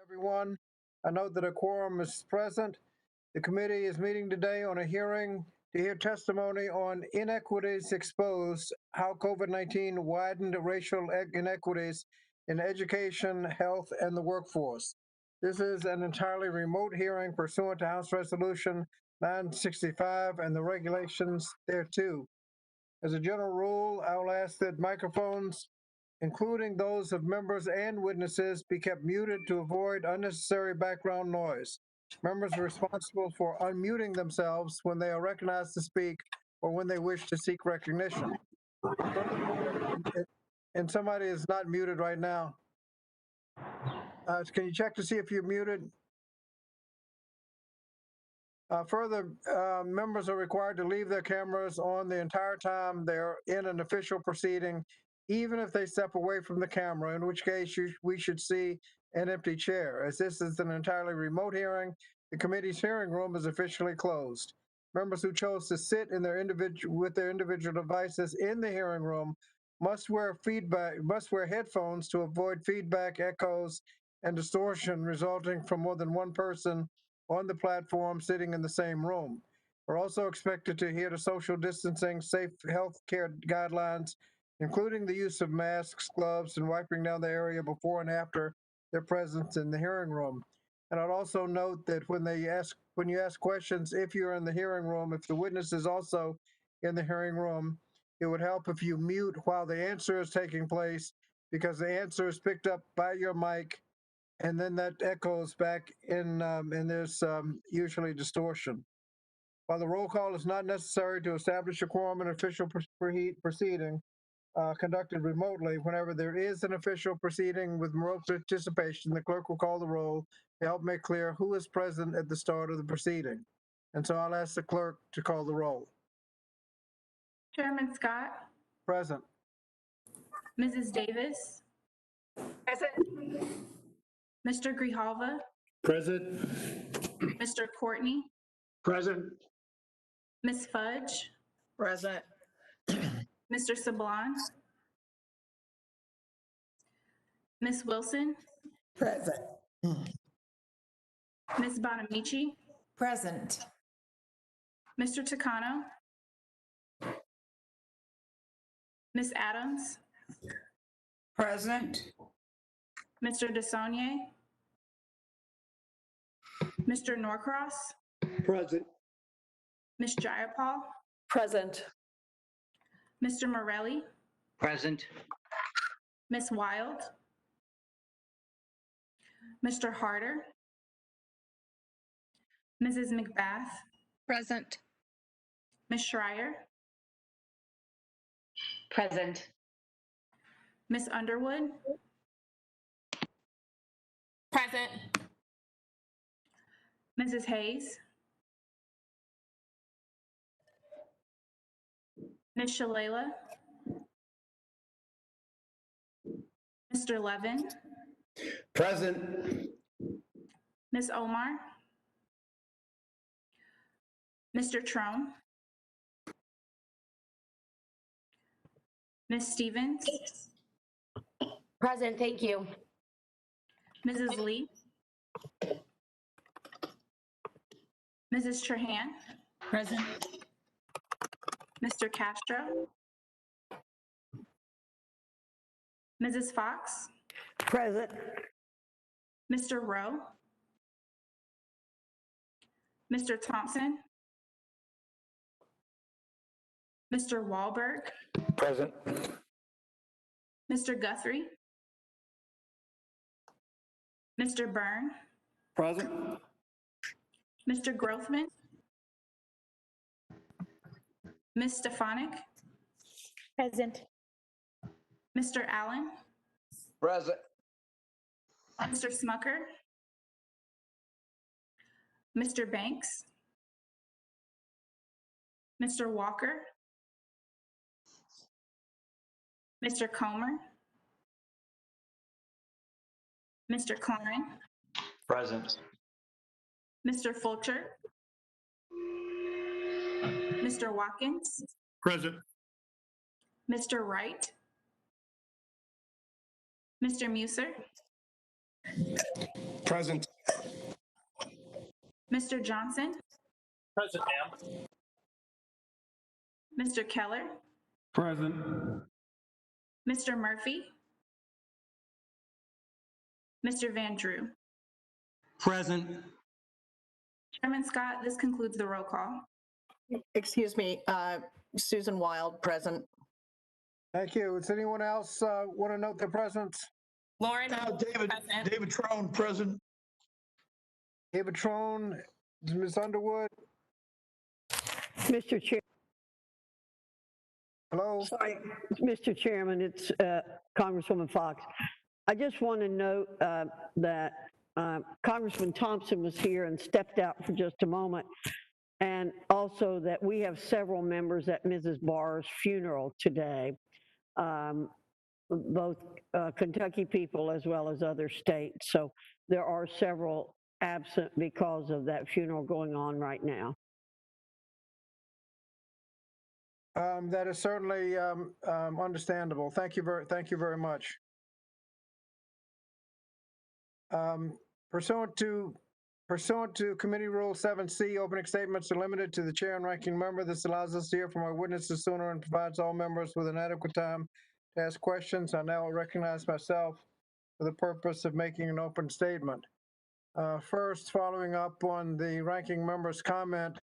everyone. I note that a quorum is present. The committee is meeting today on a hearing to hear testimony on inequities exposed, how COVID-19 widened racial inequities in education, health, and the workforce. This is an entirely remote hearing pursuant to House Resolution 965 and the regulations thereto. As a general rule, I will ask that microphones, including those of members and witnesses, be kept muted to avoid unnecessary background noise. Members are responsible for unmuting themselves when they are recognized to speak or when they wish to seek recognition. And somebody is not muted right now. Can you check to see if you're muted? Further, members are required to leave their cameras on the entire time they're in an official proceeding, even if they step away from the camera, in which case we should see an empty chair. As this is an entirely remote hearing, the committee's hearing room is officially closed. Members who chose to sit in with their individual devices in the hearing room must wear headphones to avoid feedback, echoes, and distortion resulting from more than one person on the platform sitting in the same room. We're also expected to adhere to social distancing, safe health care guidelines, including the use of masks, gloves, and wiping down the area before and after their presence in the hearing room. And I'd also note that when you ask questions, if you're in the hearing room, if the witness is also in the hearing room, it would help if you mute while the answer is taking place, because the answer is picked up by your mic and then that echoes back in, and there's usually distortion. While the roll call is not necessary to establish a quorum in official proceeding conducted remotely, whenever there is an official proceeding with remote participation, the clerk will call the roll to help make clear who is present at the start of the proceeding. And so I'll ask the clerk to call the roll. Chairman Scott. Present. Mrs. Davis. Present. Mr. Grijalva. Present. Mr. Courtney. Present. Ms. Fudge. Present. Mr. Sablon. Ms. Wilson. Present. Ms. Bonamici. Present. Mr. Takano. Ms. Adams. Present. Mr. DeSaulnier. Mr. Norcross. Present. Ms. Jayapal. Present. Mr. Morelli. Present. Ms. Wild. Mr. Harder. Mrs. McBath. Present. Ms. Schreier. Present. Ms. Underwood. Present. Mrs. Hayes. Ms. Shalala. Mr. Levin. Present. Ms. Omar. Mr. Trone. Ms. Stevens. Present, thank you. Mrs. Lee. Mrs. Trahan. Present. Mr. Castro. Mrs. Fox. Present. Mr. Rowe. Mr. Thompson. Mr. Wahlberg. Present. Mr. Guthrie. Mr. Byrne. Present. Mr. Grothman. Ms. Stefanik. Present. Mr. Allen. Present. Mr. Smucker. Mr. Banks. Mr. Walker. Mr. Comer. Mr. Klein. Present. Mr. Fulcher. Mr. Watkins. Present. Mr. Wright. Mr. Muser. Present. Mr. Johnson, Present, ma'am. Mr. Keller, Present. Mr. Murphy, Mr. Van Drew. Present. Chairman Scott, this concludes the roll call. Excuse me, Susan Wild, present. Thank you. Does anyone else want to note their presence? Lauren. David Trone, present. David Trone, Ms. Underwood, Mr. Chair, hello? sorry, Mr. Chairman, it's Congresswoman Fox. I just want to note that Congressman Thompson was here and stepped out for just a moment. And also that we have several members at Mrs. Barr's funeral today, both Kentucky people as well as other states. So there are several absent because of that funeral going on right now. That is certainly understandable. Thank you very much. Pursuant to Committee Rule 7C, opening statements are limited to the chair and ranking member. This allows us to hear from our witnesses sooner and provides all members with an adequate time to ask questions. I now recognize myself for the purpose of making an open statement. First, following up on the ranking member's comment,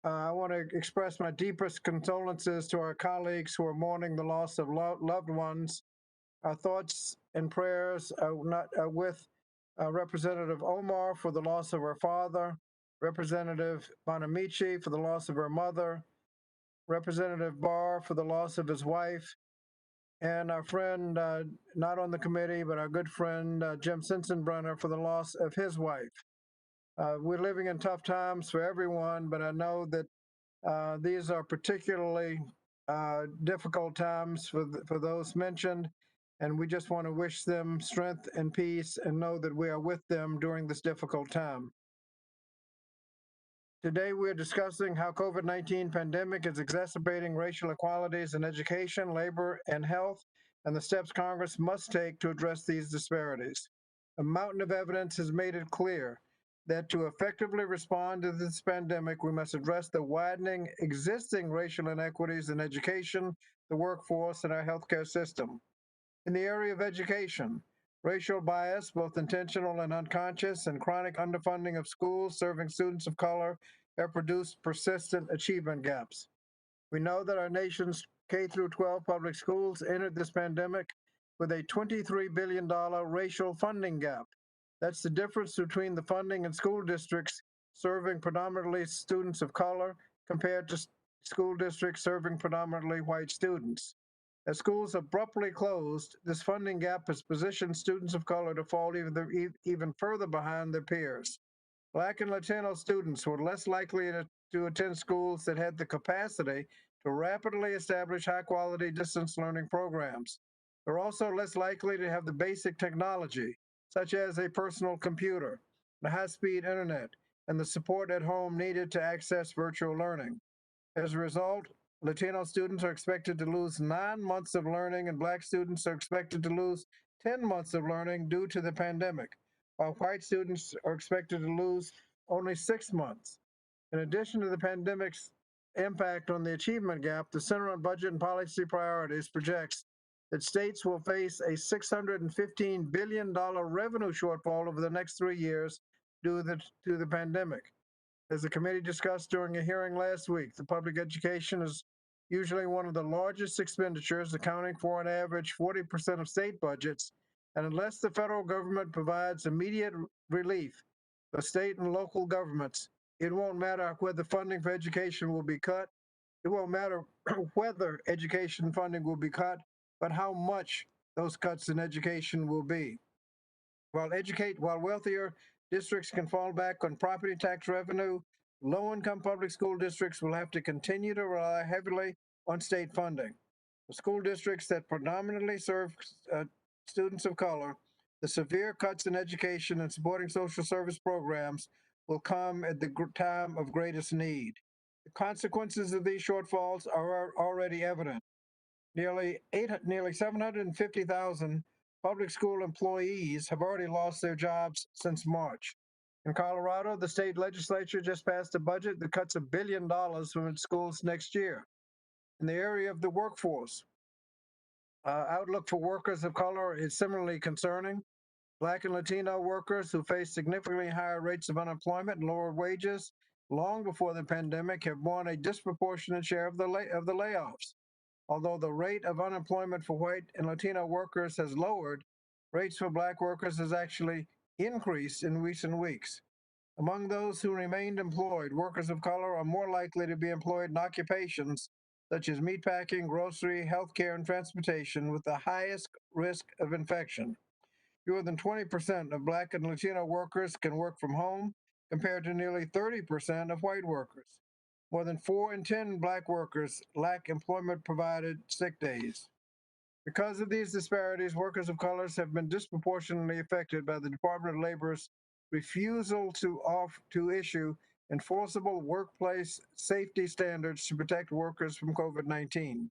I want to express my deepest condolences to our colleagues who are mourning the loss of loved ones. Our thoughts and prayers are with Representative Omar for the loss of her father, Representative Bonamici for the loss of her mother, Representative Barr for the loss of his wife, and our friend, not on the committee, but our good friend, Jim Sensenbrenner for the loss of his wife. We're living in tough times for everyone, but I know that these are particularly difficult times for those mentioned, and we just want to wish them strength and peace and know that we are with them during this difficult time. Today, we're discussing how COVID-19 pandemic is exacerbating racial inequalities in education, labor, and health, and the steps Congress must take to address these disparities. A mountain of evidence has made it clear that to effectively respond to this pandemic, we must address the widening existing racial inequities in education, the workforce, and our healthcare system. In the area of education, racial bias, both intentional and unconscious, and chronic underfunding of schools serving students of color have produced persistent achievement gaps. We know that our nation's K-12 public schools entered this pandemic with a $23 billion racial funding gap. That's the difference between the funding in school districts serving predominantly students of color compared to school districts serving predominantly white students. As schools abruptly closed, this funding gap has positioned students of color to fall even further behind their peers. Black and Latino students were less likely to attend schools that had the capacity to rapidly establish high-quality distance learning programs. They're also less likely to have the basic technology, such as a personal computer, the high-speed internet, and the support at home needed to access virtual learning. As a result, Latino students are expected to lose 9 months of learning, and Black students are expected to lose 10 months of learning due to the pandemic, while white students are expected to lose only 6 months. In addition to the pandemic's impact on the achievement gap, the Center on Budget and Policy Priorities projects that states will face a $615 billion revenue shortfall over the next 3 years due to the pandemic. As the committee discussed during a hearing last week, the public education is usually one of the largest expenditures, accounting for an average 40% of state budgets, and unless the federal government provides immediate relief for state and local governments, it won't matter whether funding for education will be cut. It won't matter whether education funding will be cut, but how much those cuts in education will be. While wealthier districts can fall back on property tax revenue, low-income public school districts will have to continue to rely heavily on state funding. For school districts that predominantly serve students of color, the severe cuts in education and supporting social service programs will come at the time of greatest need. The consequences of these shortfalls are already evident. Nearly 750,000 public school employees have already lost their jobs since March. In Colorado, the state legislature just passed a budget that cuts $1 billion from its schools next year. In the area of the workforce, outlook for workers of color is similarly concerning. Black and Latino workers who face significantly higher rates of unemployment and lower wages long before the pandemic have borne a disproportionate share of the layoffs. Although the rate of unemployment for white and Latino workers has lowered, rates for black workers has actually increased in recent weeks. Among those who remained employed, workers of color are more likely to be employed in occupations such as meatpacking, grocery, healthcare, and transportation with the highest risk of infection. Fewer than 20% of Black and Latino workers can work from home, compared to nearly 30% of white workers. More than 4 in 10 Black workers lack employment-provided sick days. Because of these disparities, workers of color have been disproportionately affected by the Department of Labor's refusal to issue enforceable workplace safety standards to protect workers from COVID-19.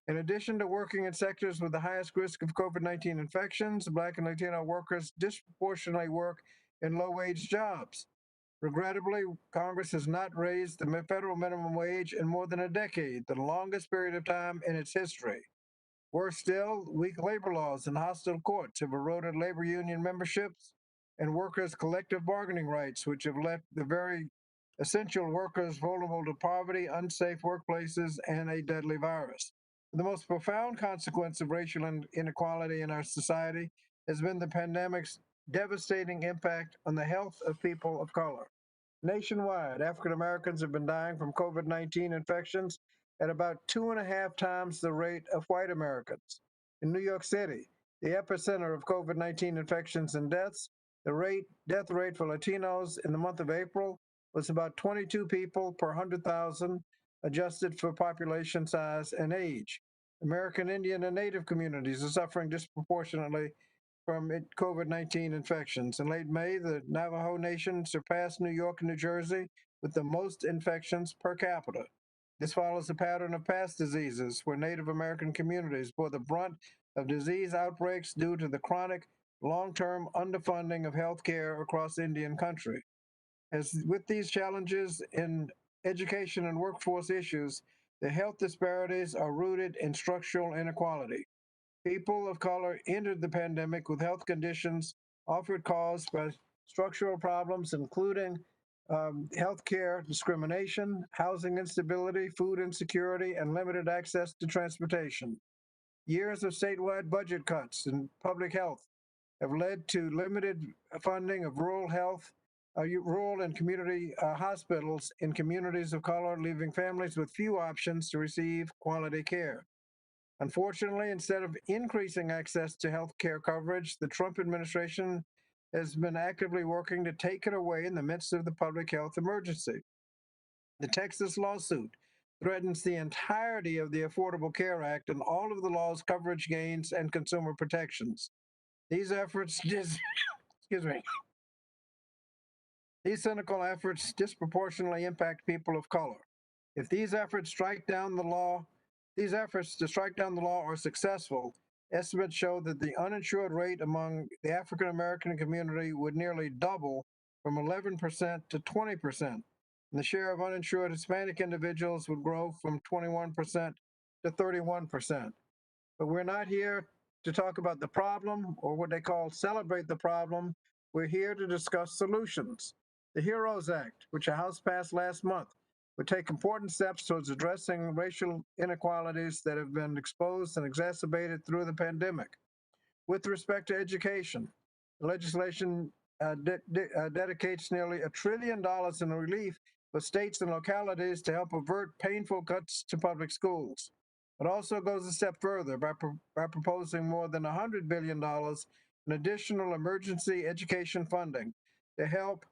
In addition to working in sectors with the highest risk of COVID-19 infections, Black and Latino workers disproportionately work in low-wage jobs. Regrettably, Congress has not raised the federal minimum wage in more than a decade, the longest period of time in its history. Worse still, weak labor laws and hostile courts have eroded labor union memberships and workers' collective bargaining rights, which have left the very essential workers vulnerable to poverty, unsafe workplaces, and a deadly virus. The most profound consequence of racial inequality in our society has been the pandemic's devastating impact on the health of people of color. Nationwide, African Americans have been dying from COVID-19 infections at about 2.5 times the rate of white Americans. In New York City, the epicenter of COVID-19 infections and deaths, the death rate for Latinos in the month of April was about 22 people per 100,000, adjusted for population size and age. American Indian and Native communities are suffering disproportionately from COVID-19 infections. In late May, the Navajo Nation surpassed New York and New Jersey with the most infections per capita. This follows a pattern of past diseases where Native American communities bore the brunt of disease outbreaks due to the chronic, long-term underfunding of health care across Indian country. As with these challenges in education and workforce issues, the health disparities are rooted in structural inequality. People of color entered the pandemic with health conditions often caused by structural problems, including healthcare discrimination, housing instability, food insecurity, and limited access to transportation. Years of statewide budget cuts in public health have led to limited funding of rural and community hospitals in communities of color, leaving families with few options to receive quality care. Unfortunately, instead of increasing access to health care coverage, the Trump administration has been actively working to take it away in the midst of the public health emergency. The Texas lawsuit threatens the entirety of the Affordable Care Act and all of the law's coverage gains and consumer protections. These cynical efforts disproportionately impact people of color. If these efforts to strike down the law are successful, estimates show that the uninsured rate among the African American community would nearly double from 11% to 20%. And the share of uninsured Hispanic individuals would grow from 21% to 31%. But we're not here to talk about the problem or what they call celebrate the problem. We're here to discuss solutions. The HEROES Act, which the House passed last month, would take important steps towards addressing racial inequalities that have been exposed and exacerbated through the pandemic. With respect to education, the legislation dedicates nearly $1 trillion in relief for states and localities to help avert painful cuts to public schools. It also goes a step further by proposing more than $100 billion in additional emergency education funding to help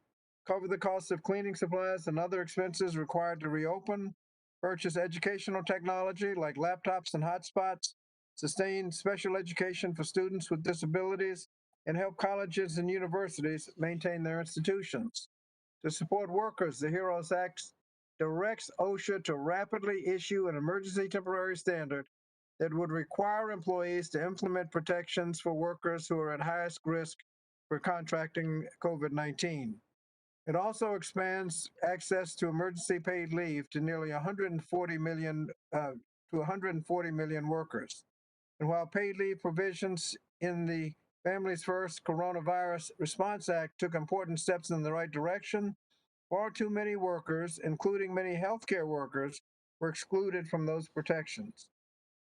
cover the cost of cleaning supplies and other expenses required to reopen, purchase educational technology like laptops and hotspots, sustain special education for students with disabilities, and help colleges and universities maintain their institutions. To support workers, the HEROES Act directs OSHA to rapidly issue an emergency temporary standard that would require employees to implement protections for workers who are at highest risk for contracting COVID-19. It also expands access to emergency paid leave to nearly 140 million to 140 million workers. And while paid leave provisions in the Families First Coronavirus Response Act took important steps in the right direction, far too many workers, including many healthcare workers, were excluded from those protections.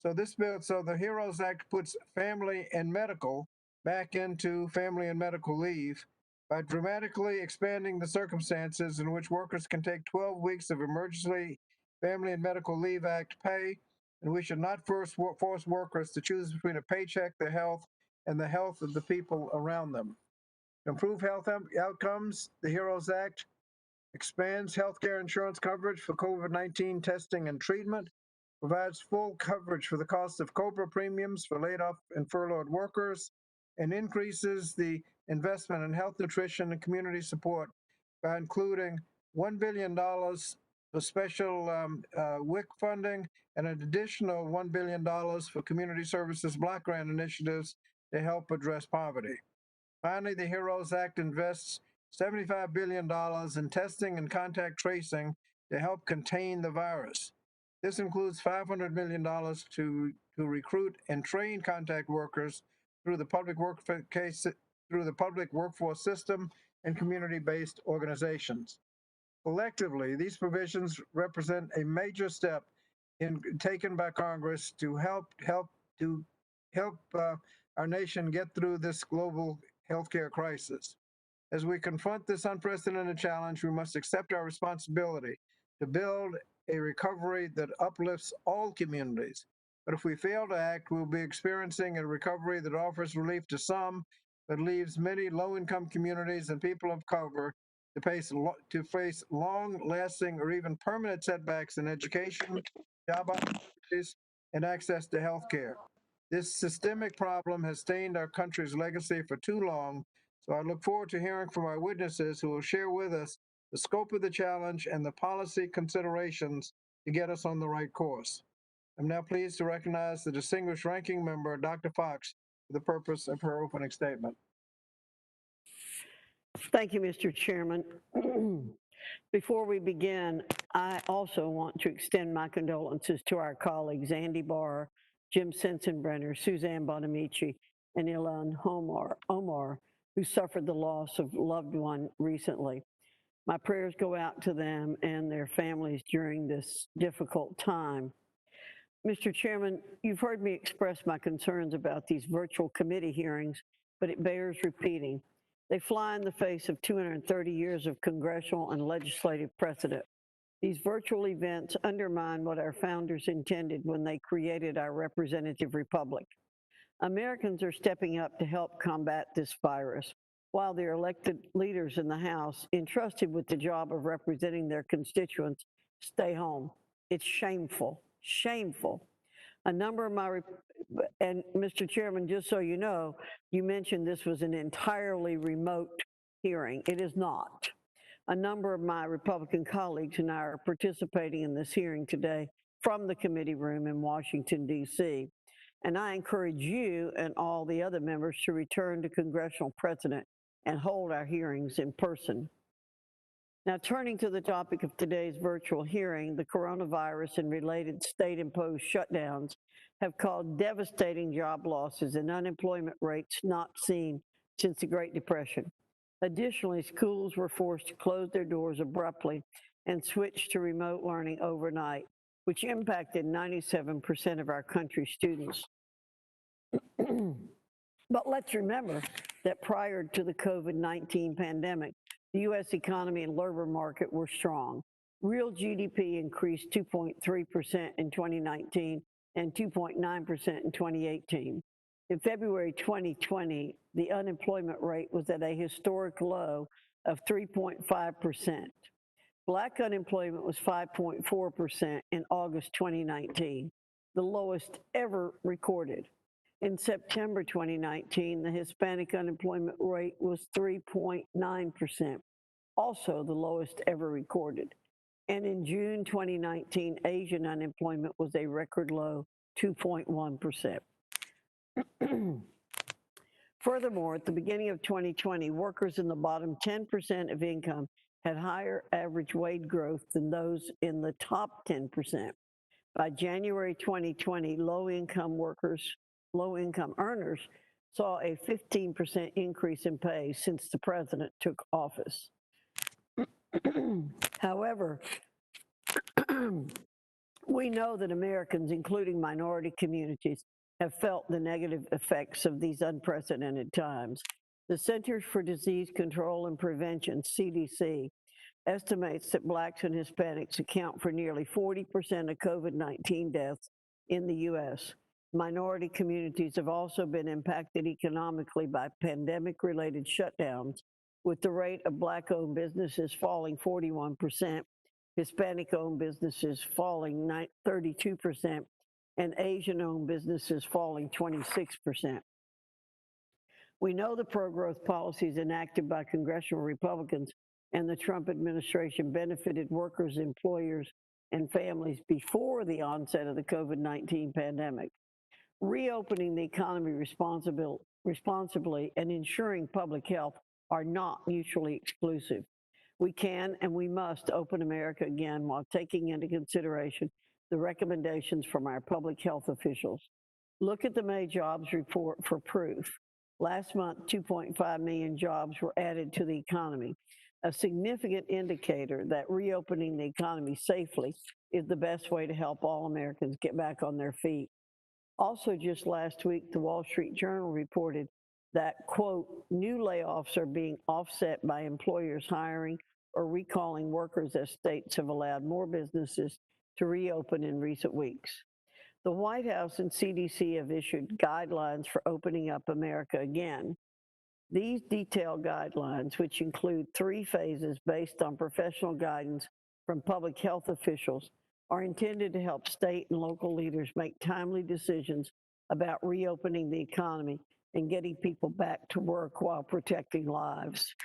So the HEROES Act puts family and medical back into family and medical leave by dramatically expanding the circumstances in which workers can take 12 weeks of emergency family and medical leave act pay, and we should not force workers to choose between a paycheck, their health, and the health of the people around them. To improve health outcomes, the HEROES Act expands healthcare insurance coverage for COVID-19 testing and treatment, provides full coverage for the cost of COBRA premiums for laid off and furloughed workers, and increases the investment in health, nutrition, and community support by including $1 billion for special WIC funding and an additional $1 billion for community services block grant initiatives to help address poverty. Finally, the HEROES Act invests $75 billion in testing and contact tracing to help contain the virus. This includes $500 million to recruit and train contact workers through the public workforce system and community-based organizations. Collectively, these provisions represent a major step taken by Congress to help our nation get through this global healthcare crisis. As we confront this unprecedented challenge, we must accept our responsibility to build a recovery that uplifts all communities. But if we fail to act, we'll be experiencing a recovery that offers relief to some, but leaves many low-income communities and people of color to face long-lasting or even permanent setbacks in education, job opportunities, and access to health care. This systemic problem has stained our country's legacy for too long, so I look forward to hearing from our witnesses who will share with us the scope of the challenge and the policy considerations to get us on the right course. I'm now pleased to recognize the distinguished ranking member, Dr. Fox, for the purpose of her opening statement. Thank you, Mr. Chairman. Before we begin, I also want to extend my condolences to our colleagues, Andy Barr, Jim Sensenbrenner, Suzanne Bonamici, and Ilan Omar, who suffered the loss of a loved one recently. My prayers go out to them and their families during this difficult time. Mr. Chairman, you've heard me express my concerns about these virtual committee hearings, but it bears repeating. They fly in the face of 230 years of congressional and legislative precedent. These virtual events undermine what our founders intended when they created our representative republic. Americans are stepping up to help combat this virus, while their elected leaders in the House, entrusted with the job of representing their constituents, stay home. It's shameful, shameful. A number of and Mr. Chairman, just so you know, you mentioned this was an entirely remote hearing. It is not. A number of my Republican colleagues and I are participating in this hearing today from the committee room in Washington, D.C. And I encourage you and all the other members to return to congressional precedent and hold our hearings in person. Now, turning to the topic of today's virtual hearing, the coronavirus and related state-imposed shutdowns have caused devastating job losses and unemployment rates not seen since the Great Depression. Additionally, schools were forced to close their doors abruptly and switch to remote learning overnight, which impacted 97% of our country's students. But let's remember that prior to the COVID-19 pandemic, the U.S. economy and labor market were strong. Real GDP increased 2.3% in 2019 and 2.9% in 2018. In February 2020, the unemployment rate was at a historic low of 3.5%. Black unemployment was 5.4% in August 2019, the lowest ever recorded. In September 2019, the Hispanic unemployment rate was 3.9%, also the lowest ever recorded. And in June 2019, Asian unemployment was a record low 2.1%. Furthermore, at the beginning of 2020, workers in the bottom 10% of income had higher average wage growth than those in the top 10%. By January 2020, low-income earners saw a 15% increase in pay since the president took office. However, we know that Americans, including minority communities, have felt the negative effects of these unprecedented times. The Centers for Disease Control and Prevention, CDC, estimates that Blacks and Hispanics account for nearly 40% of COVID-19 deaths in the U.S. Minority communities have also been impacted economically by pandemic-related shutdowns, with the rate of Black-owned businesses falling 41%, Hispanic-owned businesses falling 32%, and Asian-owned businesses falling 26%. We know the pro-growth policies enacted by congressional Republicans and the Trump administration benefited workers, employers, and families before the onset of the COVID-19 pandemic. Reopening the economy responsibly and ensuring public health are not mutually exclusive. We can and we must open America again while taking into consideration the recommendations from our public health officials. Look at the May jobs report for proof. Last month, 2.5 million jobs were added to the economy, a significant indicator that reopening the economy safely is the best way to help all Americans get back on their feet. Also, just last week, the Wall Street Journal reported that, quote, new layoffs are being offset by employers hiring or recalling workers as states have allowed more businesses to reopen in recent weeks. The White House and CDC have issued guidelines for opening up America again. These detailed guidelines, which include 3 phases based on professional guidance from public health officials, are intended to help state and local leaders make timely decisions about reopening the economy and getting people back to work while protecting lives.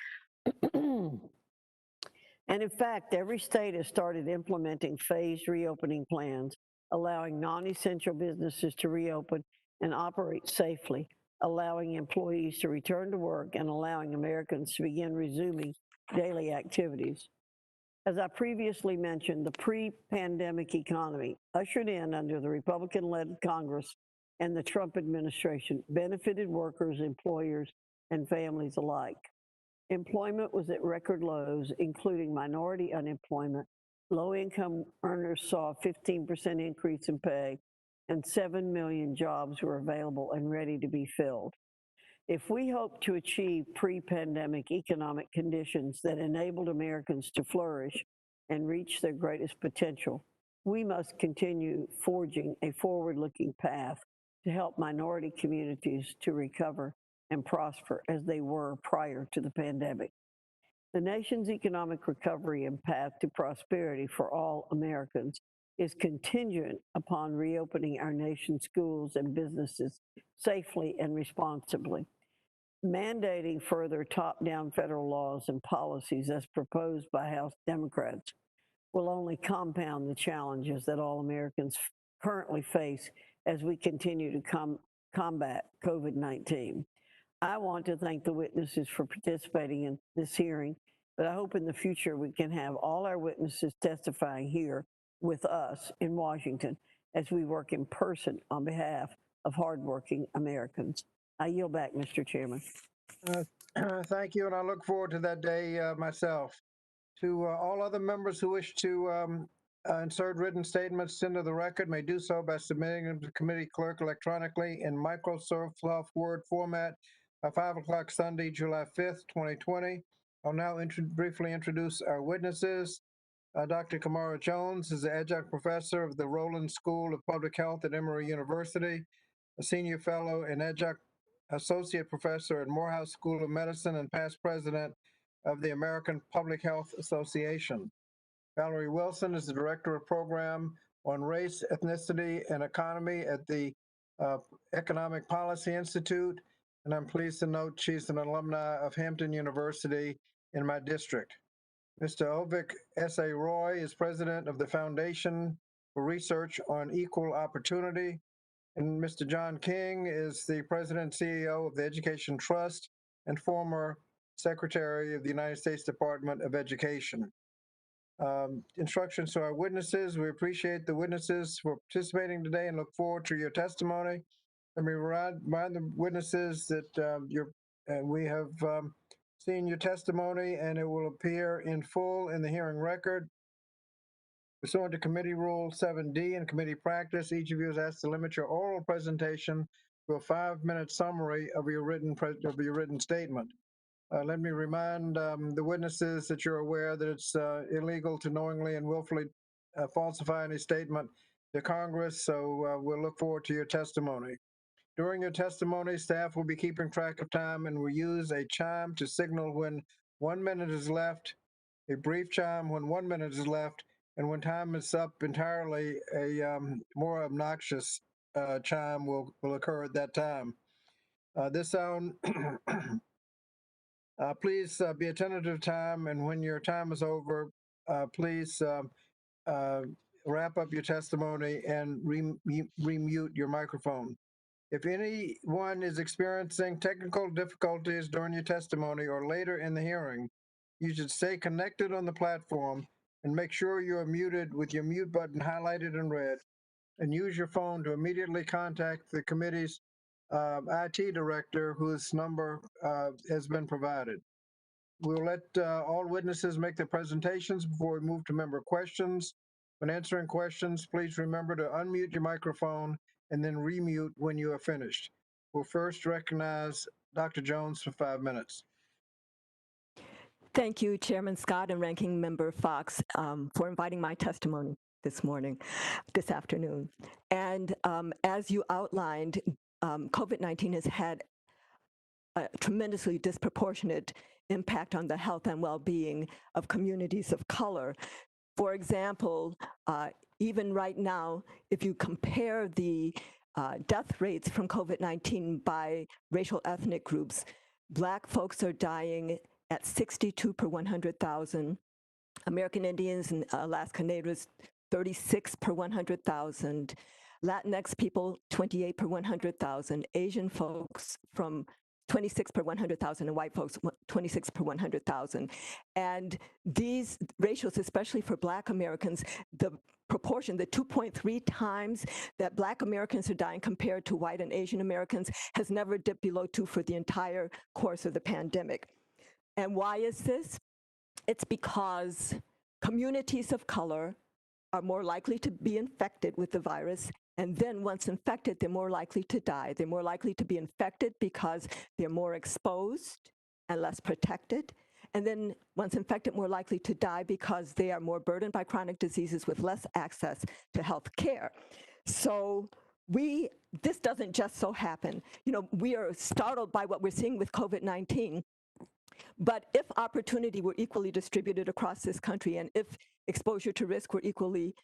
And in fact, every state has started implementing phased reopening plans, allowing non-essential businesses to reopen and operate safely, allowing employees to return to work, and allowing Americans to begin resuming daily activities. As I previously mentioned, the pre-pandemic economy, ushered in under the Republican-led Congress and the Trump administration, benefited workers, employers, and families alike. Employment was at record lows, including minority unemployment. Low-income earners saw a 15% increase in pay, and 7 million jobs were available and ready to be filled. If we hope to achieve pre-pandemic economic conditions that enabled Americans to flourish and reach their greatest potential, we must continue forging a forward-looking path to help minority communities to recover and prosper as they were prior to the pandemic. The nation's economic recovery and path to prosperity for all Americans is contingent upon reopening our nation's schools and businesses safely and responsibly. Mandating further top-down federal laws and policies as proposed by House Democrats will only compound the challenges that all Americans currently face as we continue to combat COVID-19. I want to thank the witnesses for participating in this hearing, but I hope in the future we can have all our witnesses testifying here with us in Washington as we work in person on behalf of hardworking Americans. I yield back, Mr. Chairman. Thank you, and I look forward to that day myself. To all other members who wish to insert written statements into the record may do so by submitting them to the committee clerk electronically in Microsoft Word format by 5 o'clock Sunday, July 5th, 2020. I'll now briefly introduce our witnesses. Dr. Kamara Jones is the adjunct professor of the Rowland School of Public Health at Emory University, a senior fellow and adjunct associate professor at Morehouse School of Medicine and past president of the American Public Health Association. Valerie Wilson is the director of program on race, ethnicity, and economy at the Economic Policy Institute, and I'm pleased to note she's an alumni of Hampton University in my district. Mr. Ovik S.A. Roy is president of the Foundation for Research on Equal Opportunity, And Mr. John King is the President and CEO of the Education Trust and former Secretary of the United States Department of Education. Instructions to our witnesses. We appreciate the witnesses for participating today and look forward to your testimony. Let me remind the witnesses that we have seen your testimony and it will appear in full in the hearing record. Pursuant to Committee Rule 7D and committee practice, each of you is asked to limit your oral presentation to a 5-minute summary of your written statement. Let me remind the witnesses that you're aware that it's illegal to knowingly and willfully falsify any statement to Congress, so we'll look forward to your testimony. During your testimony, staff will be keeping track of time and will use a chime to signal when 1 minute is left, a brief chime when 1 minute is left, and when time is up entirely, a more obnoxious chime will occur at that time. This sound, please be attentive to time, and when your time is over, please wrap up your testimony and remute your microphone. If anyone is experiencing technical difficulties during your testimony or later in the hearing, you should stay connected on the platform and make sure you are muted with your mute button highlighted in red, and use your phone to immediately contact the committee's IT director, whose number has been provided. We'll let all witnesses make their presentations before we move to member questions. When answering questions, please remember to unmute your microphone and then remute when you are finished. We'll first recognize Dr. Jones for 5 minutes. Thank you, Chairman Scott and Ranking Member Fox, for inviting my testimony this afternoon. And as you outlined, COVID-19 has had a tremendously disproportionate impact on the health and well-being of communities of color. For example, even right now, if you compare the death rates from COVID-19 by racial ethnic groups, Black folks are dying at 62 per 100,000, American Indians and Alaska Natives 36 per 100,000, Latinx people 28 per 100,000, Asian folks from 26 per 100,000, and white folks 26 per 100,000. And these ratios, especially for Black Americans, the proportion, the 2.3 times that Black Americans are dying compared to white and Asian Americans, has never dipped below 2 for the entire course of the pandemic. And why is this? It's because communities of color are more likely to be infected with the virus, and then once infected, they're more likely to die. They're more likely to be infected because they're more exposed and less protected. And then once infected, more likely to die because they are more burdened by chronic diseases with less access to health care. So this doesn't just so happen. You know, we are startled by what we're seeing with COVID-19. But if opportunity were equally distributed across this country, and if exposure to risk were equally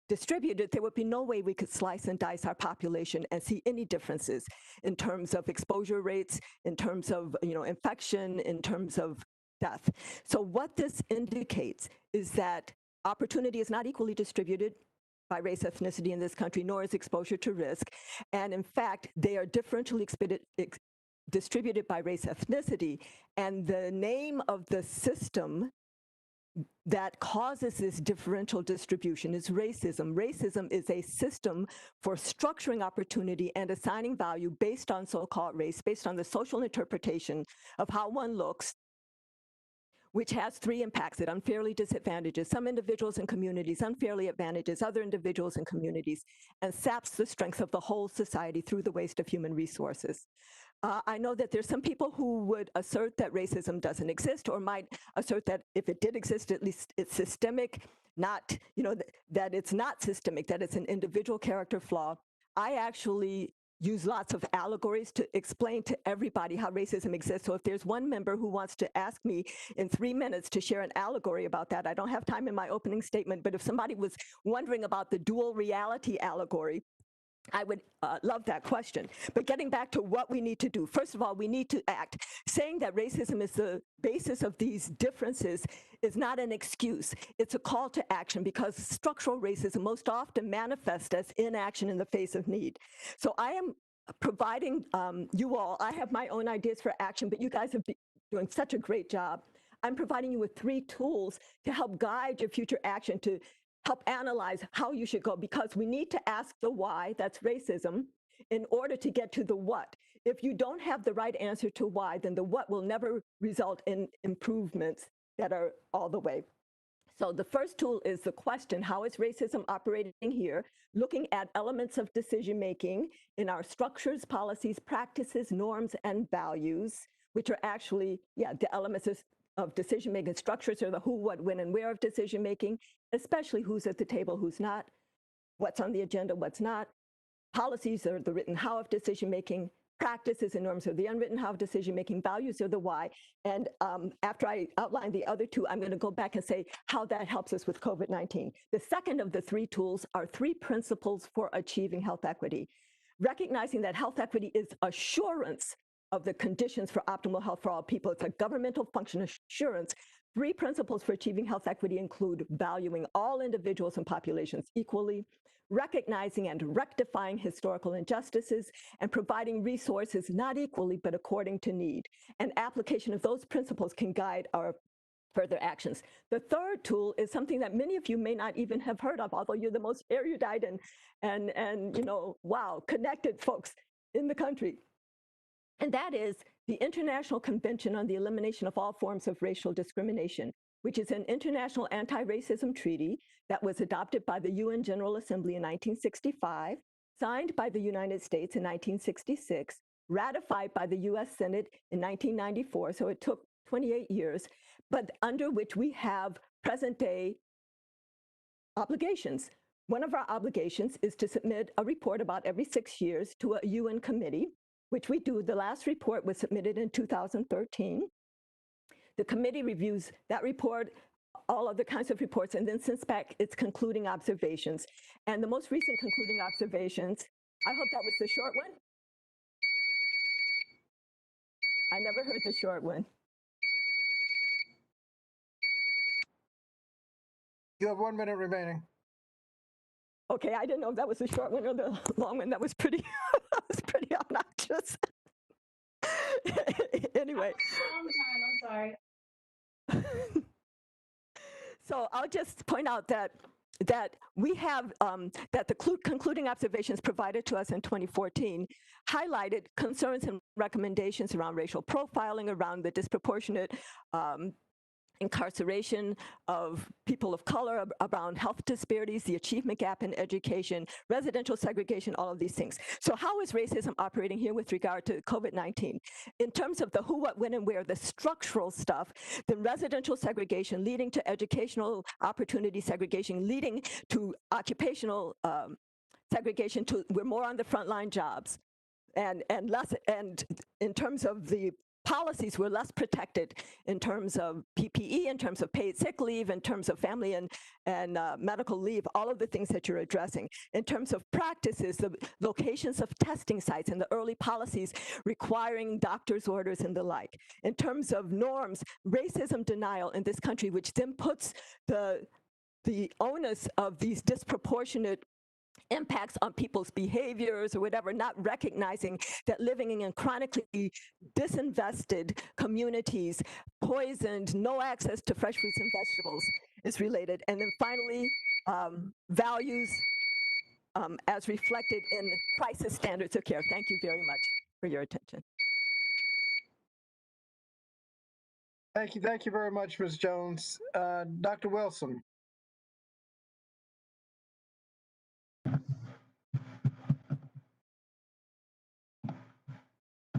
distributed, there would be no way we could slice and dice our population and see any differences in terms of exposure rates, in terms of infection, in terms of death. So what this indicates is that opportunity is not equally distributed by race, ethnicity in this country, nor is exposure to risk. And in fact, they are differentially distributed by race, ethnicity, and the name of the system that causes this differential distribution is racism. Racism is a system for structuring opportunity and assigning value based on so-called race, based on the social interpretation of how one looks, which has 3 impacts. It unfairly disadvantages some individuals and communities, unfairly advantages other individuals and communities, and saps the strength of the whole society through the waste of human resources. I know that there's some people who would assert that racism doesn't exist, or might assert that if it did exist, at least it's systemic, not, that it's not systemic, that it's an individual character flaw. I actually use lots of allegories to explain to everybody how racism exists. So if there's one member who wants to ask me in 3 minutes to share an allegory about that, I don't have time in my opening statement, but if somebody was wondering about the dual reality allegory, I would love that question. But getting back to what we need to do, first of all, we need to act. Saying that racism is the basis of these differences is not an excuse. It's a call to action because structural racism most often manifests as inaction in the face of need. So I am providing you all, I have my own ideas for action, but you guys have been doing such a great job. I'm providing you with 3 tools to help guide your future action, to help analyze how you should go, because we need to ask the why, that's racism, in order to get to the what. If you don't have the right answer to why, then the what will never result in improvements that are all the way. So the first tool is the question, how is racism operating here? Looking at elements of decision-making in our structures, policies, practices, norms, and values, which are actually, the elements of decision-making. Structures are the who, what, when, and where of decision-making, especially who's at the table, who's not, what's on the agenda, what's not. Policies are the written how of decision-making. Practices and norms are the unwritten how of decision-making. Values are the why. And after I outline the other 2, I'm going to go back and say how that helps us with COVID-19. The second of the 3 tools are 3 principles for achieving health equity. Recognizing that health equity is assurance of the conditions for optimal health for all people. It's a governmental function assurance. 3 principles for achieving health equity include valuing all individuals and populations equally, recognizing and rectifying historical injustices, and providing resources not equally but according to need. And application of those principles can guide our further actions. The third tool is something that many of you may not even have heard of, although you're the most erudite and wow, connected folks in the country. And that is the International Convention on the Elimination of All Forms of Racial Discrimination, which is an international anti-racism treaty that was adopted by the UN General Assembly in 1965, signed by the United States in 1966, ratified by the US Senate in 1994, so it took 28 years, but under which we have present-day obligations. One of our obligations is to submit a report about every 6 years to a UN committee, which we do. The last report was submitted in 2013. The committee reviews that report, all other kinds of reports, and then sends back its concluding observations. And the most recent concluding observations, I hope that was the short one. I never heard the short one. You have 1 minute remaining. Okay, I didn't know if that was the short one or the long one. That was pretty, that was pretty obnoxious. Anyway. I'm sorry. So I'll just point out that we have, that the concluding observations provided to us in 2014 highlighted concerns and recommendations around racial profiling, around the disproportionate incarceration of people of color, around health disparities, the achievement gap in education, residential segregation, all of these things. So how is racism operating here with regard to COVID-19? In terms of the who, what, when, and where, the structural stuff, the residential segregation leading to educational opportunity segregation, leading to occupational segregation, we're more on the frontline jobs. And less, and in terms of the policies, we're less protected in terms of PPE, in terms of paid sick leave, in terms of family and medical leave, all of the things that you're addressing. In terms of practices, the locations of testing sites and the early policies requiring doctor's orders and the like. In terms of norms, racism denial in this country, which then puts the onus of these disproportionate impacts on people's behaviors or whatever, not recognizing that living in chronically disinvested communities, poisoned, no access to fresh fruits and vegetables is related. And then finally, values as reflected in crisis standards of care. Thank you very much for your attention. Thank you very much, Ms. Jones. Dr. Wilson.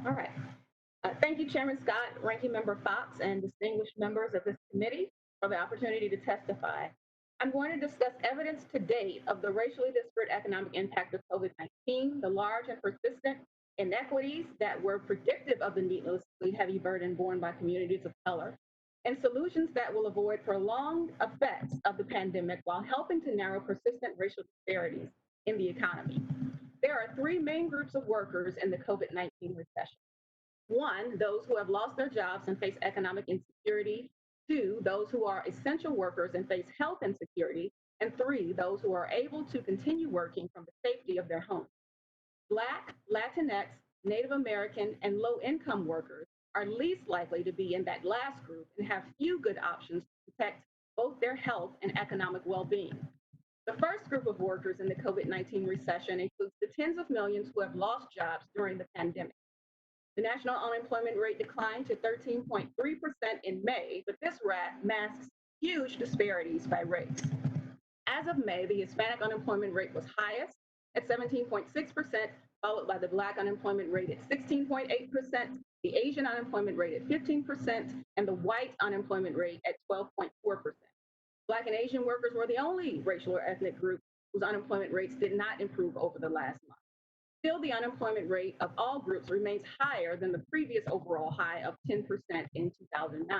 All right. Thank you, Chairman Scott, Ranking Member Fox, and distinguished members of this committee for the opportunity to testify. I'm going to discuss evidence to date of the racially disparate economic impact of COVID-19, the large and persistent inequities that were predictive of the needlessly heavy burden borne by communities of color, and solutions that will avoid prolonged effects of the pandemic while helping to narrow persistent racial disparities in the economy. There are three main groups of workers in the COVID-19 recession. One, those who have lost their jobs and face economic insecurity. Two, those who are essential workers and face health insecurity. And three, those who are able to continue working from the safety of their homes. Black, Latinx, Native American, and low-income workers are least likely to be in that last group and have few good options to protect both their health and economic well-being. The first group of workers in the COVID-19 recession includes the tens of millions who have lost jobs during the pandemic. The national unemployment rate declined to 13.3% in May, but this masks huge disparities by race. As of May, the Hispanic unemployment rate was highest at 17.6%, followed by the Black unemployment rate at 16.8%, the Asian unemployment rate at 15%, and the white unemployment rate at 12.4%. Black and Asian workers were the only racial or ethnic group whose unemployment rates did not improve over the last month. Still, the unemployment rate of all groups remains higher than the previous overall high of 10% in 2009.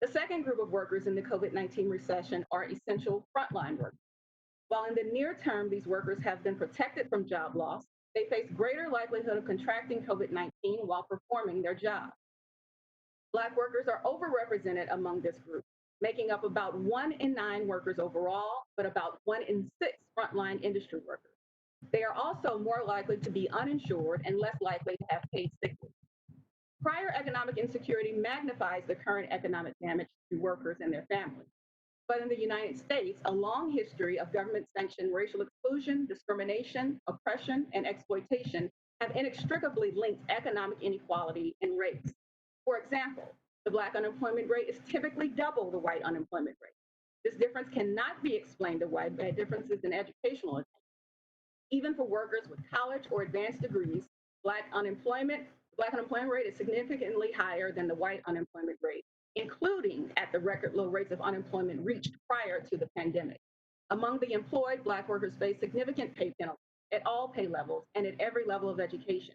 The second group of workers in the COVID-19 recession are essential frontline workers. While in the near term, these workers have been protected from job loss, they face greater likelihood of contracting COVID-19 while performing their job. Black workers are overrepresented among this group, making up about 1 in 9 workers overall, but about 1 in 6 frontline industry workers. They are also more likely to be uninsured and less likely to have paid sick leave. Prior economic insecurity magnifies the current economic damage to workers and their families. But in the United States, a long history of government-sanctioned racial exclusion, discrimination, oppression, and exploitation have inextricably linked economic inequality and race. For example, the Black unemployment rate is typically double the white unemployment rate. This difference cannot be explained away by differences in educational attainment. Even for workers with college or advanced degrees, Black unemployment rate is significantly higher than the white unemployment rate, including at the record low rates of unemployment reached prior to the pandemic. Among the employed, Black workers face significant pay penalties at all pay levels and at every level of education.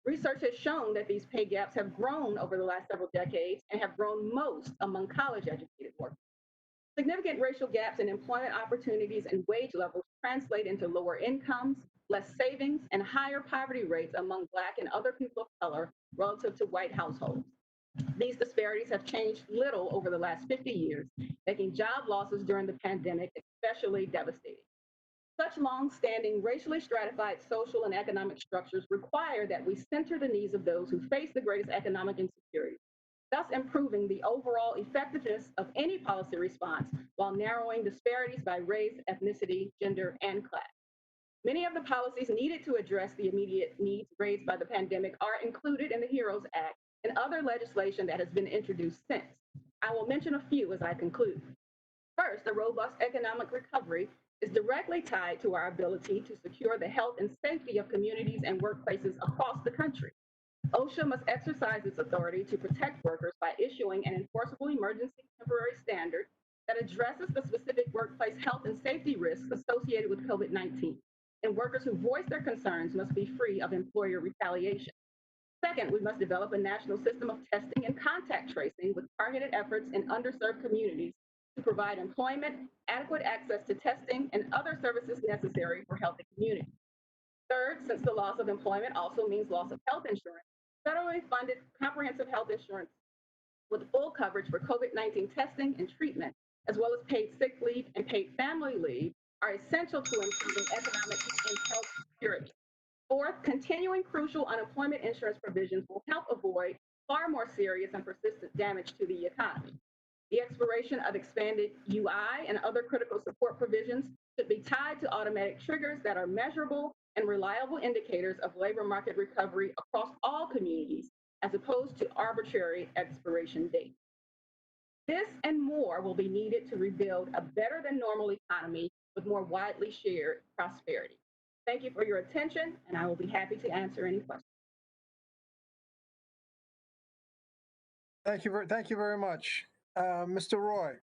Research has shown that these pay gaps have grown over the last several decades and have grown most among college-educated workers. Significant racial gaps in employment opportunities and wage levels translate into lower incomes, less savings, and higher poverty rates among Black and other people of color relative to white households. These disparities have changed little over the last 50 years, making job losses during the pandemic especially devastating. Such long-standing racially stratified social and economic structures require that we center the needs of those who face the greatest economic insecurity, thus improving the overall effectiveness of any policy response while narrowing disparities by race, ethnicity, gender, and class. Many of the policies needed to address the immediate needs raised by the pandemic are included in the HEROES Act and other legislation that has been introduced since. I will mention a few as I conclude. First, a robust economic recovery is directly tied to our ability to secure the health and safety of communities and workplaces across the country. OSHA must exercise its authority to protect workers by issuing an enforceable emergency temporary standard that addresses the specific workplace health and safety risks associated with COVID-19. And workers who voice their concerns must be free of employer retaliation. Second, we must develop a national system of testing and contact tracing with targeted efforts in underserved communities to provide employment, adequate access to testing, and other services necessary for healthy communities. Third, since the loss of employment also means loss of health insurance, federally funded comprehensive health insurance with full coverage for COVID-19 testing and treatment, as well as paid sick leave and paid family leave, are essential to improving economic and health security. Fourth, continuing crucial unemployment insurance provisions will help avoid far more serious and persistent damage to the economy. The expiration of expanded UI and other critical support provisions should be tied to automatic triggers that are measurable and reliable indicators of labor market recovery across all communities, as opposed to arbitrary expiration dates. This and more will be needed to rebuild a better than normal economy with more widely shared prosperity. Thank you for your attention, and I will be happy to answer any questions. Thank you very much. Mr. Roy.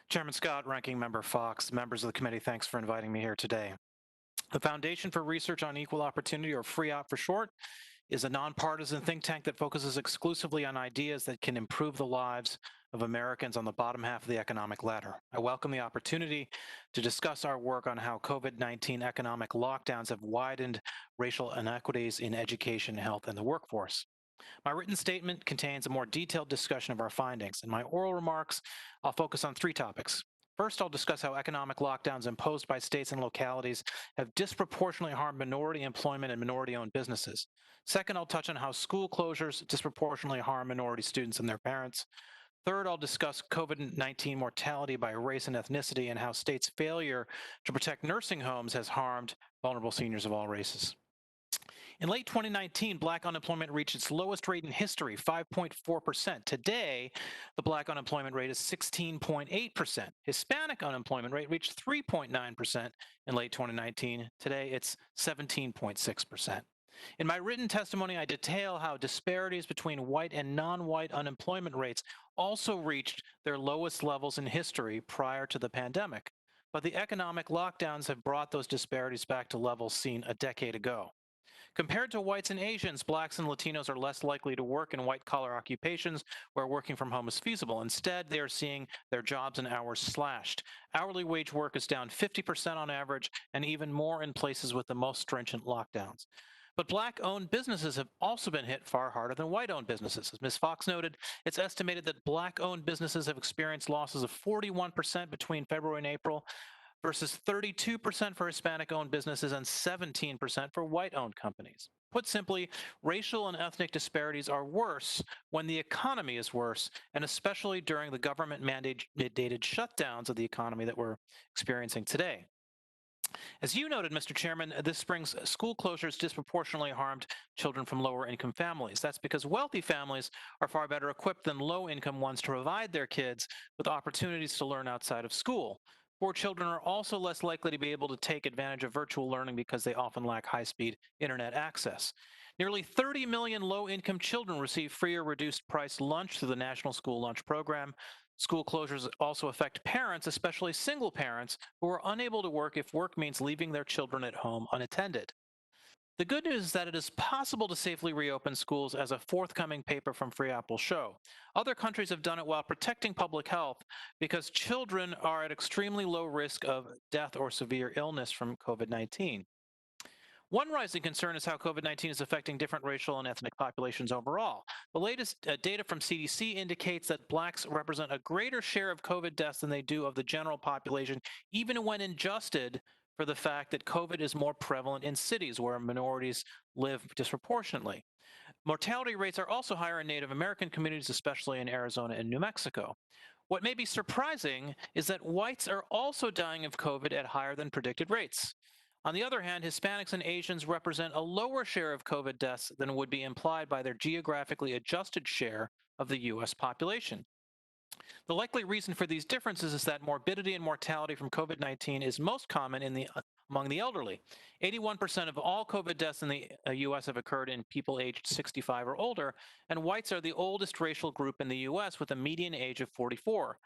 Chairman Scott, Ranking Member Fox, members of the committee, thanks for inviting me here today. The Foundation for Research on Equal Opportunity, or FREOP for short, is a nonpartisan think tank that focuses exclusively on ideas that can improve the lives of Americans on the bottom half of the economic ladder. I welcome the opportunity to discuss our work on how COVID-19 economic lockdowns have widened racial inequities in education, health, and the workforce. My written statement contains a more detailed discussion of our findings. In my oral remarks, I'll focus on 3 topics. First, I'll discuss how economic lockdowns imposed by states and localities have disproportionately harmed minority employment and minority-owned businesses. Second, I'll touch on how school closures disproportionately harm minority students and their parents. Third, I'll discuss COVID-19 mortality by race and ethnicity and how states' failure to protect nursing homes has harmed vulnerable seniors of all races. In late 2019, Black unemployment reached its lowest rate in history, 5.4%. Today, the Black unemployment rate is 16.8%. Hispanic unemployment rate reached 3.9% in late 2019. Today, it's 17.6%. In my written testimony, I detail how disparities between white and non-white unemployment rates also reached their lowest levels in history prior to the pandemic. But the economic lockdowns have brought those disparities back to levels seen a decade ago. Compared to whites and Asians, Blacks and Latinos are less likely to work in white-collar occupations where working from home is feasible. Instead, they are seeing their jobs and hours slashed. Hourly wage work is down 50% on average, and even more in places with the most stringent lockdowns. But Black-owned businesses have also been hit far harder than white-owned businesses. As Ms. Fox noted, it's estimated that Black-owned businesses have experienced losses of 41% between February and April, versus 32% for Hispanic-owned businesses and 17% for white-owned companies. Put simply, racial and ethnic disparities are worse when the economy is worse, and especially during the government-mandated shutdowns of the economy that we're experiencing today. As you noted, Mr. Chairman, this spring's school closures disproportionately harmed children from lower-income families. That's because wealthy families are far better equipped than low-income ones to provide their kids with opportunities to learn outside of school. Poor children are also less likely to be able to take advantage of virtual learning because they often lack high-speed internet access. Nearly 30 million low-income children receive free or reduced-price lunch through the National School Lunch Program. School closures also affect parents, especially single parents, who are unable to work if work means leaving their children at home unattended. The good news is that it is possible to safely reopen schools, as a forthcoming paper from Free App will show. Other countries have done it while protecting public health because children are at extremely low risk of death or severe illness from COVID-19. One rising concern is how COVID-19 is affecting different racial and ethnic populations overall. The latest data from CDC indicates that Blacks represent a greater share of COVID deaths than they do of the general population, even when adjusted for the fact that COVID is more prevalent in cities where minorities live disproportionately. Mortality rates are also higher in Native American communities, especially in Arizona and New Mexico. What may be surprising is that whites are also dying of COVID at higher than predicted rates. On the other hand, Hispanics and Asians represent a lower share of COVID deaths than would be implied by their geographically adjusted share of the U.S. population. The likely reason for these differences is that morbidity and mortality from COVID-19 is most common among the elderly. 81% of all COVID deaths in the U.S. have occurred in people aged 65 or older, and whites are the oldest racial group in the U.S. with a median age of 44.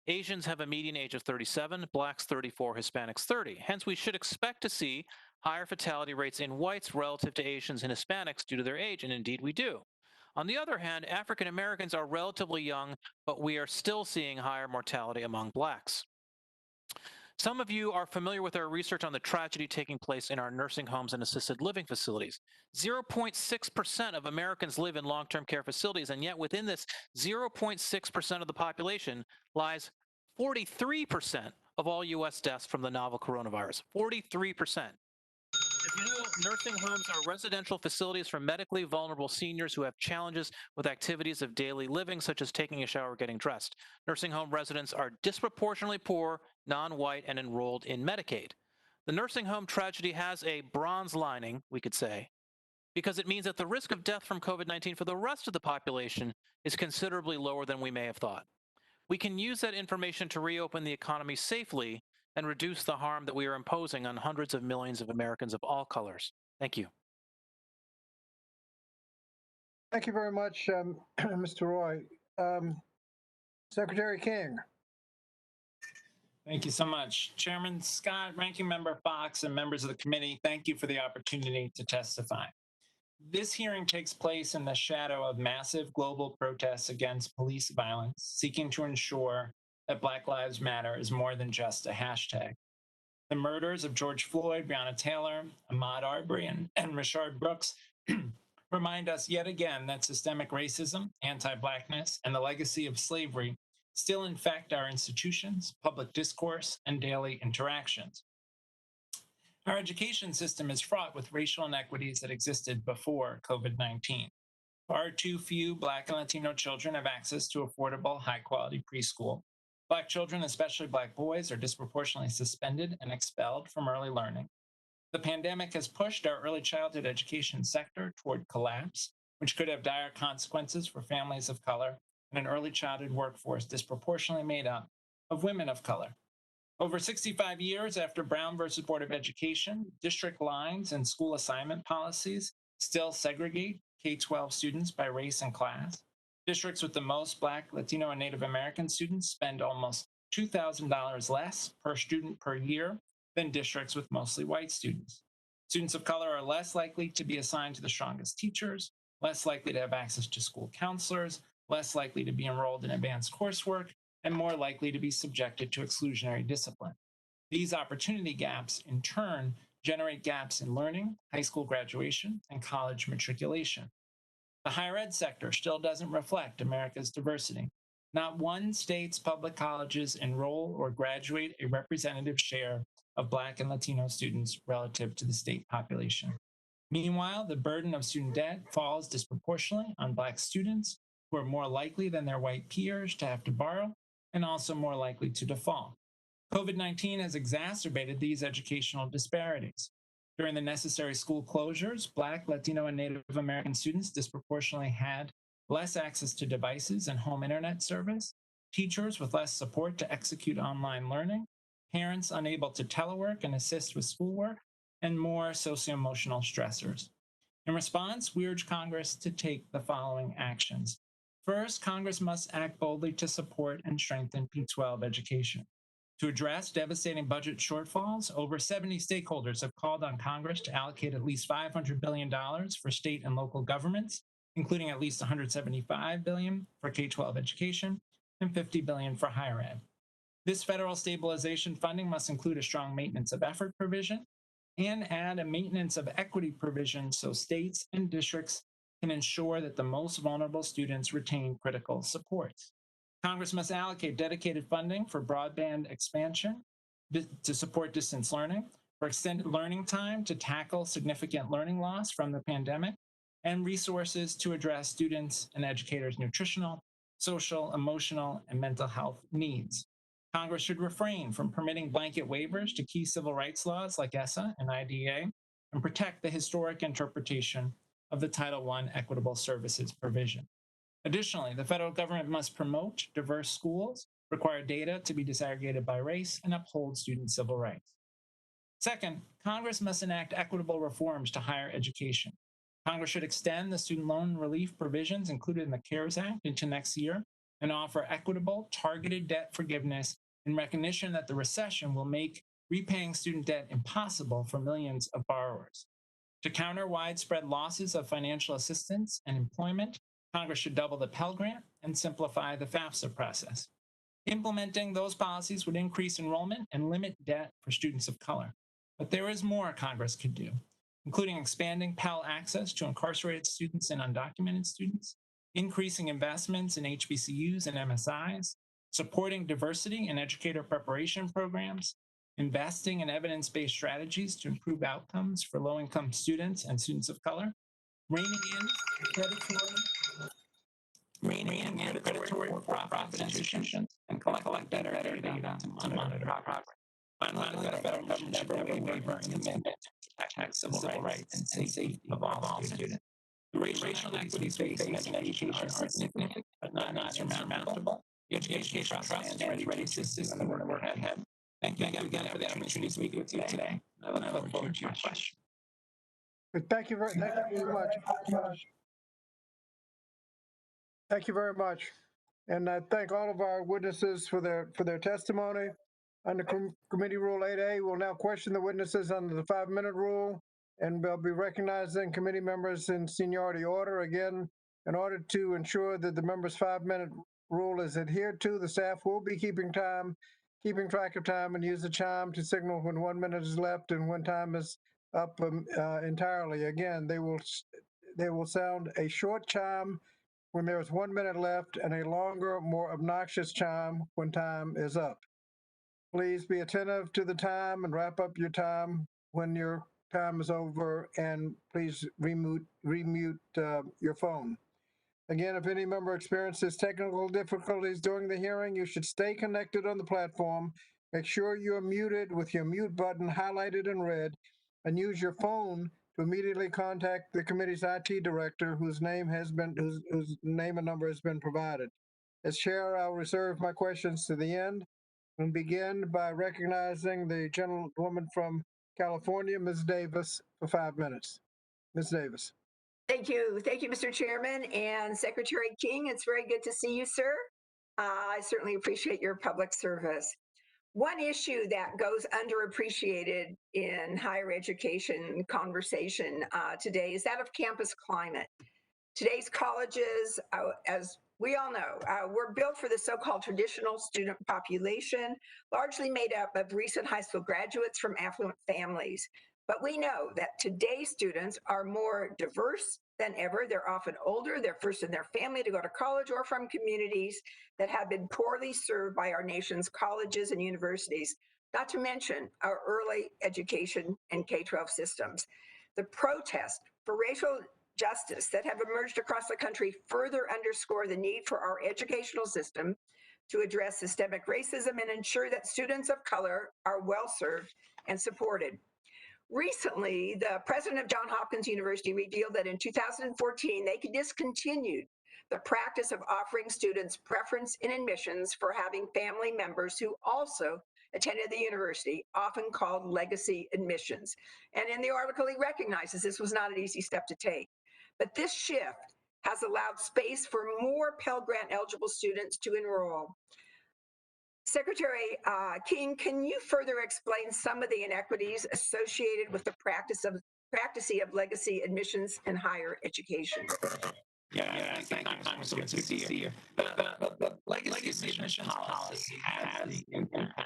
Asians have a median age of 37, Blacks 34, Hispanics 30. Hence, we should expect to see higher fatality rates in whites relative to Asians and Hispanics due to their age, and indeed we do. On the other hand, African Americans are relatively young, but we are still seeing higher mortality among Blacks. Some of you are familiar with our research on the tragedy taking place in our nursing homes and assisted living facilities. 0.6% of Americans live in long-term care facilities, and yet within this 0.6% of the population lies 43% of all U.S. deaths from the novel coronavirus. 43%. As you know, nursing homes are residential facilities for medically vulnerable seniors who have challenges with activities of daily living, such as taking a shower or getting dressed. Nursing home residents are disproportionately poor, non-white, and enrolled in Medicaid. The nursing home tragedy has a bronze lining, we could say, because it means that the risk of death from COVID-19 for the rest of the population is considerably lower than we may have thought. We can use that information to reopen the economy safely and reduce the harm that we are imposing on hundreds of millions of Americans of all colors. Thank you. Thank you very much, Mr. Roy. Secretary King. Thank you so much. Chairman Scott, Ranking Member Fox, and members of the committee, thank you for the opportunity to testify. This hearing takes place in the shadow of massive global protests against police violence, seeking to ensure that Black Lives Matter is more than just a hashtag. The murders of George Floyd, Breonna Taylor, Ahmaud Arbery, and Rayshard Brooks remind us yet again that systemic racism, anti-Blackness, and the legacy of slavery still infect our institutions, public discourse, and daily interactions. Our education system is fraught with racial inequities that existed before COVID-19. Far too few Black and Latino children have access to affordable, high-quality preschool. Black children, especially Black boys, are disproportionately suspended and expelled from early learning. The pandemic has pushed our early childhood education sector toward collapse, which could have dire consequences for families of color and an early childhood workforce disproportionately made up of women of color. Over 65 years after Brown versus Board of Education, district lines and school assignment policies still segregate K-12 students by race and class. Districts with the most Black, Latino, and Native American students spend almost $2,000 less per student per year than districts with mostly white students. Students of color are less likely to be assigned to the strongest teachers, less likely to have access to school counselors, less likely to be enrolled in advanced coursework, and more likely to be subjected to exclusionary discipline. These opportunity gaps, in turn, generate gaps in learning, high school graduation, and college matriculation. The higher ed sector still doesn't reflect America's diversity. Not one state's public colleges enroll or graduate a representative share of Black and Latino students relative to the state population. Meanwhile, the burden of student debt falls disproportionately on Black students, who are more likely than their white peers to have to borrow and also more likely to default. COVID-19 has exacerbated these educational disparities. During the necessary school closures, Black, Latino, and Native American students disproportionately had less access to devices and home internet service, teachers with less support to execute online learning, parents unable to telework and assist with schoolwork, and more socio-emotional stressors. In response, we urge Congress to take the following actions. First, Congress must act boldly to support and strengthen P-12 education. To address devastating budget shortfalls, over 70 stakeholders have called on Congress to allocate at least $500 billion for state and local governments, including at least $175 billion for K-12 education and $50 billion for higher ed. This federal stabilization funding must include a strong maintenance of effort provision and add a maintenance of equity provision so states and districts can ensure that the most vulnerable students retain critical supports. Congress must allocate dedicated funding for broadband expansion to support distance learning, for extended learning time to tackle significant learning loss from the pandemic, and resources to address students and educators' nutritional, social, emotional, and mental health needs. Congress should refrain from permitting blanket waivers to key civil rights laws like ESSA and IDEA, and protect the historic interpretation of the Title I Equitable Services provision. Additionally, the federal government must promote diverse schools, require data to be disaggregated by race, and uphold student civil rights. Second, Congress must enact equitable reforms to higher education. Congress should extend the student loan relief provisions included in the CARES Act into next year and offer equitable, targeted debt forgiveness in recognition that the recession will make repaying student debt impossible for millions of borrowers. To counter widespread losses of financial assistance and employment, Congress should double the Pell Grant and simplify the FAFSA process. Implementing those policies would increase enrollment and limit debt for students of color. But there is more Congress could do, including expanding Pell access to incarcerated students and undocumented students, increasing investments in HBCUs and MSIs, supporting diversity in educator preparation programs, investing in evidence-based strategies to improve outcomes for low-income students and students of color, reining in predatory for-profit institutions, and collect better data to monitor our progress. Finally, the federal government should never waiver in commitment to protect civil rights and safety of all students. The racial inequities facing education are significant, but not insurmountable. The education trust is ready to assist in the work ahead. Thank you again for the opportunity to speak with you today. I look forward to your questions. Thank you very much. Thank you very much. And I thank all of our witnesses for their testimony. Under Committee Rule 8A, we'll now question the witnesses under the 5-minute rule. and we'll be recognizing committee members in seniority order. Again, in order to ensure that the members' 5-minute rule is adhered to, the staff will be keeping track of time, and use the chime to signal when 1 minute is left and when time is up entirely. Again, they will sound a short chime when there is 1 minute left and a longer, more obnoxious chime when time is up. Please be attentive to the time and wrap up your time when your time is over, and please remute your phone. Again, if any member experiences technical difficulties during the hearing, you should stay connected on the platform. Make sure you are muted with your mute button highlighted in red, and use your phone to immediately contact the committee's IT director, whose name and number has been provided. As chair, I'll reserve my questions to the end and begin by recognizing the gentlewoman from California, Ms. Davis, for 5 minutes. Ms. Davis. Thank you. Thank you, Mr. Chairman and Secretary King. It's very good to see you, sir. I certainly appreciate your public service. One issue that goes underappreciated in higher education conversation today is that of campus climate. Today's colleges, as we all know, were built for the so-called traditional student population, largely made up of recent high school graduates from affluent families. But we know that today's students are more diverse than ever. They're often older, they're first in their family to go to college, or from communities that have been poorly served by our nation's colleges and universities, not to mention our early education and K-12 systems. The protests for racial justice that have emerged across the country further underscore the need for our educational system to address systemic racism and ensure that students of color are well served and supported. Recently, the president of Johns Hopkins University revealed that in 2014, they discontinued the practice of offering students preference in admissions for having family members who also attended the university, often called legacy admissions. And in the article, he recognizes this was not an easy step to take. But this shift has allowed space for more Pell Grant eligible students to enroll. Secretary King, can you further explain some of the inequities associated with the practice of legacy admissions in higher education? Yeah, thank you, Congresswoman. It's good to see you. The legacy admission policy has the impact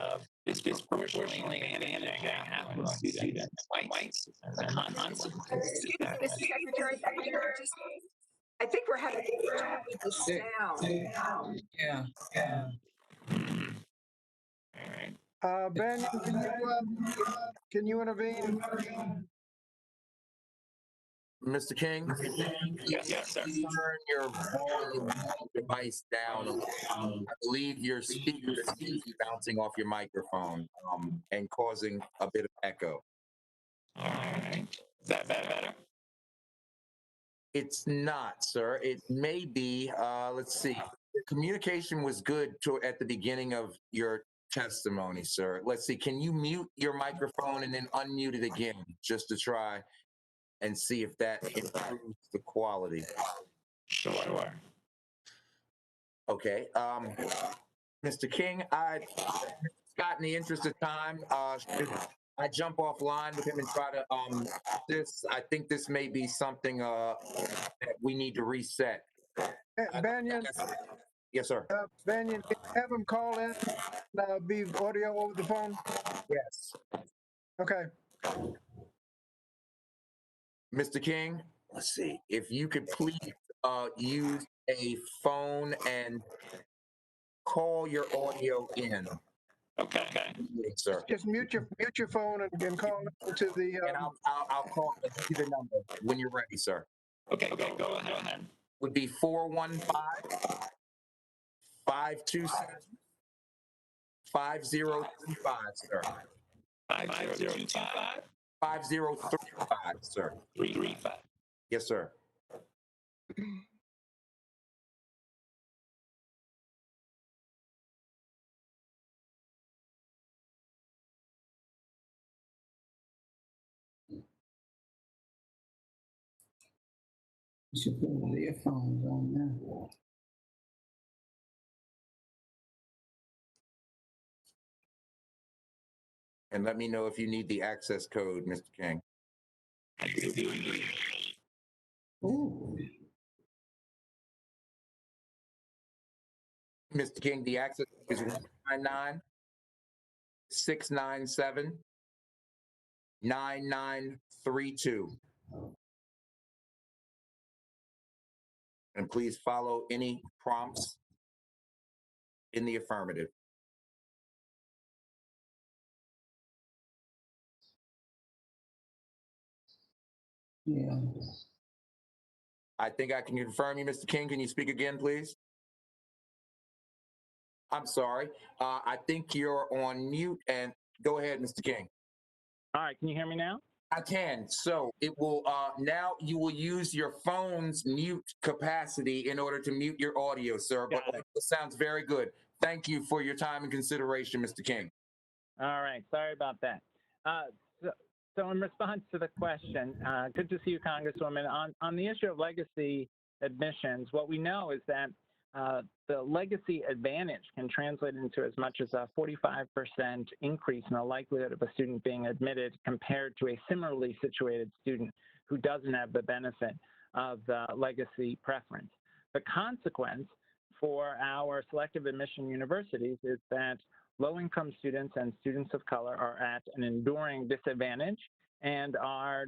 of disproportionately advantaging affluent students, white students, and consequences. Excuse me, Mr. Secretary, I think we're having trouble with the sound. Yeah. All right. Ben, can you intervene? Mr. King, Yes, sir. turn your volume device down. I believe your speaker is bouncing off your microphone and causing a bit of echo. All right. Is that better? It's not, sir. It may be. Let's see. The communication was good at the beginning of your testimony, sir. Let's see. Can you mute your microphone and then unmute it again just to try and see if that improves the quality? Sure. Okay. Mr. King, Scott, in the interest of time, should I jump offline with him and try to I think this may be something that we need to reset. Banyan, Yes, sir. Banyan, can you have him call in, be audio over the phone? Yes. Okay. Mr. King, let's see. If you could please use a phone and call your audio in. Okay. Sir. Just mute your phone and call to the. And I'll call you the number when you're ready, sir. Okay, go ahead. Would be 415-527-5035, sir. 5025. 5035, sir. 335. Yes, sir. You should put the earphones on now. And let me know if you need the access code, Mr. King. Ooh. Mr. King, the access is 199-697-9932. And please follow any prompts in the affirmative. Yeah. I think I can confirm you, Mr. King. Can you speak again, please? I'm sorry. I think you're on mute, and go ahead, Mr. King. All right, can you hear me now? I can. So it will now you will use your phone's mute capacity in order to mute your audio, sir. But it sounds very good. Thank you for your time and consideration, Mr. King. All right, sorry about that. So in response to the question, good to see you, Congresswoman. On the issue of legacy admissions, what we know is that the legacy advantage can translate into as much as a 45% increase in the likelihood of a student being admitted compared to a similarly situated student who doesn't have the benefit of the legacy preference. The consequence for our selective admission universities is that low-income students and students of color are at an enduring disadvantage and are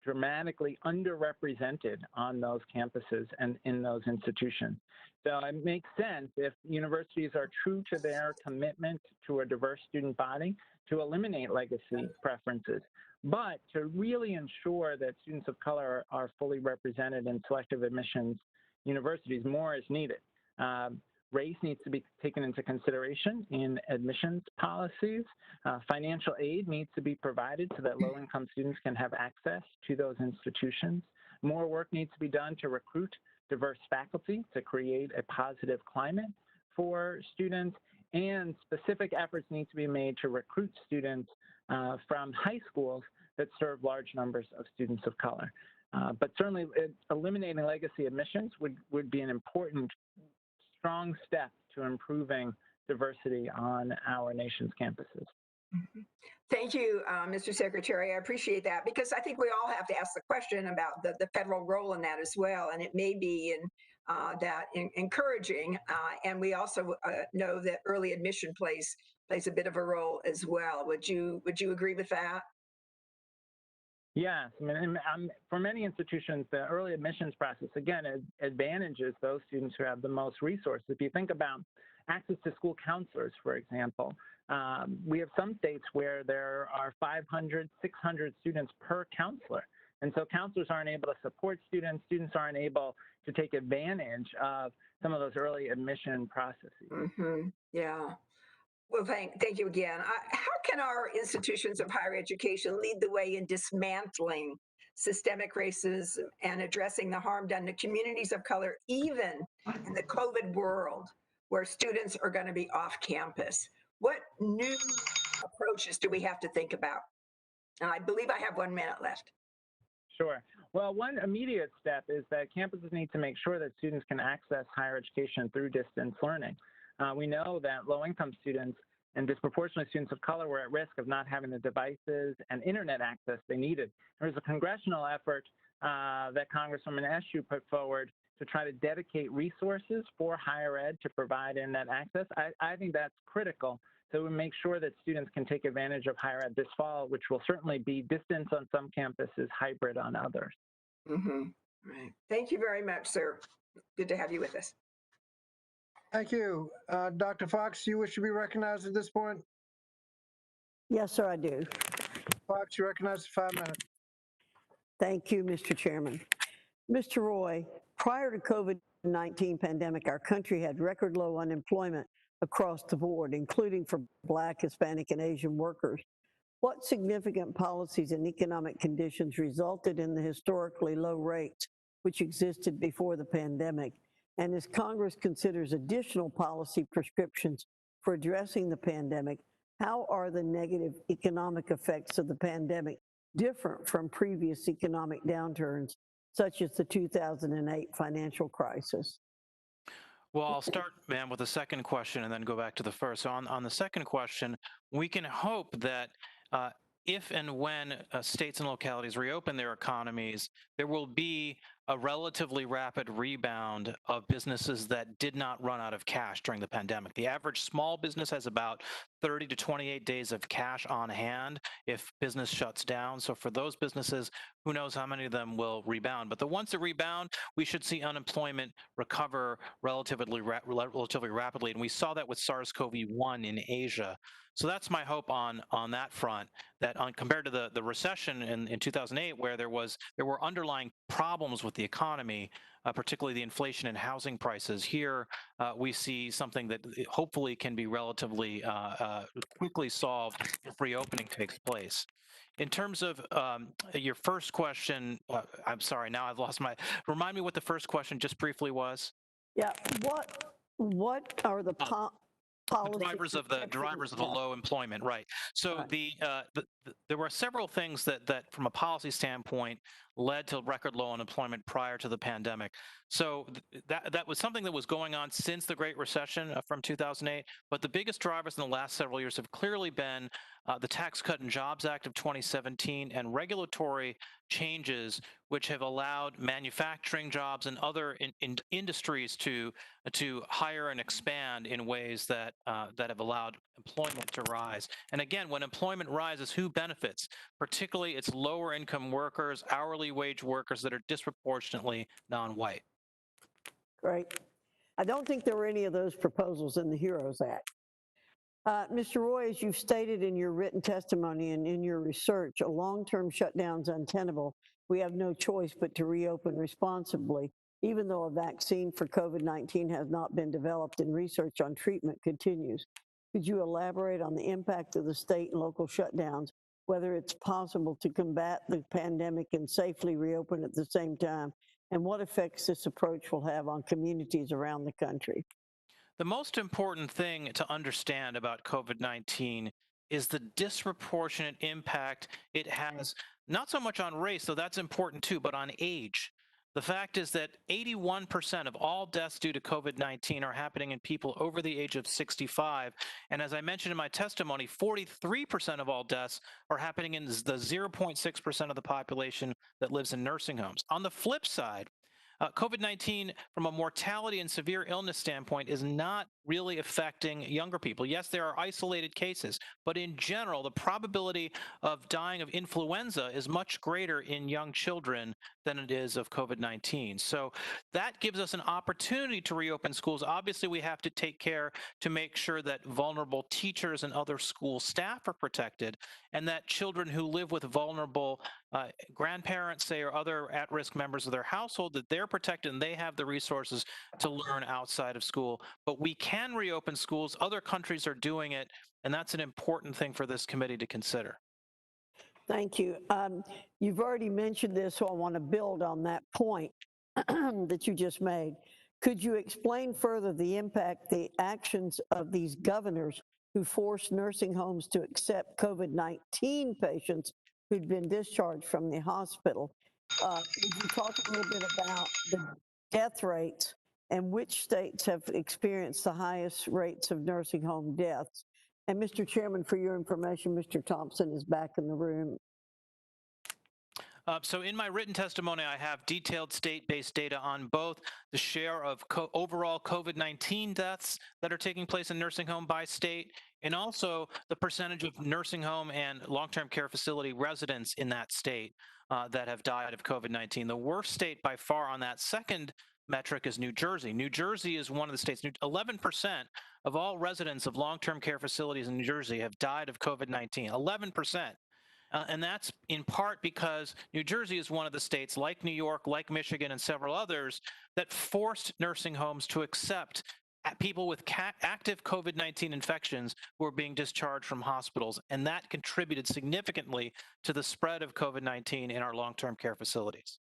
dramatically underrepresented on those campuses and in those institutions. So it makes sense if universities are true to their commitment to a diverse student body to eliminate legacy preferences. But to really ensure that students of color are fully represented in selective admissions universities, more is needed. Race needs to be taken into consideration in admissions policies. Financial aid needs to be provided so that low-income students can have access to those institutions. More work needs to be done to recruit diverse faculty to create a positive climate for students, and specific efforts need to be made to recruit students from high schools that serve large numbers of students of color. But certainly eliminating legacy admissions would be an important strong step to improving diversity on our nation's campuses. Thank you, Mr. Secretary. I appreciate that, because I think we all have to ask the question about the federal role in that as well, and it may be encouraging, and we also know that early admission plays a bit of a role as well. Would you agree with that? Yes, I mean, for many institutions, the early admissions process, again, advantages those students who have the most resources. If you think about access to school counselors, for example, we have some states where there are 500, 600 students per counselor. And so counselors aren't able to support students. Students aren't able to take advantage of some of those early admission processes. Mm-hmm. Yeah. Well, thank you again. How can our institutions of higher education lead the way in dismantling systemic racism and addressing the harm done to communities of color, even in the COVID world, where students are going to be off campus? What new approaches do we have to think about? And I believe I have 1 minute left. Sure. Well, one immediate step is that campuses need to make sure that students can access higher education through distance learning. We know that low-income students and disproportionately students of color were at risk of not having the devices and internet access they needed. There was a congressional effort that Congresswoman Eshoo put forward to try to dedicate resources for higher ed to provide internet access. I think that's critical, so we make sure that students can take advantage of higher ed this fall, which will certainly be distance on some campuses, hybrid on others. Mm-hmm. Right. Thank you very much, sir. Good to have you with us. Thank you. Dr. Fox, you wish to be recognized at this point? Yes, sir, I do. Fox, you recognized for 5 minutes. Thank you, Mr. Chairman. Mr. Roy, prior to COVID-19 pandemic, our country had record low unemployment across the board, including for Black, Hispanic, and Asian workers. What significant policies and economic conditions resulted in the historically low rates which existed before the pandemic? And as Congress considers additional policy prescriptions for addressing the pandemic, how are the negative economic effects of the pandemic different from previous economic downturns, such as the 2008 financial crisis? Well, I'll start, ma'am, with the second question and then go back to the first. So on the second question, we can hope that if and when states and localities reopen their economies, there will be a relatively rapid rebound of businesses that did not run out of cash during the pandemic. The average small business has about 30 to 28 days of cash on hand if business shuts down. So for those businesses, who knows how many of them will rebound. But the ones that rebound, we should see unemployment recover relatively rapidly. And we saw that with SARS-CoV-1 in Asia. So that's my hope on that front, that compared to the recession in 2008, where there were underlying problems with the economy, particularly the inflation in housing prices. Here, we see something that hopefully can be relatively quickly solved if reopening takes place. In terms of your first question, I'm sorry, now I've lost remind me what the first question just briefly was. Yeah, what are the policies? The drivers of the low employment, right? So there were several things that, from a policy standpoint, led to record low unemployment prior to the pandemic. So that was something that was going on since the Great Recession from 2008. But the biggest drivers in the last several years have clearly been the Tax Cut and Jobs Act of 2017 and regulatory changes which have allowed manufacturing jobs and other industries to hire and expand in ways that have allowed employment to rise. And again, when employment rises, who benefits? Particularly, it's lower income workers, hourly wage workers that are disproportionately non-white. Great. I don't think there were any of those proposals in the HEROES Act. Mr. Roy, as you've stated in your written testimony and in your research, a long-term shutdown is untenable. We have no choice but to reopen responsibly, even though a vaccine for COVID-19 has not been developed and research on treatment continues. Could you elaborate on the impact of the state and local shutdowns, whether it's possible to combat the pandemic and safely reopen at the same time, and what effects this approach will have on communities around the country? The most important thing to understand about COVID-19 is the disproportionate impact it has, not so much on race, though that's important too, but on age. The fact is that 81% of all deaths due to COVID-19 are happening in people over the age of 65. And as I mentioned in my testimony, 43% of all deaths are happening in the 0.6% of the population that lives in nursing homes. On the flip side, COVID-19, from a mortality and severe illness standpoint, is not really affecting younger people. Yes, there are isolated cases, but in general, the probability of dying of influenza is much greater in young children than it is of COVID-19. So that gives us an opportunity to reopen schools. Obviously, we have to take care to make sure that vulnerable teachers and other school staff are protected, and that children who live with vulnerable grandparents, say, or other at-risk members of their household, that they're protected and they have the resources to learn outside of school. But we can reopen schools. Other countries are doing it, and that's an important thing for this committee to consider. Thank you. You've already mentioned this, so I want to build on that point that you just made. Could you explain further the impact, the actions of these governors who forced nursing homes to accept COVID-19 patients who'd been discharged from the hospital? Would you talk a little bit about the death rates and which states have experienced the highest rates of nursing home deaths? And Mr. Chairman, for your information, Mr. Thompson is back in the room. So in my written testimony, I have detailed state-based data on both the share of overall COVID-19 deaths that are taking place in nursing home by state, and also the percentage of nursing home and long-term care facility residents in that state that have died of COVID-19. The worst state by far on that second metric is New Jersey. New Jersey is one of the states. 11% of all residents of long-term care facilities in New Jersey have died of COVID-19. 11%. And that's in part because New Jersey is one of the states, like New York, like Michigan, and several others, that forced nursing homes to accept people with active COVID-19 infections who are being discharged from hospitals. And that contributed significantly to the spread of COVID-19 in our long-term care facilities.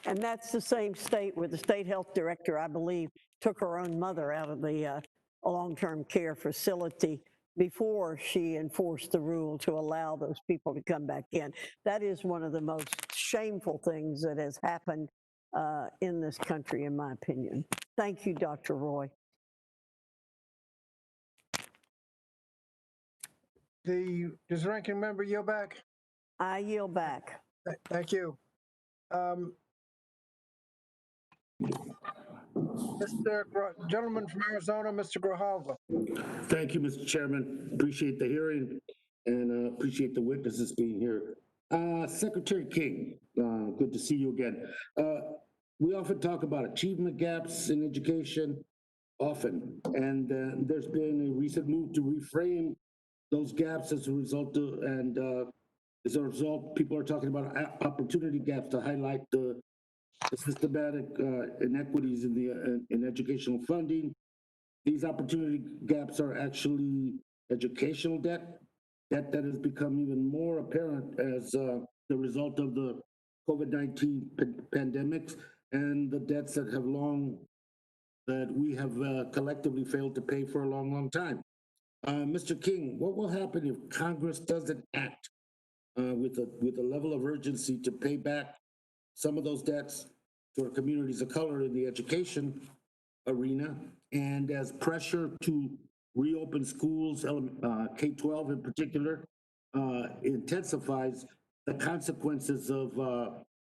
And that's the same state where the state health director, I believe, took her own mother out of the long-term care facility before she enforced the rule to allow those people to come back in. That is one of the most shameful things that has happened in this country, in my opinion. Thank you, Dr. Roy. Does the ranking member yield back? I yield back. Thank you. Gentleman from Arizona, Mr. Grijalva. Thank you, Mr. Chairman. Appreciate the hearing and appreciate the witnesses being here. Secretary King, good to see you again. We often talk about achievement gaps in education, often, and there's been a recent move to reframe those gaps as a result of, people are talking about opportunity gaps to highlight the systematic inequities in educational funding. These opportunity gaps are actually educational debt that has become even more apparent as the result of the COVID-19 pandemics and the debts that we have collectively failed to pay for a long, long time. Mr. King, what will happen if Congress doesn't act with a level of urgency to pay back some of those debts to our communities of color in the education arena, and as pressure to reopen schools, K-12 in particular, intensifies, the consequences of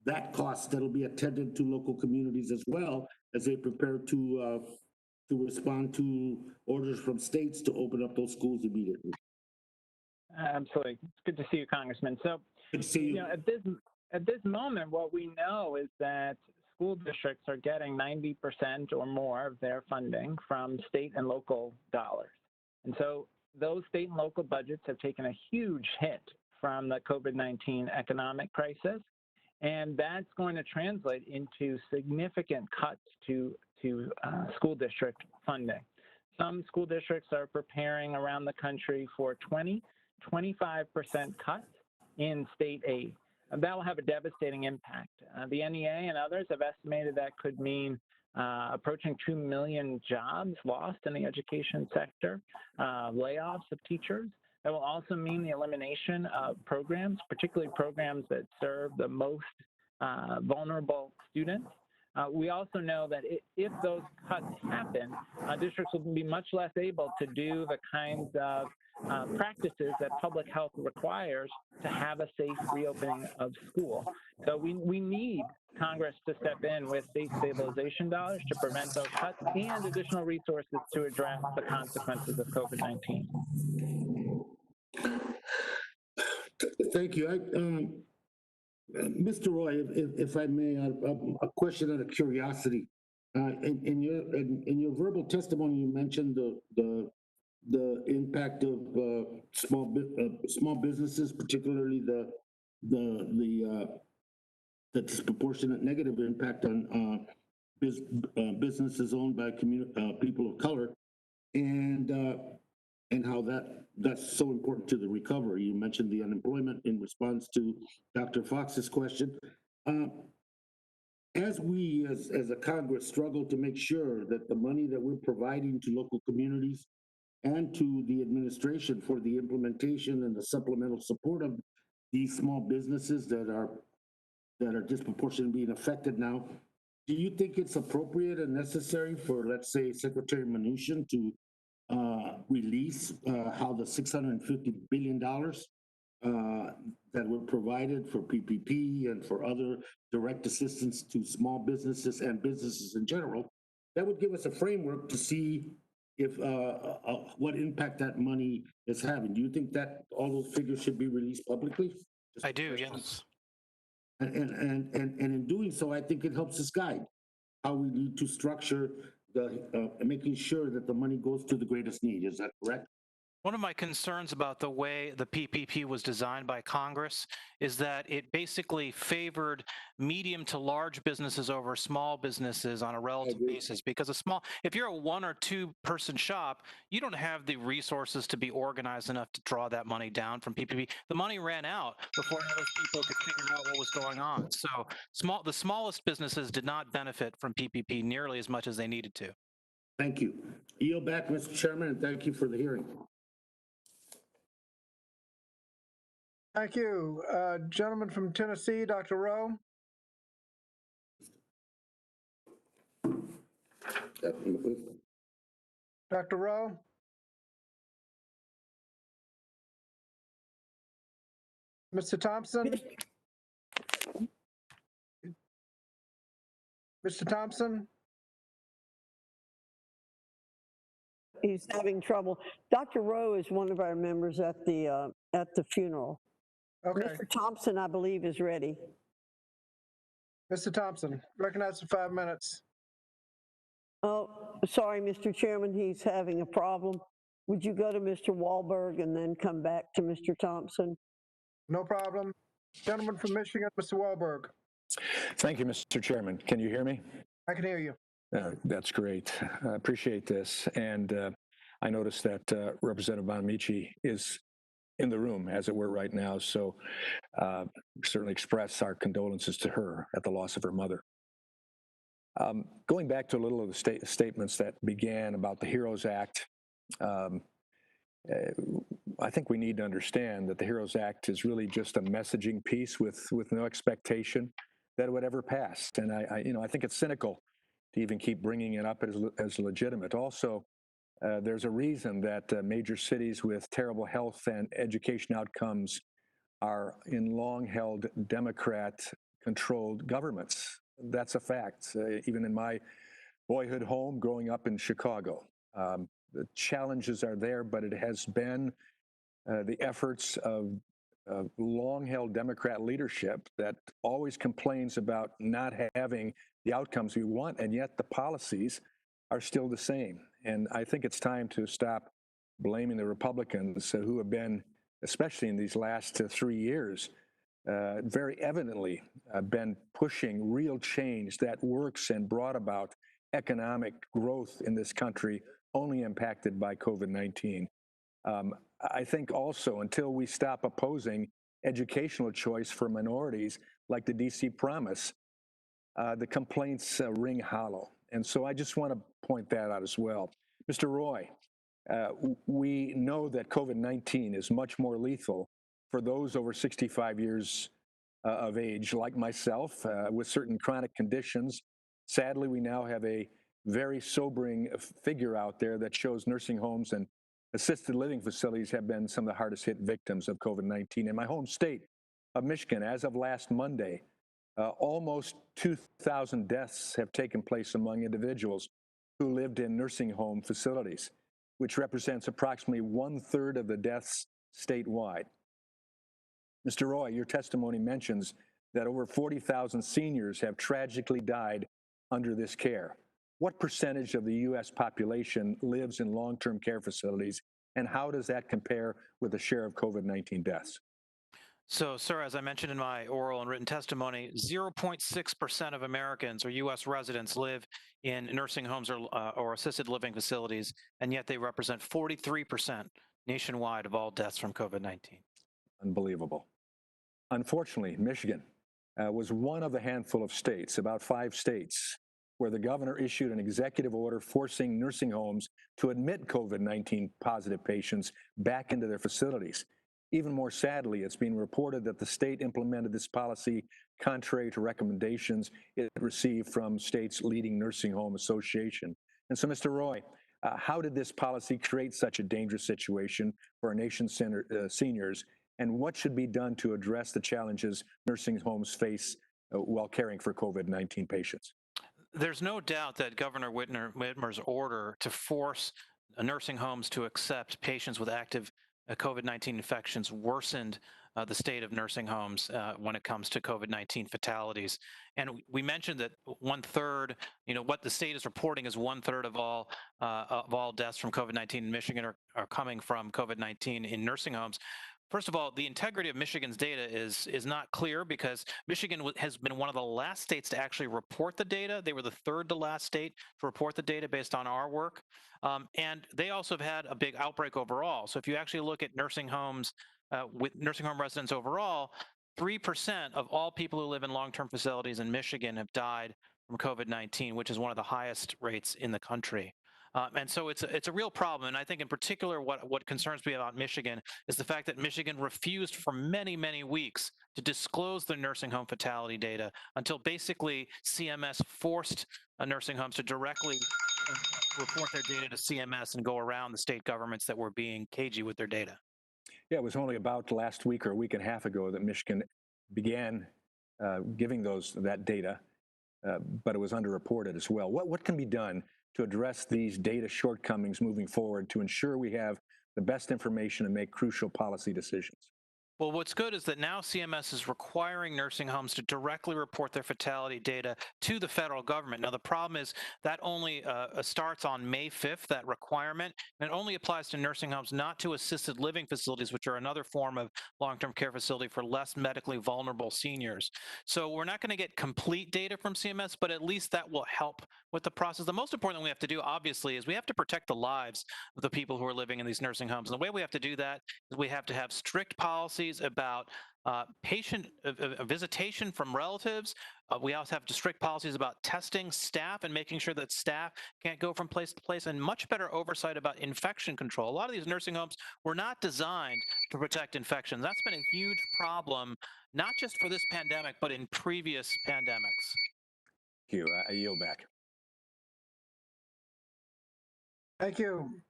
that cost that'll be attended to local communities as well as they prepare to respond to orders from states to open up those schools immediately. Absolutely. It's good to see you, Congressman. So, good to see you. At this moment, what we know is that school districts are getting 90% or more of their funding from state and local dollars. And so those state and local budgets have taken a huge hit from the COVID-19 economic crisis, and that's going to translate into significant cuts to school district funding. Some school districts are preparing around the country for 25% cuts in state aid. And that will have a devastating impact. The NEA and others have estimated that could mean approaching 2 million jobs lost in the education sector, layoffs of teachers. That will also mean the elimination of programs, particularly programs that serve the most vulnerable students. We also know that if those cuts happen, districts will be much less able to do the kinds of practices that public health requires to have a safe reopening of school. So we need Congress to step in with state stabilization dollars to prevent those cuts and additional resources to address the consequences of COVID-19. Thank you. Mr. Roy, if I may, a question out of curiosity. In your verbal testimony, you mentioned the impact of small businesses, particularly the disproportionate negative impact on businesses owned by people of color, and how that's so important to the recovery. You mentioned the unemployment in response to Dr. Fox's question. As we, as a Congress, struggle to make sure that the money that we're providing to local communities and to the administration for the implementation and the supplemental support of these small businesses that are disproportionately being affected now, do you think it's appropriate and necessary for, let's say, Secretary Mnuchin to release how the $650 billion that were provided for PPP and for other direct assistance to small businesses and businesses in general? That would give us a framework to see if what impact that money is having. Do you think that all those figures should be released publicly? I do, yes. And in doing so, I think it helps us guide how we need to structure making sure that the money goes to the greatest need. Is that correct? One of my concerns about the way the PPP was designed by Congress is that it basically favored medium to large businesses over small businesses on a relative basis, because if you're a 1 or 2 person shop, you don't have the resources to be organized enough to draw that money down from PPP. The money ran out before those people could figure out what was going on. So the smallest businesses did not benefit from PPP nearly as much as they needed to. Thank you. Yield back, Mr. Chairman, and thank you for the hearing. Thank you. Gentleman from Tennessee, Dr. Rowe. Dr. Rowe? Mr. Thompson? Mr. Thompson? He's having trouble. Dr. Rowe is one of our members at the funeral. Okay. Mr. Thompson, I believe, is ready. Mr. Thompson, recognized for 5 minutes. Oh, sorry, Mr. Chairman, he's having a problem. Would you go to Mr. Wahlberg and then come back to Mr. Thompson? No problem. Gentleman from Michigan, Mr. Wahlberg. Thank you, Mr. Chairman. Can you hear me? I can hear you. That's great. I appreciate this. And I noticed that Representative Bonamici is in the room, as it were, right now. So certainly express our condolences to her at the loss of her mother. Going back to a little of the statements that began about the HEROES Act, I think we need to understand that the HEROES Act is really just a messaging piece with no expectation that it would ever pass. And I think it's cynical to even keep bringing it up as legitimate. Also, there's a reason that major cities with terrible health and education outcomes are in long-held Democrat-controlled governments. That's a fact. Even in my boyhood home growing up in Chicago, the challenges are there, but it has been the efforts of long-held Democrat leadership that always complains about not having the outcomes we want, and yet the policies are still the same. And I think it's time to stop blaming the Republicans who have been, especially in these last 3 years, very evidently been pushing real change that works and brought about economic growth in this country, only impacted by COVID-19. I think also until we stop opposing educational choice for minorities like the DC Promise, the complaints ring hollow. And so I just want to point that out as well. Mr. Roy, we know that COVID-19 is much more lethal for those over 65 years of age, like myself, with certain chronic conditions. Sadly, we now have a very sobering figure out there that shows nursing homes and assisted living facilities have been some of the hardest hit victims of COVID-19. In my home state of Michigan, as of last Monday, almost 2,000 deaths have taken place among individuals who lived in nursing home facilities, which represents approximately 1/3 of the deaths statewide. Mr. Roy, your testimony mentions that over 40,000 seniors have tragically died under this care. What percentage of the U.S. population lives in long-term care facilities, and how does that compare with the share of COVID-19 deaths? So, sir, as I mentioned in my oral and written testimony, 0.6% of Americans or U.S. residents live in nursing homes or assisted living facilities, and yet they represent 43% nationwide of all deaths from COVID-19. Unbelievable. Unfortunately, Michigan was one of the handful of states, about 5 states, where the governor issued an executive order forcing nursing homes to admit COVID-19 positive patients back into their facilities. Even more sadly, it's being reported that the state implemented this policy contrary to recommendations it received from state's leading nursing home association. And so, Mr. Roy, how did this policy create such a dangerous situation for our nation's seniors, and what should be done to address the challenges nursing homes face while caring for COVID-19 patients? There's no doubt that Governor Whitmer's order to force nursing homes to accept patients with active COVID-19 infections worsened the state of nursing homes when it comes to COVID-19 fatalities. And we mentioned that 1/3, what the state is reporting is 1/3 of all deaths from COVID-19 in Michigan are coming from COVID-19 in nursing homes. First of all, the integrity of Michigan's data is not clear because Michigan has been one of the last states to actually report the data. They were the 3rd to last state to report the data based on our work. And they also have had a big outbreak overall. So if you actually look at nursing homes with nursing home residents overall, 3% of all people who live in long-term facilities in Michigan have died from COVID-19, which is one of the highest rates in the country. And so it's a real problem. And I think in particular what concerns me about Michigan is the fact that Michigan refused for many, many weeks to disclose the nursing home fatality data until basically CMS forced nursing homes to directly report their data to CMS and go around the state governments that were being cagey with their data. Yeah, it was only about last week or a week and a half ago that Michigan began giving that data, but it was underreported as well. What can be done to address these data shortcomings moving forward to ensure we have the best information and make crucial policy decisions? Well, what's good is that now CMS is requiring nursing homes to directly report their fatality data to the federal government. Now, the problem is that only starts on May 5th, that requirement, and it only applies to nursing homes, not to assisted living facilities, which are another form of long-term care facility for less medically vulnerable seniors. So we're not going to get complete data from CMS, but at least that will help with the process. The most important thing we have to do, obviously, is we have to protect the lives of the people who are living in these nursing homes. And the way we have to do that is we have to have strict policies about patient visitation from relatives. We also have strict policies about testing staff and making sure that staff can't go from place to place, and much better oversight about infection control. A lot of these nursing homes were not designed to protect infections. That's been a huge problem, not just for this pandemic, but in previous pandemics. Thank you. I yield back. Thank you.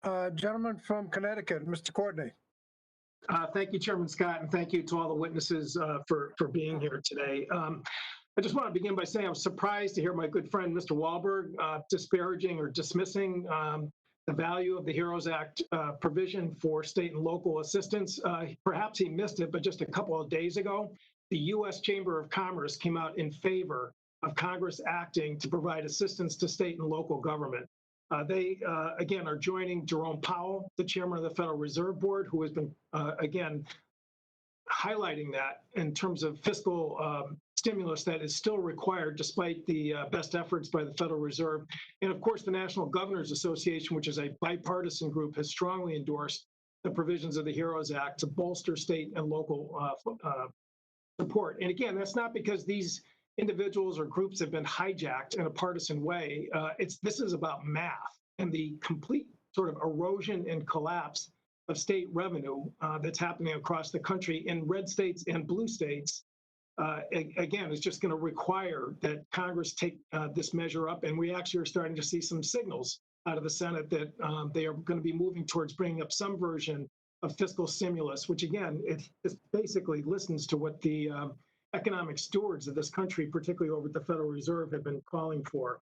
Gentleman from Connecticut, Mr. Courtney. Thank you, Chairman Scott, and thank you to all the witnesses for being here today. I just want to begin by saying I was surprised to hear my good friend, Mr. Wahlberg, disparaging or dismissing the value of the HEROES Act provision for state and local assistance. Perhaps he missed it, but just a couple of days ago, the U.S. Chamber of Commerce came out in favor of Congress acting to provide assistance to state and local government. They, again, are joining Jerome Powell, the chairman of the Federal Reserve Board, who has been, again, highlighting that in terms of fiscal stimulus that is still required despite the best efforts by the Federal Reserve. And of course, the National Governors Association, which is a bipartisan group, has strongly endorsed the provisions of the HEROES Act to bolster state and local support. And again, that's not because these individuals or groups have been hijacked in a partisan way. This is about math and the complete sort of erosion and collapse of state revenue that's happening across the country in red states and blue states. Again, it's just going to require that Congress take this measure up. And we actually are starting to see some signals out of the Senate that they are going to be moving towards bringing up some version of fiscal stimulus, which again, it basically listens to what the economic stewards of this country, particularly over at the Federal Reserve, have been calling for.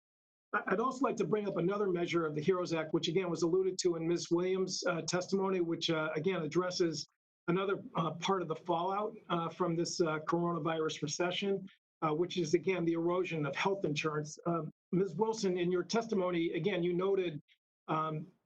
I'd also like to bring up another measure of the HEROES Act, which again was alluded to in Ms. Williams' testimony, which again addresses another part of the fallout from this coronavirus recession, which is again the erosion of health insurance. Ms. Wilson, in your testimony, again, you noted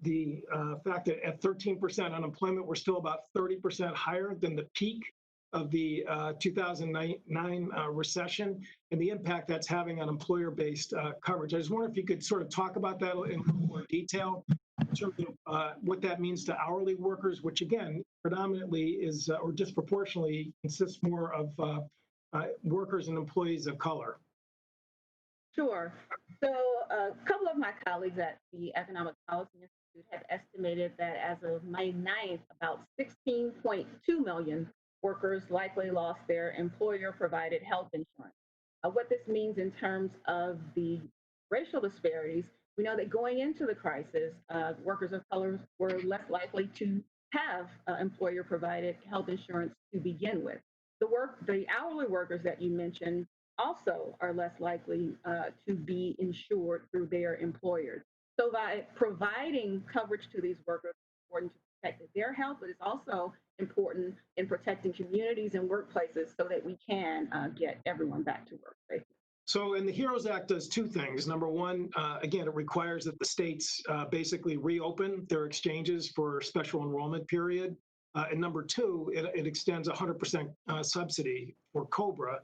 the fact that at 13% unemployment, we're still about 30% higher than the peak of the 2009 recession and the impact that's having on employer-based coverage. I just wonder if you could sort of talk about that in more detail in terms of what that means to hourly workers, which again, predominantly is or disproportionately consists more of workers and employees of color. Sure. So a couple of my colleagues at the Economic Policy Institute have estimated that as of May 9th, about 16.2 million workers likely lost their employer-provided health insurance. What this means in terms of the racial disparities, we know that going into the crisis, workers of color were less likely to have employer-provided health insurance to begin with. The hourly workers that you mentioned also are less likely to be insured through their employers. So by providing coverage to these workers, it's important to protect their health, but it's also important in protecting communities and workplaces so that we can get everyone back to work safely. So, and the HEROES Act does two things. Number one, again, it requires that the states basically reopen their exchanges for special enrollment period. And number two, it extends 100% subsidy for COBRA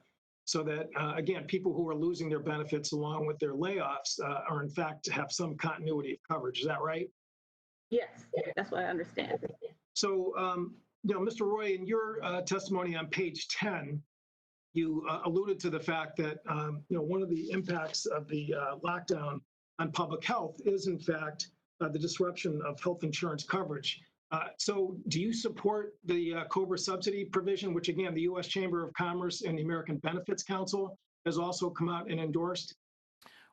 so that, again, people who are losing their benefits along with their layoffs are in fact have some continuity of coverage. Is that right? Yes, that's what I understand. So, Mr. Roy, in your testimony on page 10, you alluded to the fact that, one of the impacts of the lockdown on public health is, in fact, the disruption of health insurance coverage. So do you support the COBRA subsidy provision, which, again, the U.S. Chamber of Commerce and the American Benefits Council has also come out and endorsed?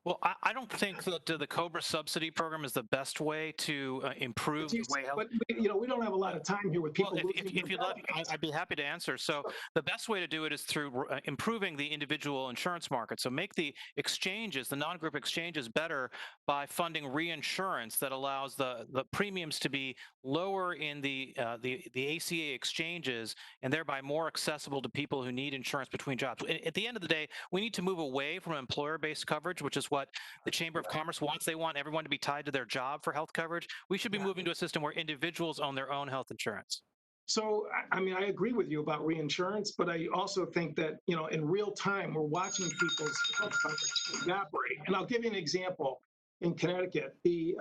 Well, I don't think that the COBRA subsidy program is the best way to improve the way health. But we don't have a lot of time here with people. Well, losing if you'd their like, I'd be happy to answer. So the best way to do it is through improving the individual insurance market. So make the exchanges, the non-group exchanges, better by funding reinsurance that allows the premiums to be lower in the ACA exchanges and thereby more accessible to people who need insurance between jobs. At the end of the day, we need to move away from employer-based coverage, which is what the Chamber of Commerce wants. They want everyone to be tied to their job for health coverage. We should be moving to a system where individuals own their own health insurance. So, I mean, I agree with you about reinsurance, but I also think that, in real time, we're watching people's health coverage evaporate. And I'll give you an example. In Connecticut, the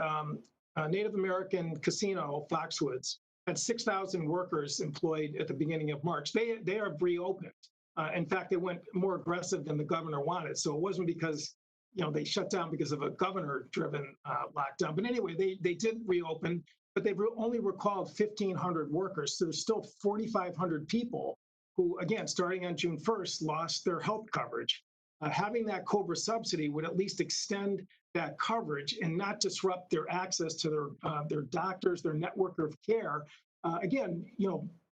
Native American casino, Foxwoods, had 6,000 workers employed at the beginning of March. They are reopened. In fact, they went more aggressive than the governor wanted. So it wasn't because, they shut down because of a governor-driven lockdown. But anyway, they did reopen, but they've only recalled 1,500 workers. So there's still 4,500 people who, again, starting on June 1st, lost their health coverage. Having that COBRA subsidy would at least extend that coverage and not disrupt their access to their doctors, their network of care. Again,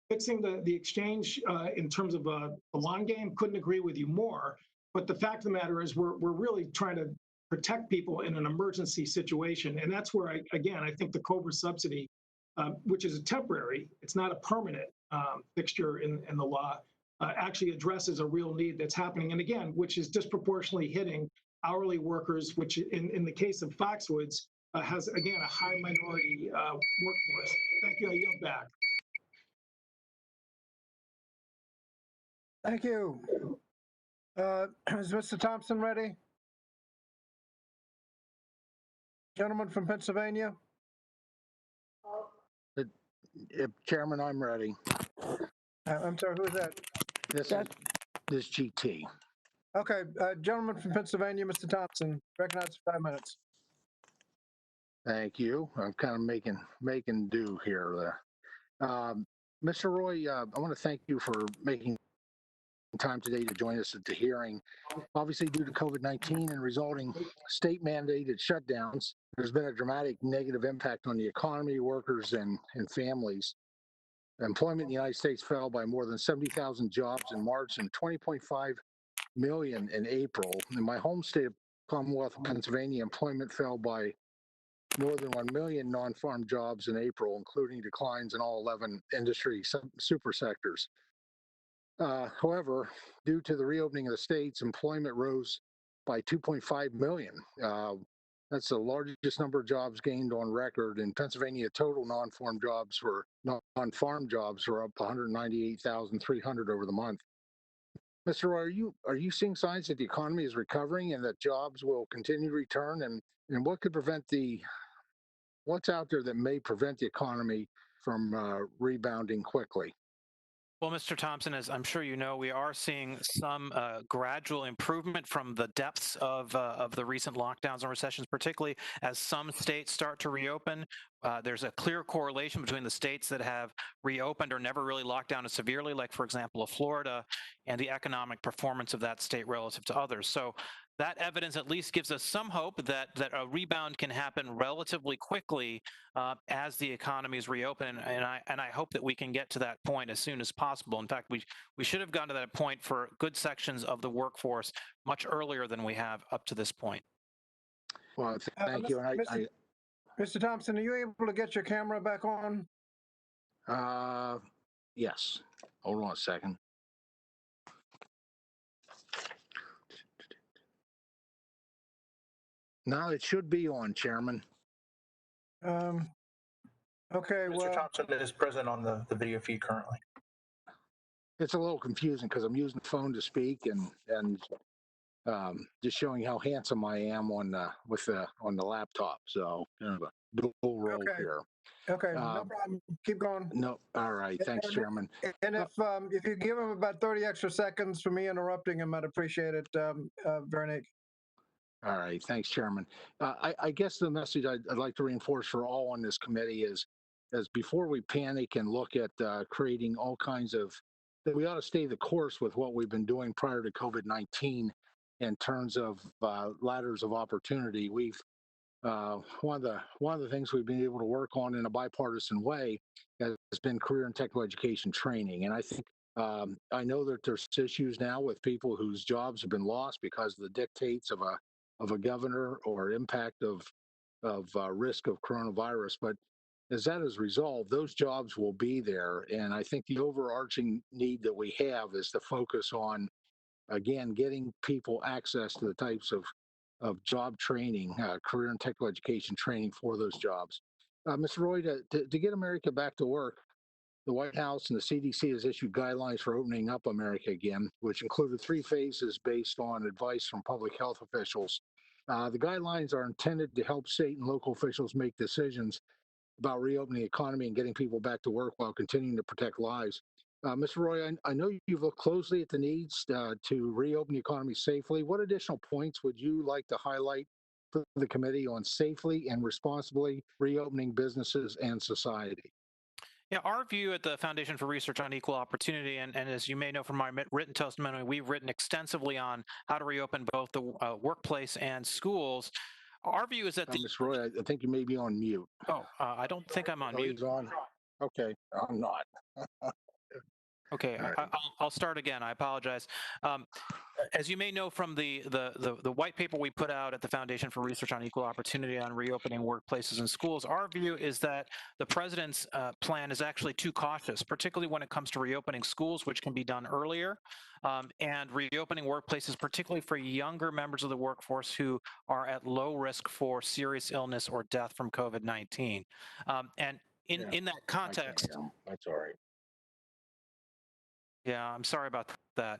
fixing the exchange in terms of a long game, couldn't agree with you more. But the fact of the matter is we're really trying to protect people in an emergency situation. And that's where, I think the COBRA subsidy, which is a temporary, it's not a permanent fixture in the law, actually addresses a real need that's happening. And again, which is disproportionately hitting hourly workers, which in the case of Foxwoods, has, again, a high minority workforce. Thank you. I yield back. Thank you. Is Mr. Thompson ready? Gentleman from Pennsylvania? Chairman, I'm ready. I'm sorry, who is that? This GT. Okay, gentleman from Pennsylvania, Mr. Thompson, recognized for 5 minutes. Thank you. I'm kind of making do here. Mr. Roy, I want to thank you for making time today to join us at the hearing. Obviously, due to COVID-19 and resulting state-mandated shutdowns, there's been a dramatic negative impact on the economy, workers, and families. Employment in the United States fell by more than 70,000 jobs in March and 20.5 million in April. In my home state of Commonwealth of Pennsylvania, employment fell by more than 1 million non-farm jobs in April, including declines in all 11 industry super sectors. However, due to the reopening of the states, employment rose by 2.5 million. That's the largest number of jobs gained on record. In Pennsylvania, total non-farm jobs were up 198,300 over the month. Mr. Roy, are you seeing signs that the economy is recovering and that jobs will continue to return? And what could prevent what's out there that may prevent the economy from rebounding quickly? Well, Mr. Thompson, as I'm sure you know, we are seeing some gradual improvement from the depths of the recent lockdowns and recessions, particularly as some states start to reopen. There's a clear correlation between the states that have reopened or never really locked down as severely, like, for example, Florida, and the economic performance of that state relative to others. So that evidence at least gives us some hope that a rebound can happen relatively quickly as the economies reopen, and I hope that we can get to that point as soon as possible. In fact, we should have gotten to that point for good sections of the workforce much earlier than we have up to this point. Well, thank you. And Mr. Thompson, are you able to get your camera back on? Yes. Hold on a second. No, it should be on, Chairman. Okay, Mr. Thompson is present on the video feed currently. It's a little confusing because I'm using the phone to speak and just showing how handsome I am on the laptop. So kind of a dual role here. Okay, no problem. Keep going. No, all right. Thanks, Chairman. And if you give him about 30 extra seconds for me interrupting him, I'd appreciate it, Veronique. All right. Thanks, Chairman. I guess the message I'd like to reinforce for all on this committee is before we panic and look at creating all kinds of, that we ought to stay the course with what we've been doing prior to COVID-19 in terms of ladders of opportunity. We've one of the things we've been able to work on in a bipartisan way has been career and technical education training, and I think I know that there's issues now with people whose jobs have been lost because of the dictates of a governor or impact of risk of coronavirus, but as that is resolved, those jobs will be there. And I think the overarching need that we have is to focus on, again, getting people access to the types of job training, career and technical education training for those jobs. Mr. Roy, to get America back to work, the White House and the CDC has issued guidelines for opening up America again, which included 3 phases based on advice from public health officials. The guidelines are intended to help state and local officials make decisions about reopening the economy and getting people back to work while continuing to protect lives. Mr. Roy, I know you've looked closely at the needs to reopen the economy safely. What additional points would you like to highlight for the committee on safely and responsibly reopening businesses and society? Yeah, our view at the Foundation for Research on Equal Opportunity, and as you may know from my written testimony, we've written extensively on how to reopen both the workplace and schools. Our view is that Mr. Roy, I think you may be on mute. Oh, I don't think I'm on mute. He's on. Okay, I'm not. Okay, I'll start again. I apologize. As you may know from the white paper we put out at the Foundation for Research on Equal Opportunity on reopening workplaces and schools, our view is that the president's plan is actually too cautious, particularly when it comes to reopening schools, which can be done earlier, and reopening workplaces, particularly for younger members of the workforce who are at low risk for serious illness or death from COVID-19. And in that context, that's all right. Yeah, I'm sorry about that.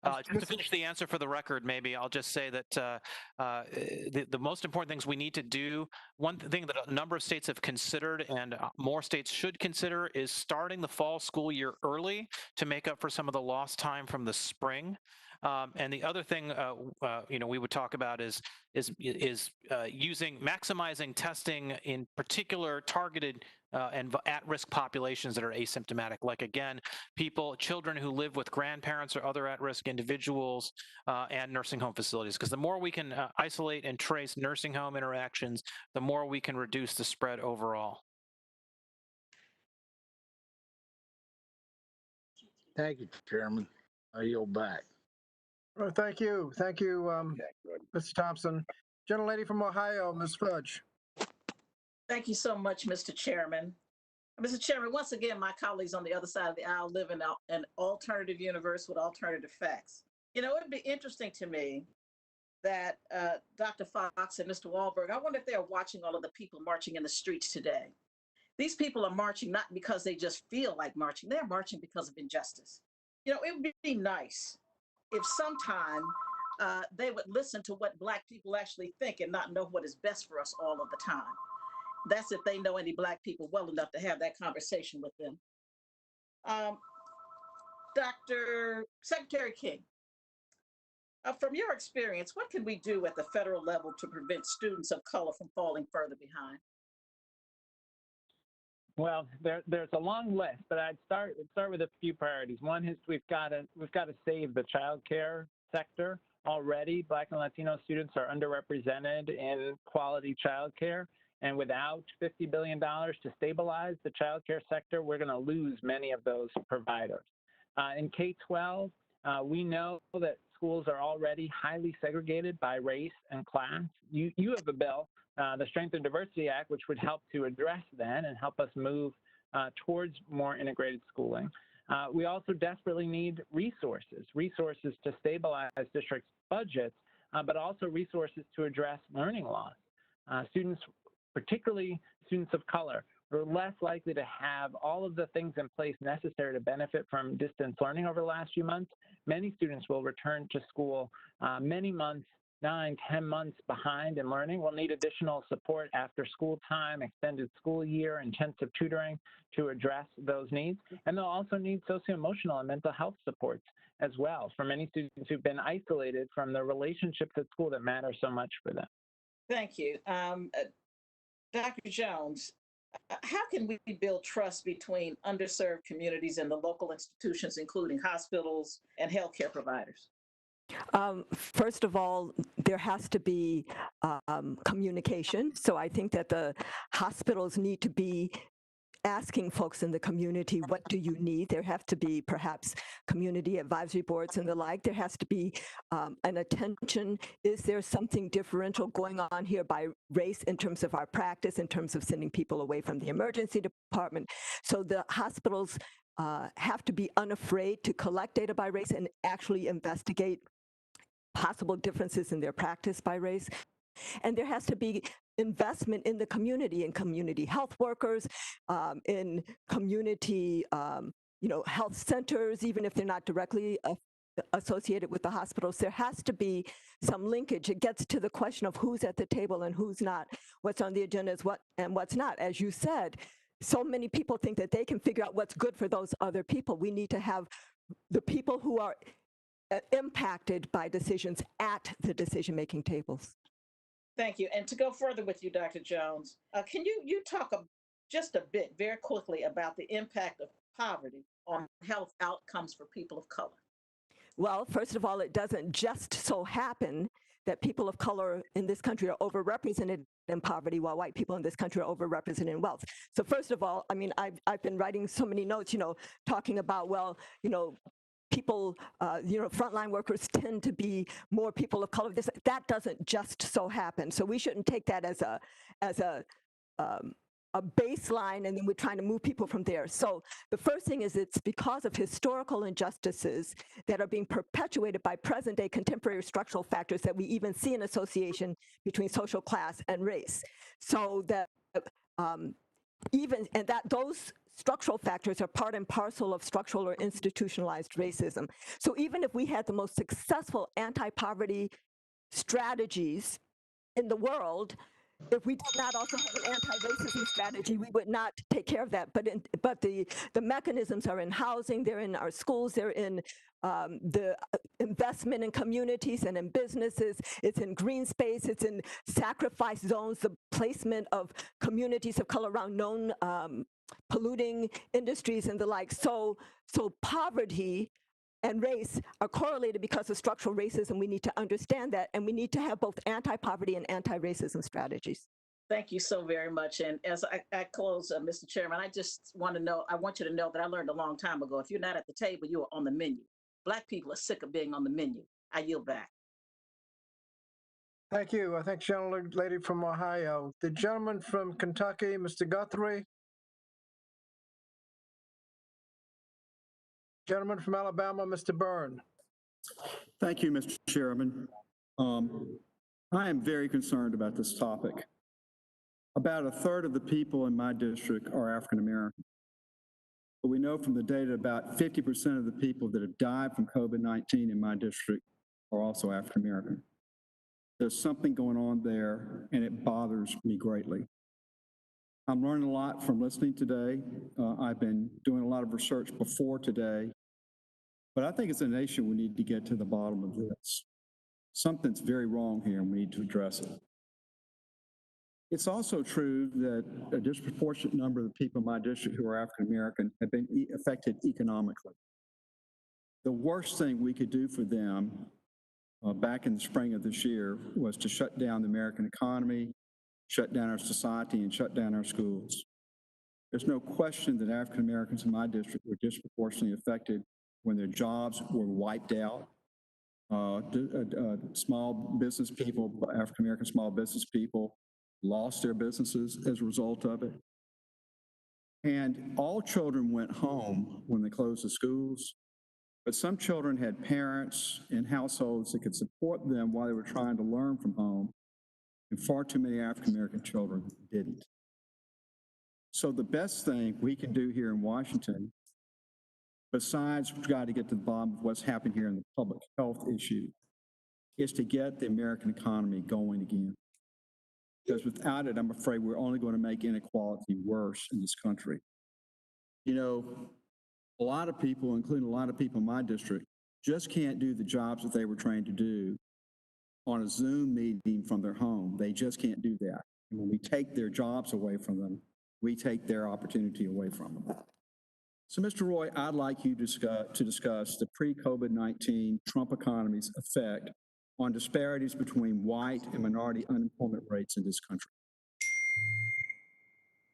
Just to finish the answer for the record, maybe I'll just say that the most important things we need to do, one thing that a number of states have considered and more states should consider is starting the fall school year early to make up for some of the lost time from the spring. And the other thing, we would talk about is maximizing testing in particular targeted and at-risk populations that are asymptomatic, like again, children who live with grandparents or other at-risk individuals, and nursing home facilities. Because the more we can isolate and trace nursing home interactions, the more we can reduce the spread overall. Thank you, Chairman. I yield back. Well, thank you, Mr. Thompson. Gentlelady from Ohio, Ms. Fudge. Thank you so much, Mr. Chairman. Mr. Chairman, once again, my colleagues on the other side of the aisle live in an alternative universe with alternative facts. You know, it'd be interesting to me that Dr. Fox and Mr. Wahlberg, I wonder if they're watching all of the people marching in the streets today. These people are marching not because they just feel like marching, they're marching because of injustice. You know, it would be nice if sometime they would listen to what Black people actually think and not know what is best for us all of the time. That's if they know any Black people well enough to have that conversation with them. Dr. Secretary King, from your experience, what can we do at the federal level to prevent students of color from falling further behind? Well, there's a long list, but I'd start with a few priorities. One is we've got to save the child care sector. Already, Black and Latino students are underrepresented in quality child care. And without $50 billion to stabilize the child care sector, we're going to lose many of those providers. In K-12, we know that schools are already highly segregated by race and class. You have a bill, the Strength and Diversity Act, which would help to address that and help us move towards more integrated schooling. We also desperately need resources to stabilize districts' budgets, but also resources to address learning loss. Students, particularly students of color, are less likely to have all of the things in place necessary to benefit from distance learning over the last few months. Many students will return to school many months, 9, 10 months behind in learning. Will need additional support after school time, extended school year, intensive tutoring to address those needs. And they'll also need socio-emotional and mental health supports as well for many students who've been isolated from the relationships at school that matter so much for them. Thank you. Dr. Jones, How can we build trust between underserved communities and the local institutions, including hospitals and healthcare providers? First of all, there has to be communication. So I think that the hospitals need to be asking folks in the community, what do you need? There have to be perhaps community advisory boards and the like. There has to be an attention. Is there something differential going on here by race in terms of our practice, in terms of sending people away from the emergency department? So the hospitals have to be unafraid to collect data by race and actually investigate possible differences in their practice by race. And there has to be investment in the community, in community health workers, in community, health centers, even if they're not directly associated with the hospitals. There has to be some linkage. It gets to the question of who's at the table and who's not, what's on the agenda is what and what's not. As you said, so many people think that they can figure out what's good for those other people. We need to have the people who are impacted by decisions at the decision-making tables. Thank you. And to go further with you, Dr. Jones, can you talk just a bit, very quickly, about the impact of poverty on health outcomes for people of color? Well, first of all, it doesn't just so happen that people of color in this country are overrepresented in poverty while white people in this country are overrepresented in wealth. So first of all, I mean, I've been writing so many notes, talking about, well, people, frontline workers tend to be more people of color. That doesn't just so happen. So we shouldn't take that as a baseline, and then we're trying to move people from there. So the first thing is it's because of historical injustices that are being perpetuated by present-day contemporary structural factors that we even see an association between social class and race. So that those structural factors are part and parcel of structural or institutionalized racism. So even if we had the most successful anti-poverty strategies in the world, if we did not also have an anti-racism strategy, we would not take care of that. But the mechanisms are in housing, they're in our schools, they're in the investment in communities and in businesses, it's in green space, it's in sacrifice zones, the placement of communities of color around known polluting industries and the like. So poverty and race are correlated because of structural racism. We need to understand that, and we need to have both anti-poverty and anti-racism strategies. Thank you so very much. And as I close, Mr. Chairman, I just want you to know that I learned a long time ago, if you're not at the table, you are on the menu. Black people are sick of being on the menu. I yield back. Thank you. I think gentle lady from Ohio. The gentleman from Kentucky, Mr. Guthrie. Gentleman from Alabama, Mr. Byrne. Thank you, Mr. Chairman. I am very concerned about this topic. About a third of the people in my district are African American. But we know from the data about 50% of the people that have died from COVID-19 in my district are also African American. There's something going on there, and it bothers me greatly. I'm learning a lot from listening today. I've been doing a lot of research before today. But I think as a nation, we need to get to the bottom of this. Something's very wrong here, and we need to address it. It's also true that a disproportionate number of the people in my district who are African American have been affected economically. The worst thing we could do for them back in the spring of this year was to shut down the American economy, shut down our society, and shut down our schools. There's no question that African Americans in my district were disproportionately affected when their jobs were wiped out. Small business people, African American small business people, lost their businesses as a result of it. And all children went home when they closed the schools, but some children had parents and households that could support them while they were trying to learn from home, and far too many African American children didn't. So the best thing we can do here in Washington, besides we've got to get to the bottom of what's happening here in the public health issue, is to get the American economy going again. Because without it, I'm afraid we're only going to make inequality worse in this country. You know, a lot of people, including a lot of people in my district, just can't do the jobs that they were trained to do on a Zoom meeting from their home. They just can't do that. And when we take their jobs away from them, we take their opportunity away from them. So, Mr. Roy, I'd like you to discuss the pre-COVID-19 Trump economy's effect on disparities between white and minority unemployment rates in this country.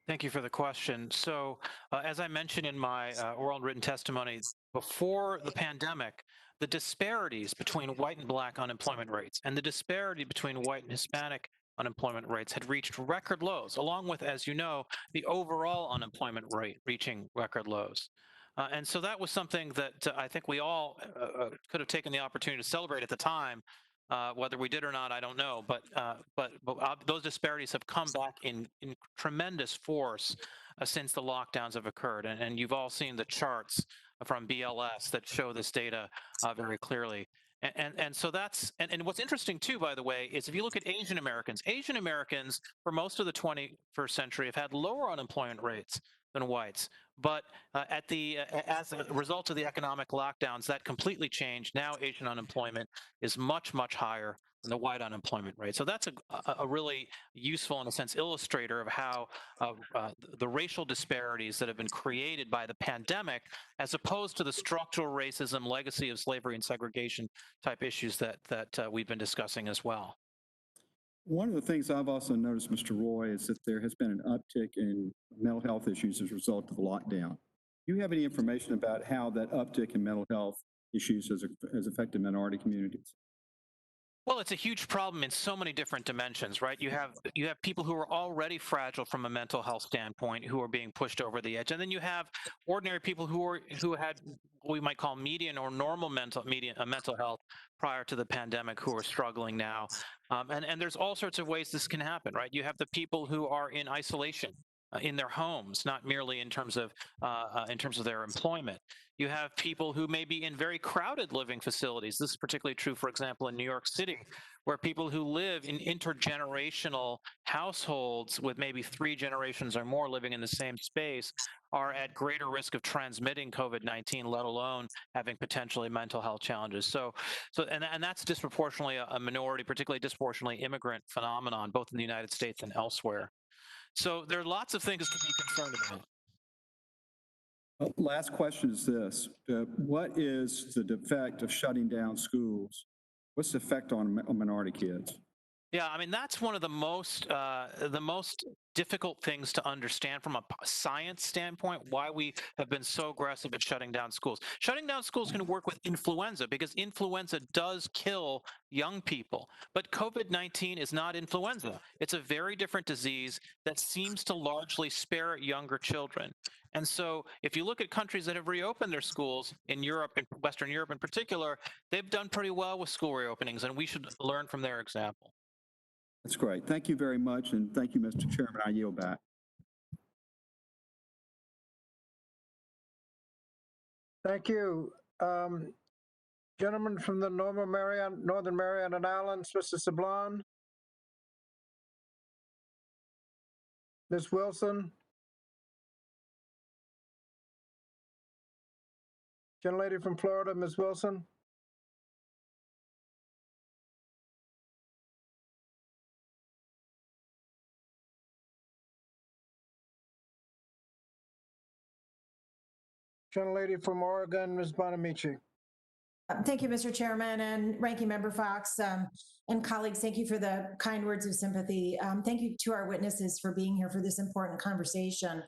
Thank you for the question. So, as I mentioned in my oral and written testimony, before the pandemic, the disparities between white and black unemployment rates and the disparity between white and Hispanic unemployment rates had reached record lows, along with, as you know, the overall unemployment rate reaching record lows. And so that was something that I think we all could have taken the opportunity to celebrate at the time. Whether we did or not, I don't know. But those disparities have come back in tremendous force since the lockdowns have occurred. And you've all seen the charts from BLS that show this data very clearly. And so that's, and what's interesting too, by the way, is if you look at Asian Americans for most of the 21st century have had lower unemployment rates than whites. But as a result of the economic lockdowns, that completely changed. Now Asian unemployment is much, much higher than the white unemployment rate. So that's a really useful, in a sense, illustrator of how the racial disparities that have been created by the pandemic, as opposed to the structural racism, legacy of slavery and segregation type issues that we've been discussing as well. One of the things I've also noticed, Mr. Roy, is that there has been an uptick in mental health issues as a result of the lockdown. Do you have any information about how that uptick in mental health issues has affected minority communities? Well, it's a huge problem in so many different dimensions, right? You have people who are already fragile from a mental health standpoint who are being pushed over the edge, and then you have ordinary people who had what we might call median or normal mental health prior to the pandemic who are struggling now. And there's all sorts of ways this can happen, right? You have the people who are in isolation in their homes, not merely in terms of their employment. You have people who may be in very crowded living facilities. This is particularly true, for example, in New York City, where people who live in intergenerational households with maybe 3 generations or more living in the same space are at greater risk of transmitting COVID-19, let alone having potentially mental health challenges. And that's disproportionately a minority, particularly disproportionately immigrant phenomenon, both in the United States and elsewhere. So there are lots of things to be concerned about. Last question is this. What is the effect of shutting down schools? What's the effect on minority kids? Yeah, I mean, that's one of the most difficult things to understand from a science standpoint, why we have been so aggressive at shutting down schools. Shutting down schools can work with influenza because influenza does kill young people. But COVID-19 is not influenza. It's a very different disease that seems to largely spare younger children. And so if you look at countries that have reopened their schools in Europe, in Western Europe in particular, they've done pretty well with school reopenings, and we should learn from their example. That's great. Thank you very much, and thank you, Mr. Chairman. I yield back. Thank you. Gentleman from the Northern Mariana Islands, Mr. Sablon. Ms. Wilson. Gentlelady from Florida, Ms. Wilson. Gentlelady from Oregon, Ms. Bonamici. Thank you, Mr. Chairman, and Ranking Member Fox and colleagues. Thank you for the kind words of sympathy. Thank you to our witnesses for being here for this important conversation.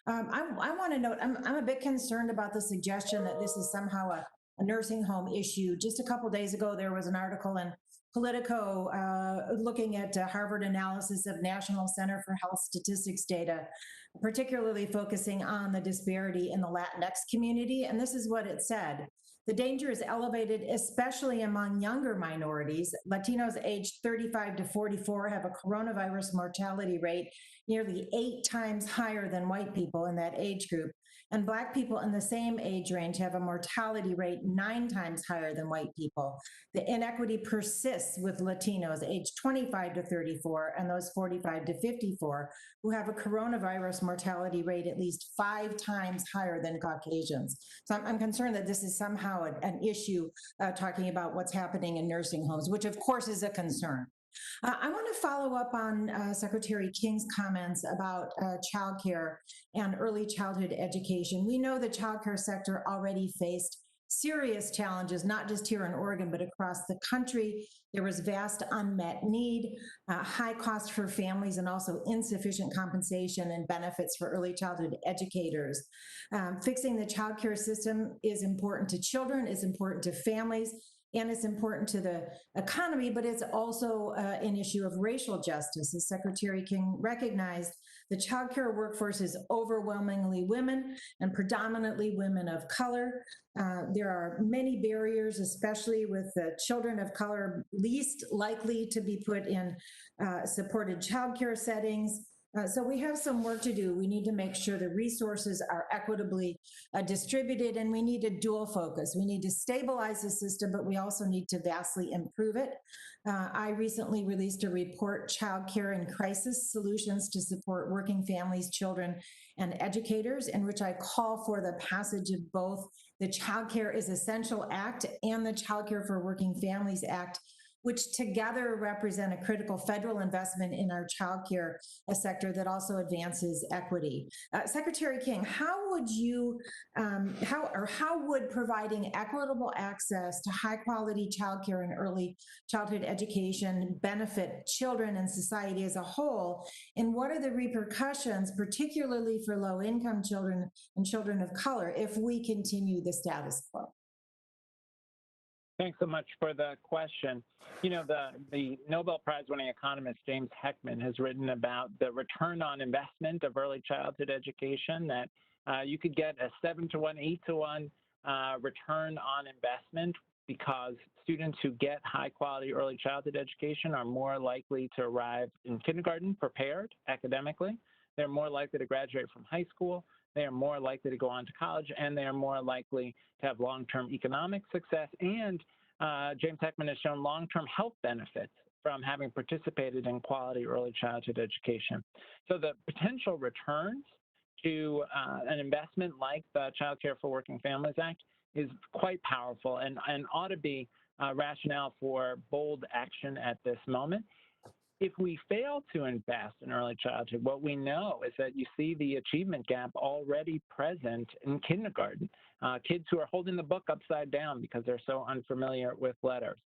I want to note, I'm a bit concerned about the suggestion that this is somehow a nursing home issue. Just a couple days ago, there was an article in Politico looking at Harvard analysis of National Center for Health Statistics data, particularly focusing on the disparity in the Latinx community. And this is what it said. The danger is elevated, especially among younger minorities. Latinos aged 35 to 44 have a coronavirus mortality rate nearly 8 times higher than white people in that age group. And Black people in the same age range have a mortality rate 9 times higher than white people. The inequity persists with Latinos aged 25 to 34 and those 45 to 54 who have a coronavirus mortality rate at least 5 times higher than Caucasians. So I'm concerned that this is somehow an issue talking about what's happening in nursing homes, which of course is a concern. I want to follow up on Secretary King's comments about childcare and early childhood education. We know the childcare sector already faced serious challenges, not just here in Oregon, but across the country. There was vast unmet need, high cost for families, and also insufficient compensation and benefits for early childhood educators. Fixing the childcare system is important to children, is important to families, and it's important to the economy, but it's also an issue of racial justice. As Secretary King recognized, the childcare workforce is overwhelmingly women and predominantly women of color. There are many barriers, especially with children of color least likely to be put in supported childcare settings. So we have some work to do. We need to make sure the resources are equitably distributed, and we need a dual focus. We need to stabilize the system, but we also need to vastly improve it. I recently released a report, Childcare in Crisis: Solutions to Support Working Families, Children, and Educators, in which I call for the passage of both the Childcare is Essential Act and the Childcare for Working Families Act, which together represent a critical federal investment in our childcare sector that also advances equity. Secretary King, how would providing equitable access to high quality childcare and early childhood education benefit children and society as a whole? And what are the repercussions, particularly for low income children and children of color, if we continue the status quo? Thanks so much for the question. You know, the Nobel Prize winning economist James Heckman has written about the return on investment of early childhood education, that you could get a 7-to-1, 8-to-1 return on investment because students who get high quality early childhood education are more likely to arrive in kindergarten prepared academically. They're more likely to graduate from high school. They are more likely to go on to college, and they are more likely to have long-term economic success. And James Heckman has shown long-term health benefits from having participated in quality early childhood education. So the potential returns to an investment like the Child Care for Working Families Act is quite powerful and ought to be rationale for bold action at this moment. If we fail to invest in early childhood, what we know is that you see the achievement gap already present in kindergarten. Kids who are holding the book upside down because they're so unfamiliar with letters.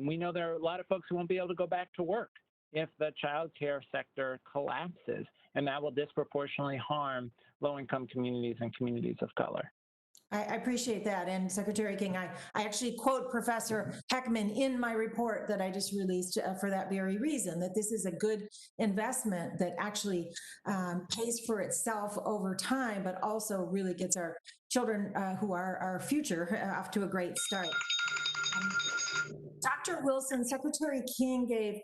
We know there are a lot of folks who won't be able to go back to work if the child care sector collapses, and that will disproportionately harm low-income communities and communities of color. I appreciate that. And Secretary King, I actually quote Professor Heckman in my report that I just released for that very reason, that this is a good investment that actually pays for itself over time, but also really gets our children who are our future off to a great start. Dr. Wilson, Secretary King gave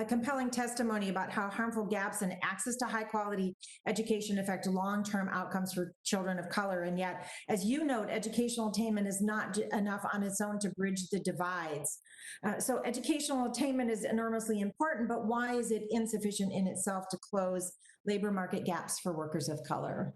compelling testimony about how harmful gaps in access to high quality education affect long-term outcomes for children of color. And yet, as you note, educational attainment is not enough on its own to bridge the divides. So educational attainment is enormously important, but why is it insufficient in itself to close labor market gaps for workers of color?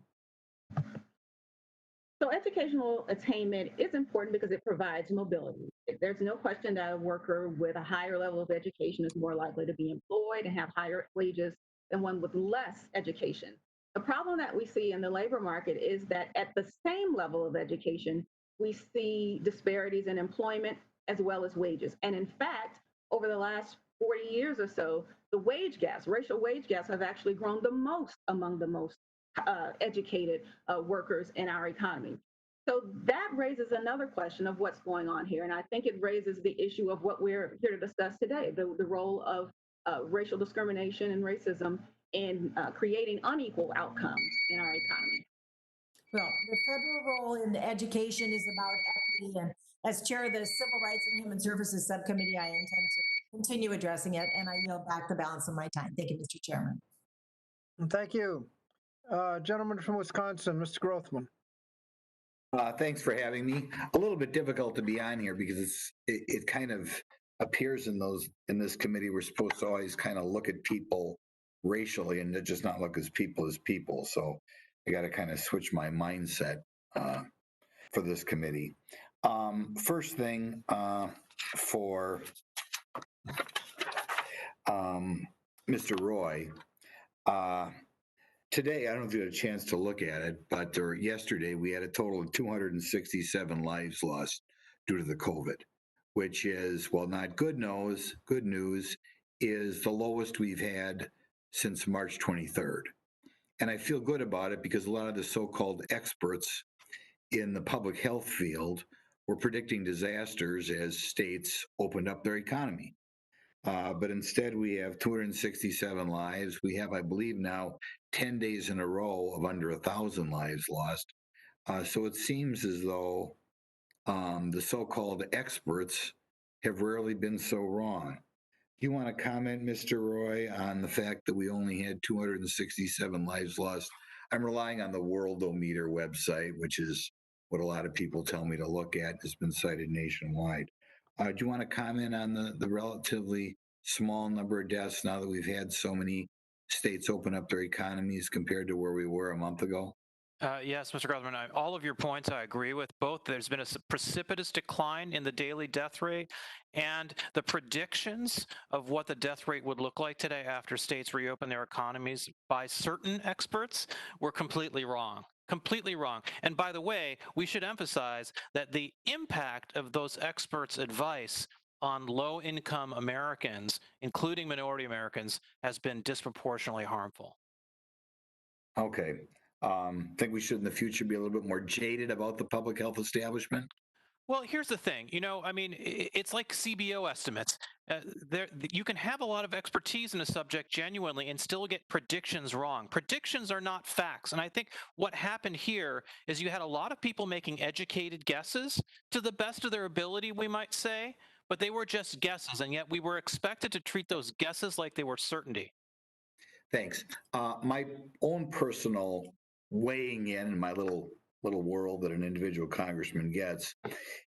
So educational attainment is important because it provides mobility. There's no question that a worker with a higher level of education is more likely to be employed and have higher wages than one with less education. The problem that we see in the labor market is that at the same level of education, we see disparities in employment as well as wages. And in fact, over the last 40 years or so, the wage gaps, racial wage gaps, have actually grown the most among the most educated workers in our economy. So that raises another question of what's going on here. And I think it raises the issue of what we're here to discuss today, the role of racial discrimination and racism in creating unequal outcomes in our economy. Well, the federal role in education is about equity. And as chair of the Civil Rights and Human Services Subcommittee, I intend to continue addressing it, and I yield back the balance of my time. Thank you, Mr. Chairman. Thank you. Gentleman from Wisconsin, Mr. Grothman. Thanks for having me. A little bit difficult to be on here because it kind of appears in this committee we're supposed to always kind of look at people racially and just not look as people. So I got to kind of switch my mindset for this committee. First thing Mr. Roy, today, I don't know if you had a chance to look at it, but yesterday we had a total of 267 lives lost due to the COVID, which is, well, not good news, is the lowest we've had since March 23rd. And I feel good about it because a lot of the so-called experts in the public health field were predicting disasters as states opened up their economy. But instead, we have 267 lives. We have, I believe now, 10 days in a row of under 1,000 lives lost. So it seems as though the so-called experts have rarely been so wrong. Do you want to comment, Mr. Roy, on the fact that we only had 267 lives lost? I'm relying on the Worldometer website, which is what a lot of people tell me to look at. It's been cited nationwide. Do you want to comment on the relatively small number of deaths now that we've had so many states open up their economies compared to where we were a month ago? Yes, Mr. Grothman, all of your points I agree with. Both there's been a precipitous decline in the daily death rate, and the predictions of what the death rate would look like today after states reopen their economies by certain experts were completely wrong. Completely wrong. And by the way, we should emphasize that the impact of those experts' advice on low-income Americans, including minority Americans, has been disproportionately harmful. Okay. Think we should in the future be a little bit more jaded about the public health establishment? Well, here's the thing. I mean, it's like CBO estimates. You can have a lot of expertise in a subject genuinely and still get predictions wrong. Predictions are not facts. And I think what happened here is you had a lot of people making educated guesses to the best of their ability, we might say, but they were just guesses. And yet we were expected to treat those guesses like they were certainty. Thanks. My own personal weighing in my little world that an individual congressman gets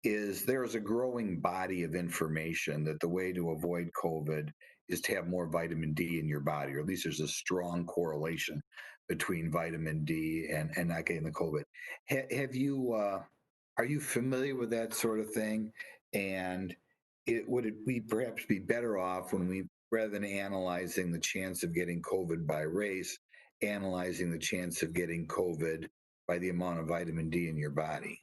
is there is a growing body of information that the way to avoid COVID is to have more vitamin D in your body, or at least there's a strong correlation between vitamin D and not getting the COVID. Are you familiar with that sort of thing? And would we perhaps be better off when we, rather than analyzing the chance of getting COVID by race, analyzing the chance of getting COVID by the amount of vitamin D in your body?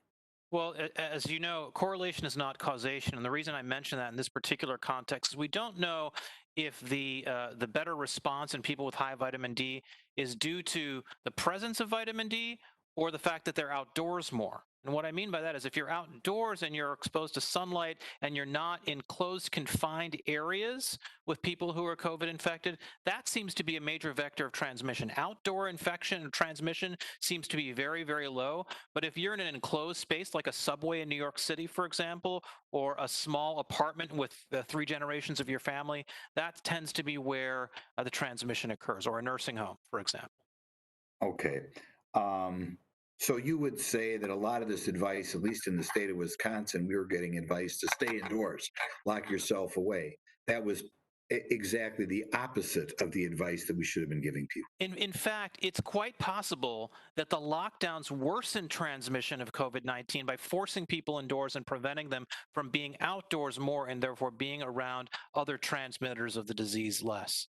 Well, as you know, correlation is not causation. And the reason I mention that in this particular context is we don't know if the better response in people with high vitamin D is due to the presence of vitamin D or the fact that they're outdoors more. And what I mean by that is if you're outdoors and you're exposed to sunlight and you're not in closed, confined areas with people who are COVID infected, that seems to be a major vector of transmission. Outdoor infection and transmission seems to be very, very low. But if you're in an enclosed space like a subway in New York City, for example, or a small apartment with 3 generations of your family, that tends to be where the transmission occurs, or a nursing home, for example. Okay. So you would say that a lot of this advice, at least in the state of Wisconsin, we were getting advice to stay indoors, lock yourself away. That was exactly the opposite of the advice that we should have been giving people. In fact, it's quite possible that the lockdowns worsen transmission of COVID-19 by forcing people indoors and preventing them from being outdoors more and therefore being around other transmitters of the disease less.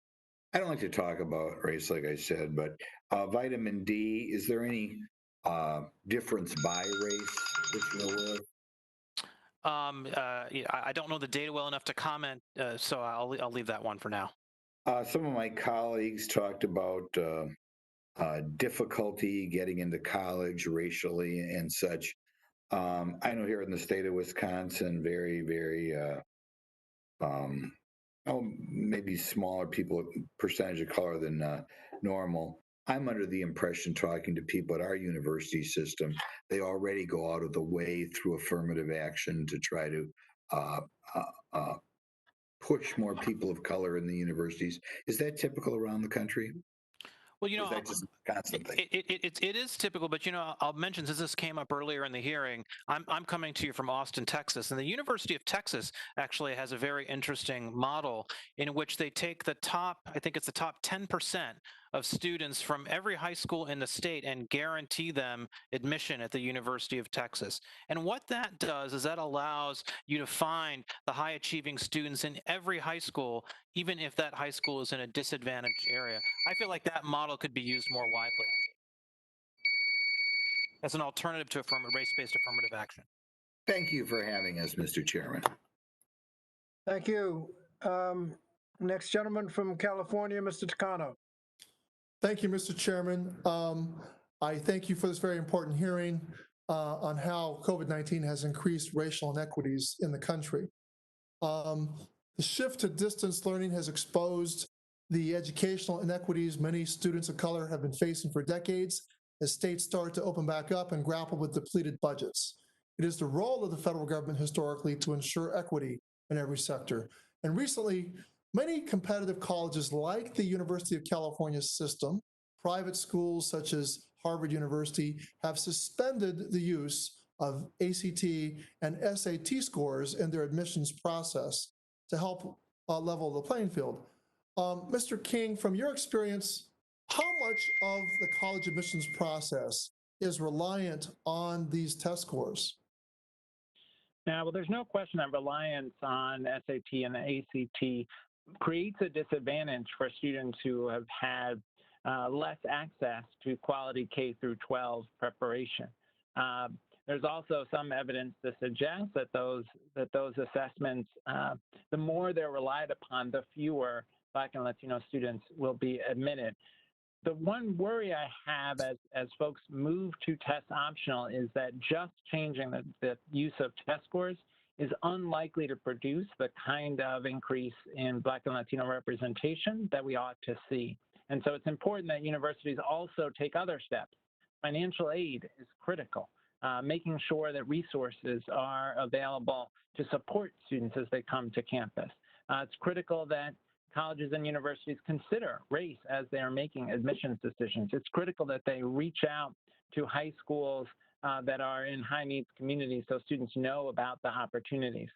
I don't like to talk about race, like I said, but vitamin D, is there any difference by race? I don't know the data well enough to comment, so I'll leave that one for now. Some of my colleagues talked about difficulty getting into college racially and such. I know here in the state of Wisconsin, very, very, maybe smaller people, percentage of color than normal. I'm under the impression, talking to people at our university system, they already go out of the way through affirmative action to try to push more people of color in the universities. Is that typical around the country? Well, is that just a Wisconsin thing? It is typical, but I'll mention, since this came up earlier in the hearing, I'm coming to you from Austin, Texas, and the University of Texas actually has a very interesting model in which they take the top, I think it's the top 10% of students from every high school in the state and guarantee them admission at the University of Texas. And what that does is that allows you to find the high achieving students in every high school, even if that high school is in a disadvantaged area. I feel like that model could be used more widely as an alternative to race-based affirmative action. Thank you for having us, Mr. Chairman. Thank you. Next gentleman from California, Mr. Takano. Thank you, Mr. Chairman. I thank you for this very important hearing on how COVID-19 has increased racial inequities in the country. The shift to distance learning has exposed the educational inequities many students of color have been facing for decades as states start to open back up and grapple with depleted budgets. It is the role of the federal government historically to ensure equity in every sector. And recently, many competitive colleges like the University of California system, private schools such as Harvard University, have suspended the use of ACT and SAT scores in their admissions process to help level the playing field. Mr. King, from your experience, how much of the college admissions process is reliant on these test scores? Now, well, there's no question that reliance on SAT and the ACT creates a disadvantage for students who have had less access to quality K through 12 preparation. There's also some evidence to suggest that those assessments, the more they're relied upon, the fewer Black and Latino students will be admitted. The one worry I have as folks move to test optional is that just changing the use of test scores is unlikely to produce the kind of increase in Black and Latino representation that we ought to see. And so it's important that universities also take other steps. Financial aid is critical. Making sure that resources are available to support students as they come to campus. It's critical that colleges and universities consider race as they are making admissions decisions. It's critical that they reach out to high schools that are in high needs communities so students know about the opportunities.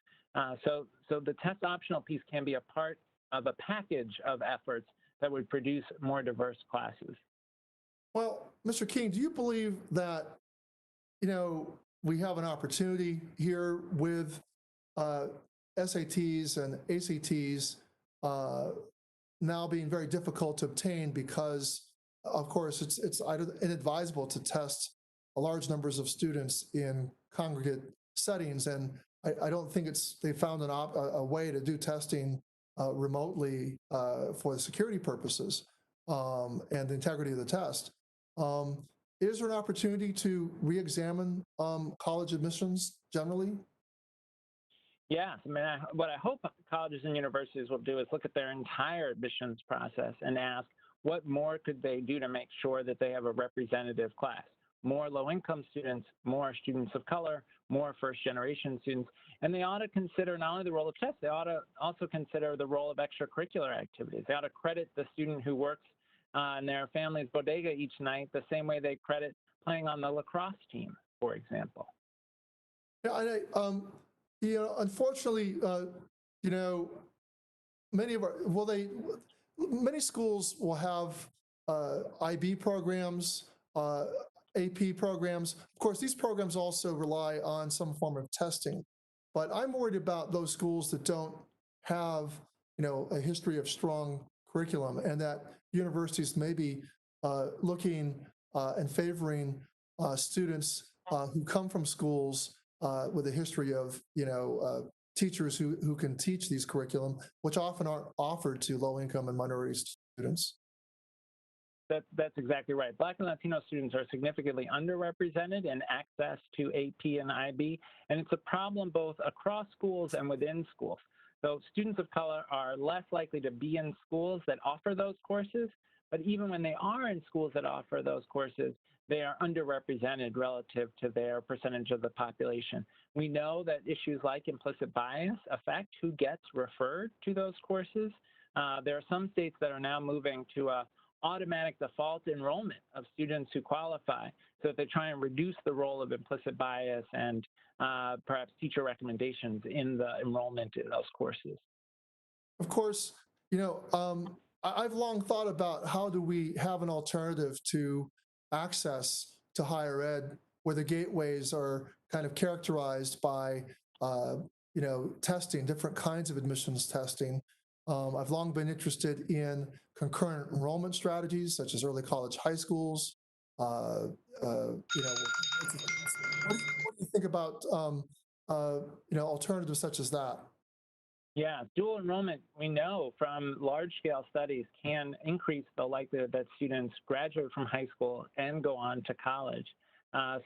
So the test optional piece can be a part of a package of efforts that would produce more diverse classes. Well, Mr. King, do you believe that, we have an opportunity here with SATs and ACTs now being very difficult to obtain because, of course, it's inadvisable to test large numbers of students in congregate settings, and I don't think they found a way to do testing remotely for the security purposes and the integrity of the test. Is there an opportunity to re-examine college admissions generally? Yes, I mean, what I hope colleges and universities will do is look at their entire admissions process and ask what more could they do to make sure that they have a representative class. More low-income students, more students of color, more first-generation students, and they ought to consider not only the role of tests, they ought to also consider the role of extracurricular activities. They ought to credit the student who works in their family's bodega each night the same way they credit playing on the lacrosse team, for example. Yeah, unfortunately, many schools will have IB programs, AP programs. Of course, these programs also rely on some form of testing, but I'm worried about those schools that don't have, a history of strong curriculum, and that universities may be looking and favoring students who come from schools with a history of, teachers who can teach these curriculum, which often aren't offered to low-income and minority students. That's exactly right. Black and Latino students are significantly underrepresented in access to AP and IB, and it's a problem both across schools and within schools. So students of color are less likely to be in schools that offer those courses, but even when they are in schools that offer those courses, they are underrepresented relative to their percentage of the population. We know that issues like implicit bias affect who gets referred to those courses. There are some states that are now moving to a automatic default enrollment of students who qualify so that they try and reduce the role of implicit bias and perhaps teacher recommendations in the enrollment in those courses. Of course, I've long thought about how do we have an alternative to access to higher ed where the gateways are kind of characterized by, testing, different kinds of admissions testing. I've long been interested in concurrent enrollment strategies such as early college high schools. What do you think about, alternatives such as that? Yeah, dual enrollment, we know from large-scale studies, can increase the likelihood that students graduate from high school and go on to college.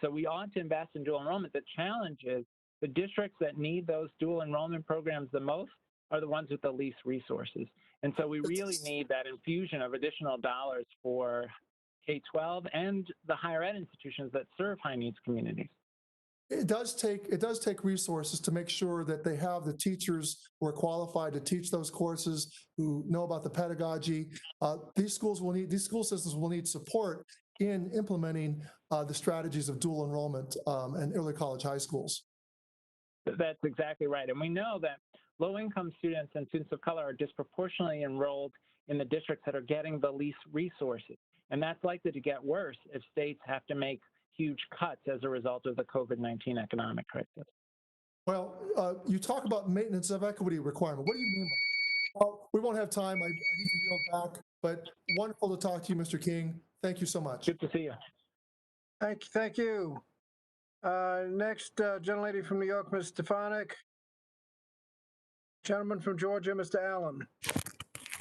So we ought to invest in dual enrollment. The challenge is the districts that need those dual enrollment programs the most are the ones with the least resources. And so we really need that infusion of additional dollars for K-12 and the higher ed institutions that serve high-needs communities. It does take resources to make sure that they have the teachers who are qualified to teach those courses, who know about the pedagogy. These school systems will need support in implementing the strategies of dual enrollment and early college high schools. That's exactly right. And we know that low-income students and students of color are disproportionately enrolled in the districts that are getting the least resources. And that's likely to get worse if states have to make huge cuts as a result of the COVID-19 economic crisis. Well, you talk about maintenance of equity requirement. What do you mean by that? Well, we won't have time. I need to yield back, but wonderful to talk to you, Mr. King. Thank you so much. Good to see you. Thank you. Next, gentlelady from New York, Ms. Stefanik. Gentleman from Georgia, Mr. Allen.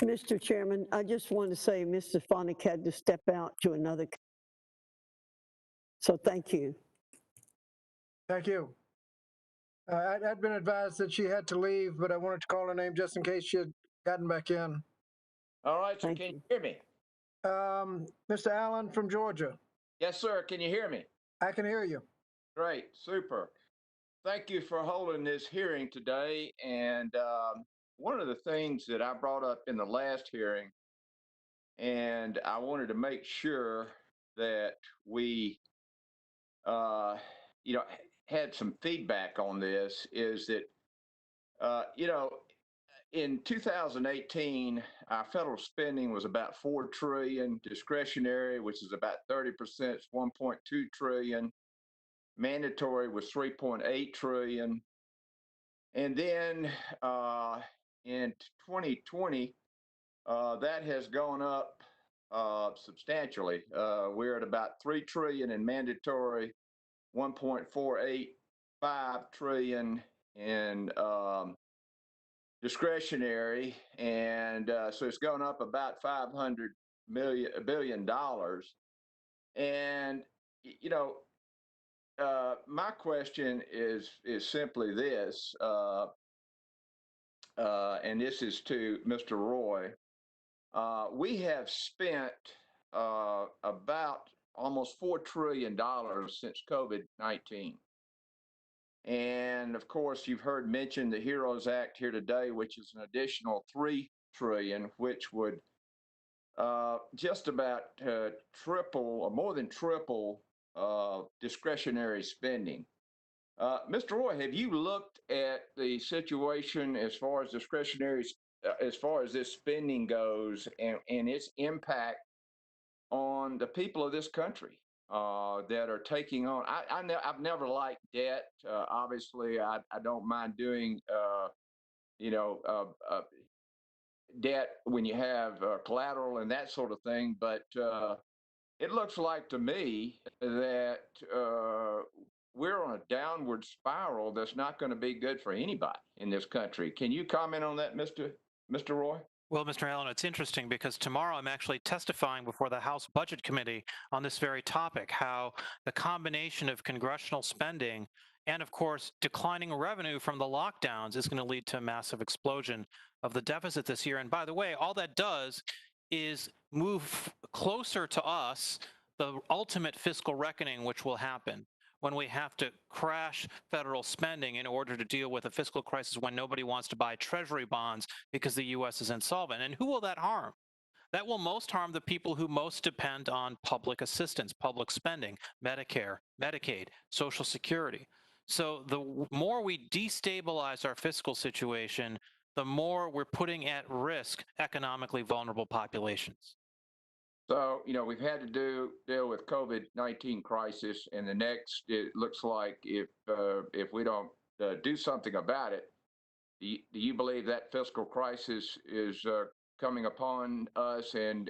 Mr. Chairman, I just want to say Ms. Stefanik had to step out to another. So thank you. Thank you. I'd been advised that she had to leave, but I wanted to call her name just in case she had gotten back in. All right, so can you hear me? Mr. Allen from Georgia. Yes, sir. Can you hear me? I can hear you. Great, super. Thank you for holding this hearing today. And one of the things that I brought up in the last hearing, and I wanted to make sure that we, had some feedback on this, is that, in 2018, our federal spending was about $4 trillion, discretionary, which is about 30%, is $1.2 trillion. Mandatory was $3.8 trillion. And then in 2020, that has gone up substantially. We're at about $3 trillion in mandatory, 1.485 trillion in discretionary, and so it's gone up about $500 billion. And my question is simply this, and this is to Mr. Roy. We have spent about almost $4 trillion since COVID-19. And of course, you've heard mentioned the HEROES Act here today, which is an additional $3 trillion, which would just about triple or more than triple discretionary spending. Mr. Roy, have you looked at the situation as far as discretionary, as far as this spending goes, and its impact on the people of this country that are taking on? I've never liked debt. Obviously, I don't mind doing, debt when you have collateral and that sort of thing, but it looks like to me that we're on a downward spiral that's not going to be good for anybody in this country. Can you comment on that, Mr. Roy? Well, Mr. Allen, it's interesting because tomorrow I'm actually testifying before the House Budget Committee on this very topic, how the combination of congressional spending and, of course, declining revenue from the lockdowns is going to lead to a massive explosion of the deficit this year. And by the way, all that does is move closer to us the ultimate fiscal reckoning, which will happen when we have to crash federal spending in order to deal with a fiscal crisis, when nobody wants to buy treasury bonds because the U.S. is insolvent. And who will that harm? That will most harm the people who most depend on public assistance, public spending, Medicare, Medicaid, Social Security. So the more we destabilize our fiscal situation, the more we're putting at risk economically vulnerable populations. So, we've had to deal with COVID-19 crisis, and the next, it looks like if we don't do something about it, do you believe that fiscal crisis is coming upon us and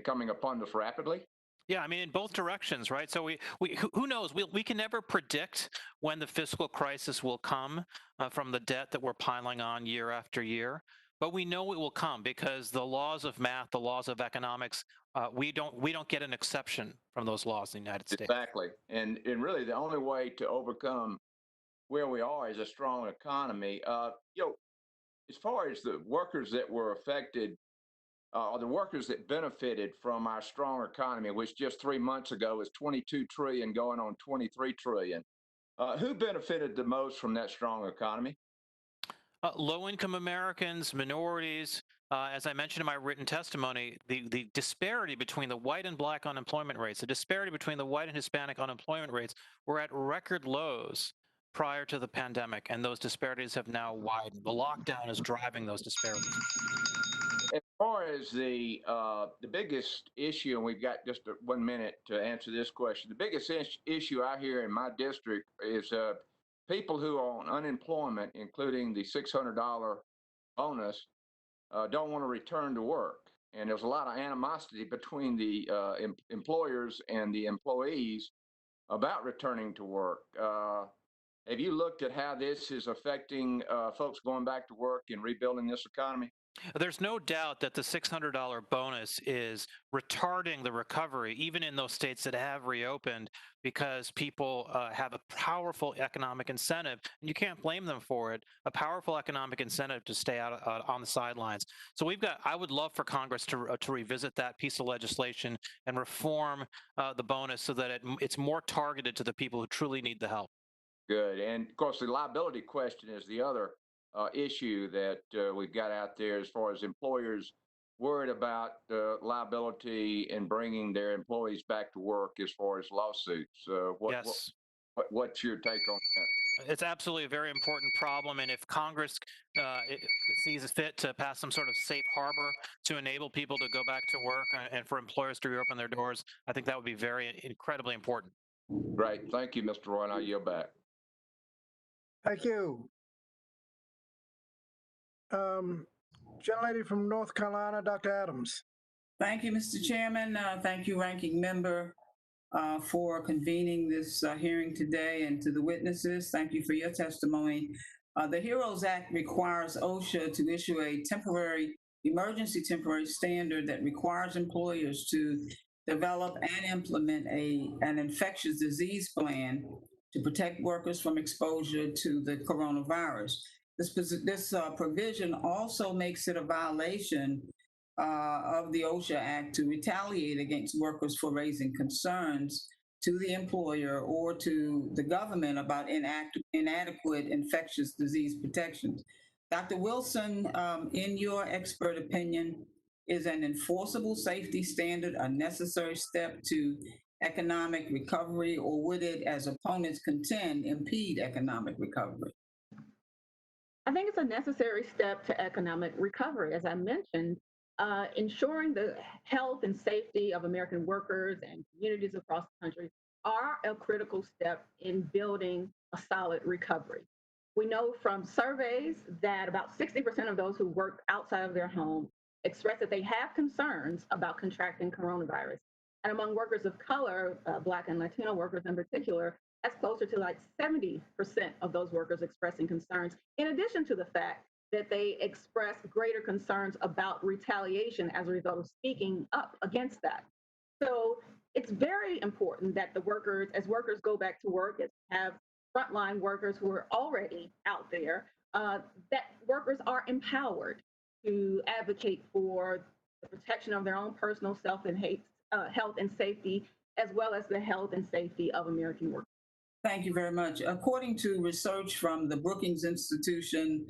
coming upon us rapidly? Yeah, I mean, in both directions, right? So who knows? We can never predict when the fiscal crisis will come from the debt that we're piling on year after year. But we know it will come because the laws of math, the laws of economics, we don't get an exception from those laws in the United States. Exactly, and really the only way to overcome where we are is a strong economy. As far as the workers that were affected, or the workers that benefited from our strong economy, which just 3 months ago was 22 trillion going on 23 trillion. Who benefited the most from that strong economy? Low-income Americans, minorities. As I mentioned in my written testimony, the disparity between the white and black unemployment rates, the disparity between the white and Hispanic unemployment rates were at record lows prior to the pandemic, and those disparities have now widened. The lockdown is driving those disparities. As far as the biggest issue, and we've got just 1 minute to answer this question, the biggest issue I hear in my district is people who are on unemployment, including the $600 bonus, don't want to return to work. And there's a lot of animosity between the employers and the employees about returning to work. Have you looked at how this is affecting folks going back to work and rebuilding this economy? There's no doubt that the $600 bonus is retarding the recovery, even in those states that have reopened, because people have a powerful economic incentive, and you can't blame them for it, a powerful economic incentive to stay out on the sidelines. So I would love for Congress to revisit that piece of legislation and reform the bonus so that it's more targeted to the people who truly need the help. Good. And of course, the liability question is the other issue that we've got out there as far as employers worried about liability in bringing their employees back to work as far as lawsuits. What's your take on that? It's absolutely a very important problem, and if Congress sees fit to pass some sort of safe harbor to enable people to go back to work and for employers to reopen their doors, I think that would be incredibly important. Great. Thank you, Mr. Roy, and I yield back. Thank you. Gentlelady from North Carolina, Dr. Adams. Thank you, Mr. Chairman. Thank you, Ranking Member, for convening this hearing today, and to the witnesses, thank you for your testimony. The HEROES Act requires OSHA to issue a emergency temporary standard that requires employers to develop and implement an infectious disease plan to protect workers from exposure to the coronavirus. This provision also makes it a violation of the OSHA Act to retaliate against workers for raising concerns to the employer or to the government about inadequate infectious disease protections. Dr. Wilson, in your expert opinion, is an enforceable safety standard a necessary step to economic recovery, or would it, as opponents contend, impede economic recovery? I think it's a necessary step to economic recovery. As I mentioned, ensuring the health and safety of American workers and communities across the country are a critical step in building a solid recovery. We know from surveys that about 60% of those who work outside of their home express that they have concerns about contracting coronavirus. And among workers of color, Black and Latino workers in particular, that's closer to like 70% of those workers expressing concerns, in addition to the fact that they express greater concerns about retaliation as a result of speaking up against that. So it's very important that as workers go back to work, as have frontline workers who are already out there, that workers are empowered to advocate for the protection of their own personal health and safety, as well as the health and safety of American workers. Thank you very much. According to research from the Brookings Institution,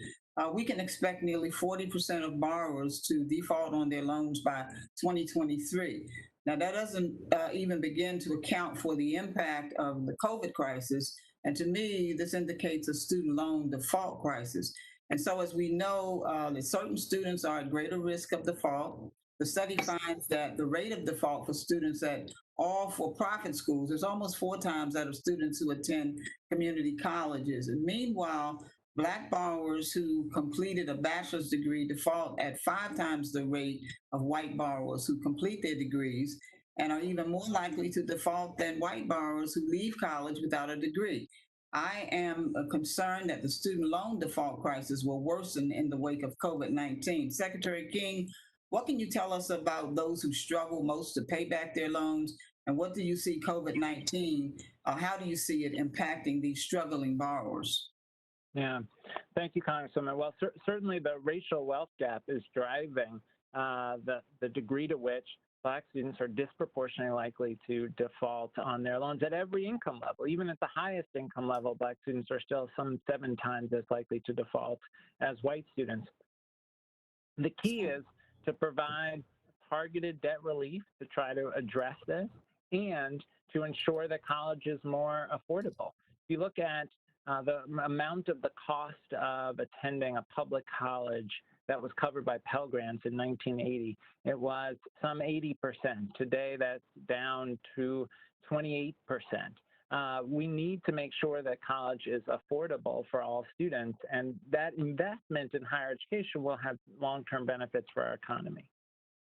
we can expect nearly 40% of borrowers to default on their loans by 2023. Now, that doesn't even begin to account for the impact of the COVID crisis. And to me, this indicates a student loan default crisis. And so as we know, that certain students are at greater risk of default. The study finds that the rate of default for students at all for-profit schools is almost 4 times that of students who attend community colleges. And meanwhile, Black borrowers who completed a bachelor's degree default at 5 times the rate of white borrowers who complete their degrees, and are even more likely to default than white borrowers who leave college without a degree. I am concerned that the student loan default crisis will worsen in the wake of COVID-19. Secretary King, what can you tell us about those who struggle most to pay back their loans? And what do you see COVID-19, how do you see it impacting these struggling borrowers? Yeah, thank you, Congresswoman. Well, certainly the racial wealth gap is driving the degree to which Black students are disproportionately likely to default on their loans at every income level. Even at the highest income level, Black students are still some 7 times as likely to default as white students. The key is to provide targeted debt relief to try to address this and to ensure that college is more affordable. If you look at the amount of the cost of attending a public college that was covered by Pell Grants in 1980, it was some 80%. Today, that's down to 28%. We need to make sure that college is affordable for all students, and that investment in higher education will have long-term benefits for our economy.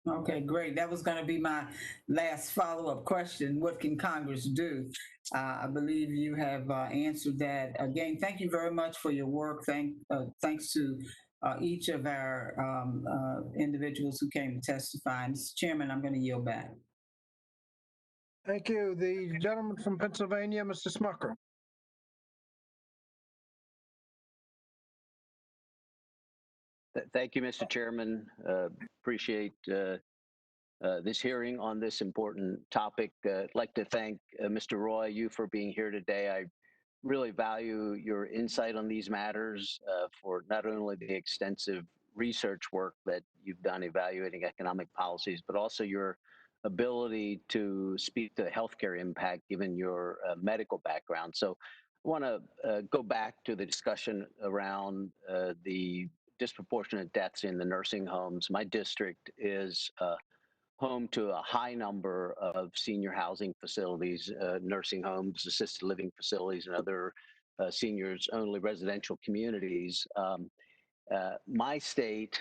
Okay, great. That was going to be my last follow-up question. What can Congress do? I believe you have answered that. Again, thank you very much for your work. Thanks to each of our individuals who came to testify. Mr. Chairman, I'm going to yield back. Thank you. The gentleman from Pennsylvania, Mr. Smucker. Thank you, Mr. Chairman. Appreciate this hearing on this important topic. I'd like to thank Mr. Roy, you for being here today. I really value your insight on these matters for not only the extensive research work that you've done evaluating economic policies, but also your ability to speak to the healthcare impact given your medical background. So I want to go back to the discussion around the disproportionate deaths in the nursing homes. My district is home to a high number of senior housing facilities, nursing homes, assisted living facilities, and other seniors-only residential communities. My state,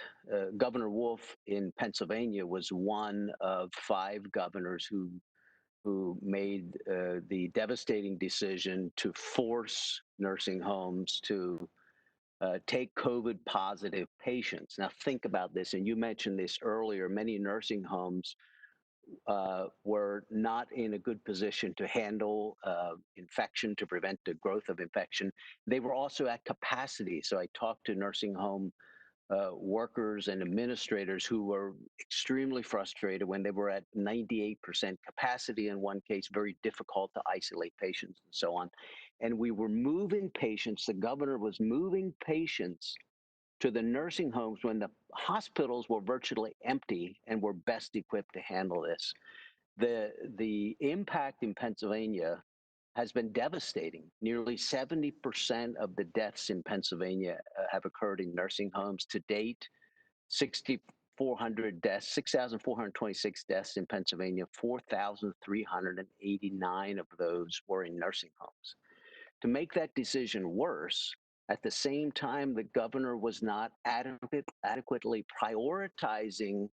Governor Wolf in Pennsylvania was one of 5 governors who made the devastating decision to force nursing homes to take COVID positive patients. Now think about this, and you mentioned this earlier, many nursing homes were not in a good position to handle infection, to prevent the growth of infection. They were also at capacity. So I talked to nursing home workers and administrators who were extremely frustrated when they were at 98% capacity in one case, very difficult to isolate patients and so on. And we were moving patients, the governor was moving patients to the nursing homes when the hospitals were virtually empty and were best equipped to handle this. The impact in Pennsylvania has been devastating. Nearly 70% of the deaths in Pennsylvania have occurred in nursing homes. To date, 6,400 deaths, 6,426 deaths in Pennsylvania, 4,389 of those were in nursing homes. To make that decision worse, at the same time, the governor was not adequately prioritizing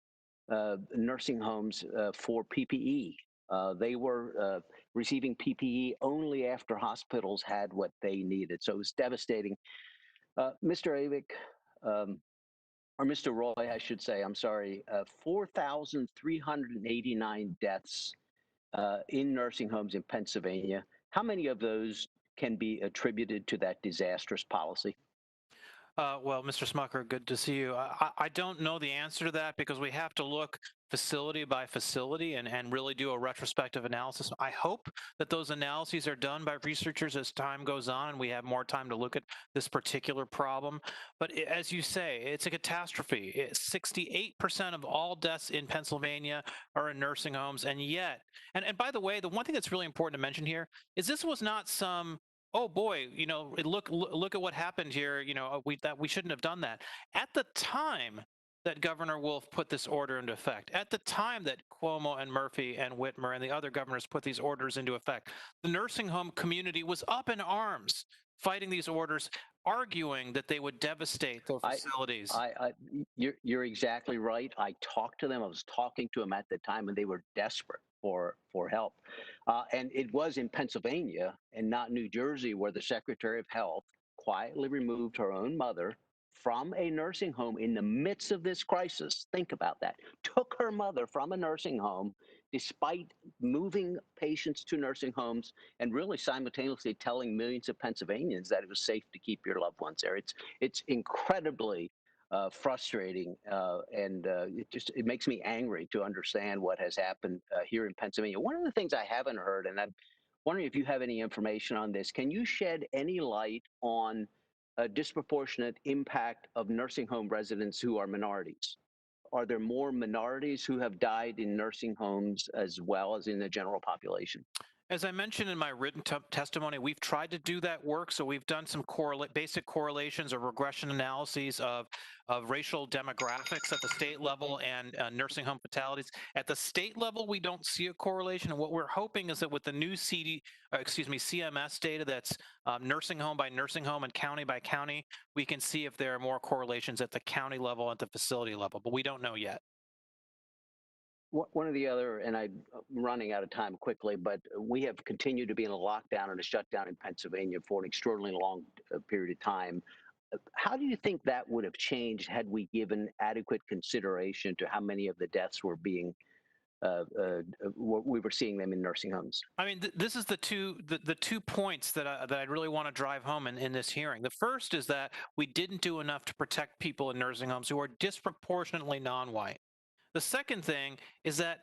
nursing homes for PPE. They were receiving PPE only after hospitals had what they needed. So it was devastating. Mr. Avik, or Mr. Roy, I should say, I'm sorry, 4,389 deaths in nursing homes in Pennsylvania. How many of those can be attributed to that disastrous policy? Well, Mr. Smucker, good to see you. I don't know the answer to that because we have to look facility by facility and really do a retrospective analysis. I hope that those analyses are done by researchers as time goes on and we have more time to look at this particular problem. But as you say, it's a catastrophe. 68% of all deaths in Pennsylvania are in nursing homes, and yet, and by the way, the one thing that's really important to mention here is this was not some oh boy, look at what happened here. We shouldn't have done that. At the time that Governor Wolf put this order into effect, at the time that Cuomo and Murphy and Whitmer and the other governors put these orders into effect, the nursing home community was up in arms fighting these orders, arguing that they would devastate their facilities. You're exactly right. I talked to them. I was talking to them at the time, and they were desperate for help. And it was in Pennsylvania and not New Jersey where the Secretary of Health quietly removed her own mother from a nursing home in the midst of this crisis. Think about that. Took her mother from a nursing home despite moving patients to nursing homes and really simultaneously telling millions of Pennsylvanians that it was safe to keep your loved ones there. It's incredibly frustrating, and it makes me angry to understand what has happened here in Pennsylvania. One of the things I haven't heard, and I'm wondering if you have any information on this, can you shed any light on a disproportionate impact of nursing home residents who are minorities? Are there more minorities who have died in nursing homes as well as in the general population? As I mentioned in my written testimony, we've tried to do that work. So we've done some basic correlations or regression analyses of racial demographics at the state level and nursing home fatalities. At the state level, we don't see a correlation. And what we're hoping is that with the new CMS data that's nursing home by nursing home and county by county, we can see if there are more correlations at the county level, at the facility level, but we don't know yet. One of the other, and I'm running out of time quickly, but we have continued to be in a lockdown and a shutdown in Pennsylvania for an extraordinarily long period of time. How do you think that would have changed had we given adequate consideration to how many of the deaths were being we were seeing them in nursing homes? I mean, this is the two points that I really want to drive home in this hearing. The first is that we didn't do enough to protect people in nursing homes who are disproportionately non-white. The second thing is that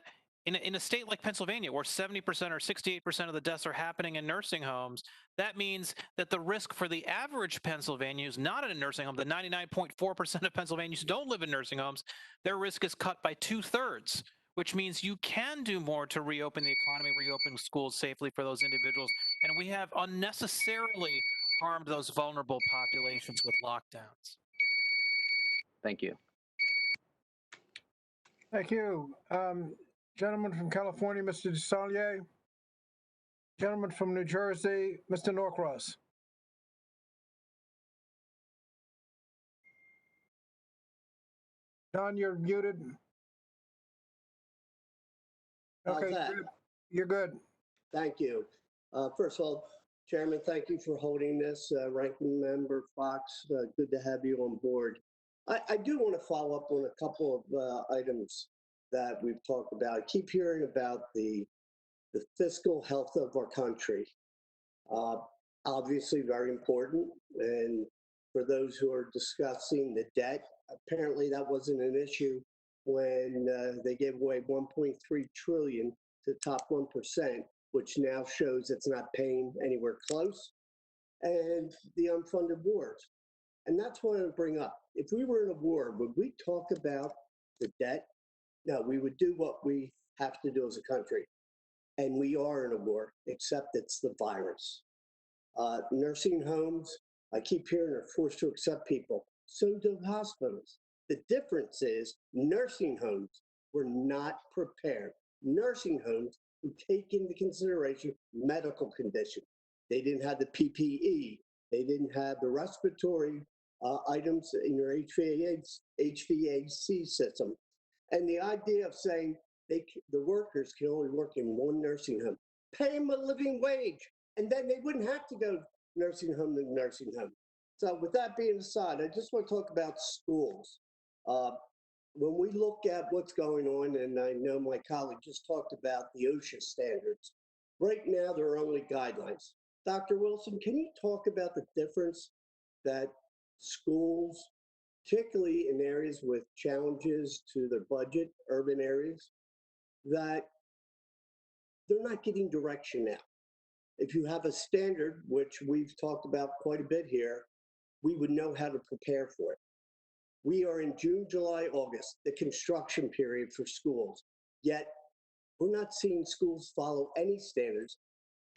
in a state like Pennsylvania, where 70% or 68% of the deaths are happening in nursing homes, that means that the risk for the average Pennsylvanian who's not in a nursing home, the 99.4% of Pennsylvanians who don't live in nursing homes, their risk is cut by 2/3, which means you can do more to reopen the economy, reopen schools safely for those individuals. And we have unnecessarily harmed those vulnerable populations with lockdowns. Thank you. Thank you. Gentleman from California, Mr. DeSallier. Gentleman from New Jersey, Mr. Norcross. John, you're muted. Okay, you're good. Thank you. First of all, Chairman, thank you for holding this. Ranking Member Fox, good to have you on board. I do want to follow up on a couple of items that we've talked about. I keep hearing about the fiscal health of our country. Obviously very important. And for those who are discussing the debt, apparently that wasn't an issue when they gave away 1.3 trillion to top 1%, which now shows it's not paying anywhere close, and the unfunded wars. And that's what I want to bring up. If we were in a war, would we talk about the debt? No, we would do what we have to do as a country. And we are in a war, except it's the virus. Nursing homes, I keep hearing, are forced to accept people. So do hospitals. The difference is nursing homes were not prepared. Nursing homes who take into consideration medical condition. They didn't have the PPE. They didn't have the respiratory items in your HVAC system. And the idea of saying the workers can only work in one nursing home, pay them a living wage, and then they wouldn't have to go nursing home to nursing home. So with that being aside, I just want to talk about schools. When we look at what's going on, and I know my colleague just talked about the OSHA standards, right now there are only guidelines. Dr. Wilson, can you talk about the difference that schools, particularly in areas with challenges to their budget, urban areas, that they're not getting direction now? If you have a standard, which we've talked about quite a bit here, we would know how to prepare for it. We are in June, July, August, the construction period for schools, yet we're not seeing schools follow any standards.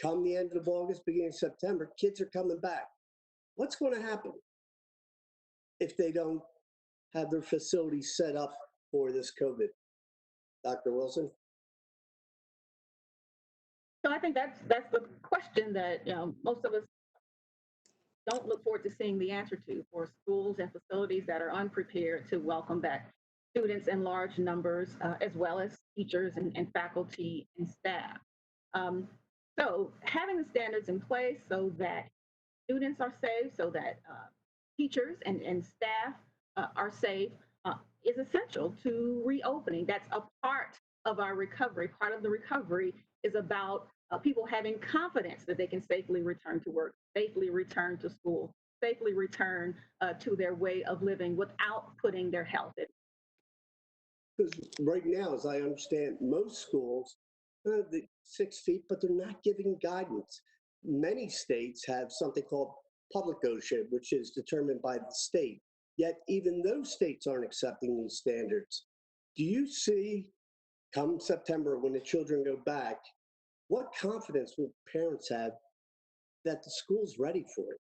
come the end of August, beginning of September, kids are coming back. What's going to happen if they don't have their facilities set up for this COVID? Dr. Wilson? So I think that's the question that most of us don't look forward to seeing the answer to, for schools and facilities that are unprepared to welcome back students in large numbers, as well as teachers and faculty and staff. So having the standards in place so that students are safe, so that teachers and staff are safe is essential to reopening. That's a part of our recovery. Part of the recovery is about people having confidence that they can safely return to work, safely return to school, safely return to their way of living without putting their health at risk. Because right now, as I understand, most schools, the 6 feet, but they're not giving guidance. Many states have something called public ownership, which is determined by the state. Yet even those states aren't accepting these standards. Do you see, come September, when the children go back, what confidence will parents have that the school's ready for it?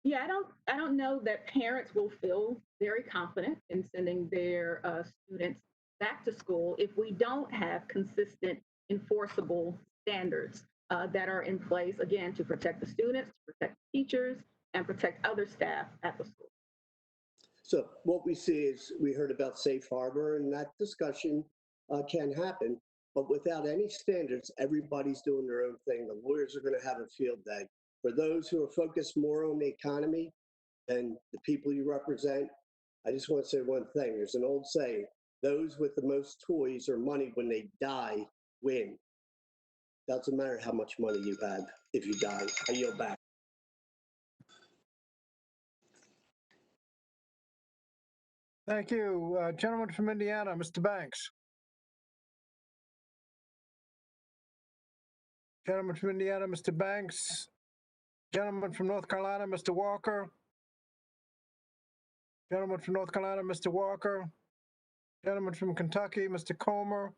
Yeah, I don't know that parents will feel very confident in sending their students back to school if we don't have consistent enforceable standards that are in place, again, to protect the students, to protect the teachers, and protect other staff at the school. So what we see is, we heard about safe harbor, and that discussion can happen, but without any standards, everybody's doing their own thing. The lawyers are going to have a field day. For those who are focused more on the economy and the people you represent, I just want to say one thing. There's an old saying, those with the most toys or money when they die win. Doesn't matter how much money you have if you die. I yield back. Thank you. Gentleman from Indiana, Mr. Banks. Gentleman from Indiana, Mr. Banks. Gentleman from North Carolina, Mr. Walker. Gentleman from North Carolina, Mr. Walker. Gentleman from Kentucky, Mr. Comer.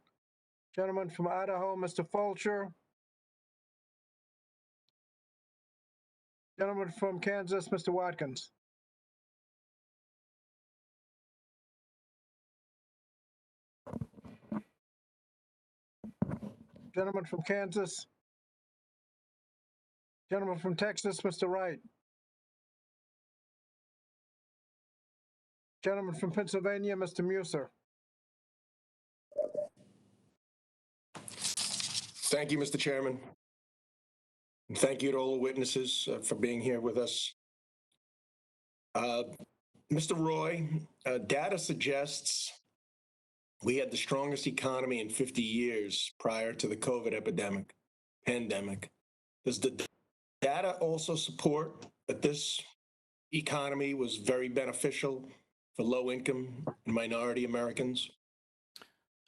Gentleman from Idaho, Mr. Fulcher. Gentleman from Kansas, Mr. Watkins. Gentleman from Kansas. Gentleman from Texas, Mr. Wright. Gentleman from Pennsylvania, Mr. Muser. Thank you, Mr. Chairman. And thank you to all the witnesses for being here with us. Mr. Roy, data suggests we had the strongest economy in 50 years prior to the COVID pandemic. Does the data also support that this economy was very beneficial for low-income and minority Americans?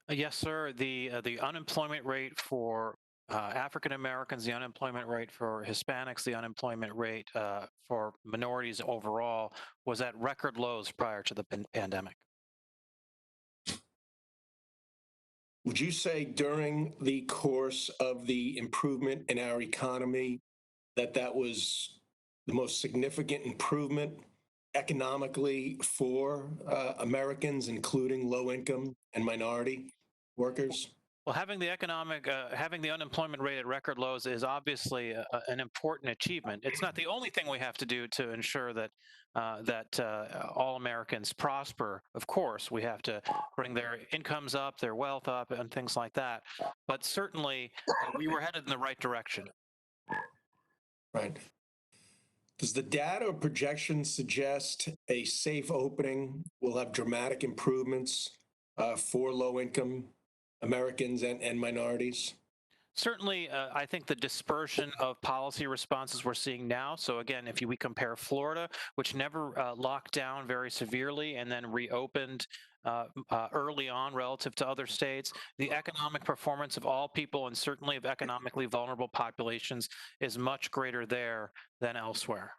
Yes, sir. The unemployment rate for African Americans, the unemployment rate for Hispanics, the unemployment rate for minorities overall was at record lows prior to the pandemic. Would you say during the course of the improvement in our economy that was the most significant improvement economically for Americans, including low-income and minority workers? Well, having the unemployment rate at record lows is obviously an important achievement. It's not the only thing we have to do to ensure that all Americans prosper. Of course, we have to bring their incomes up, their wealth up, and things like that. But certainly, we were headed in the right direction. Right. Does the data or projections suggest a safe opening will have dramatic improvements for low-income Americans and minorities? Certainly, I think the dispersion of policy responses we're seeing now. So again, if we compare Florida, which never locked down very severely and then reopened early on relative to other states, the economic performance of all people and certainly of economically vulnerable populations is much greater there than elsewhere.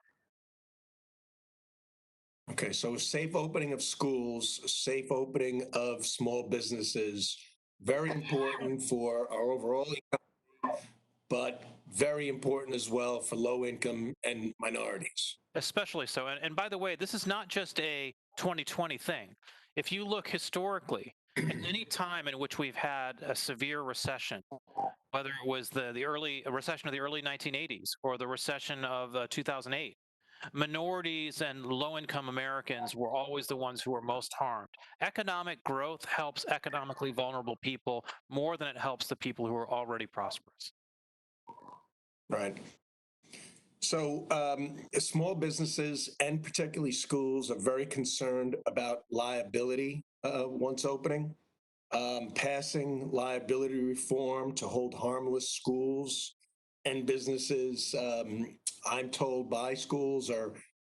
Okay, so safe opening of schools, safe opening of small businesses, very important for our overall economy, but very important as well for low income and minorities. Especially so. And by the way, this is not just a 2020 thing. If you look historically, at any time in which we've had a severe recession, whether it was the early recession of the early 1980s or the recession of 2008, minorities and low-income Americans were always the ones who were most harmed. Economic growth helps economically vulnerable people more than it helps the people who are already prosperous. Right. So small businesses and particularly schools are very concerned about liability once opening. Passing liability reform to hold harmless schools and businesses, I'm told by schools,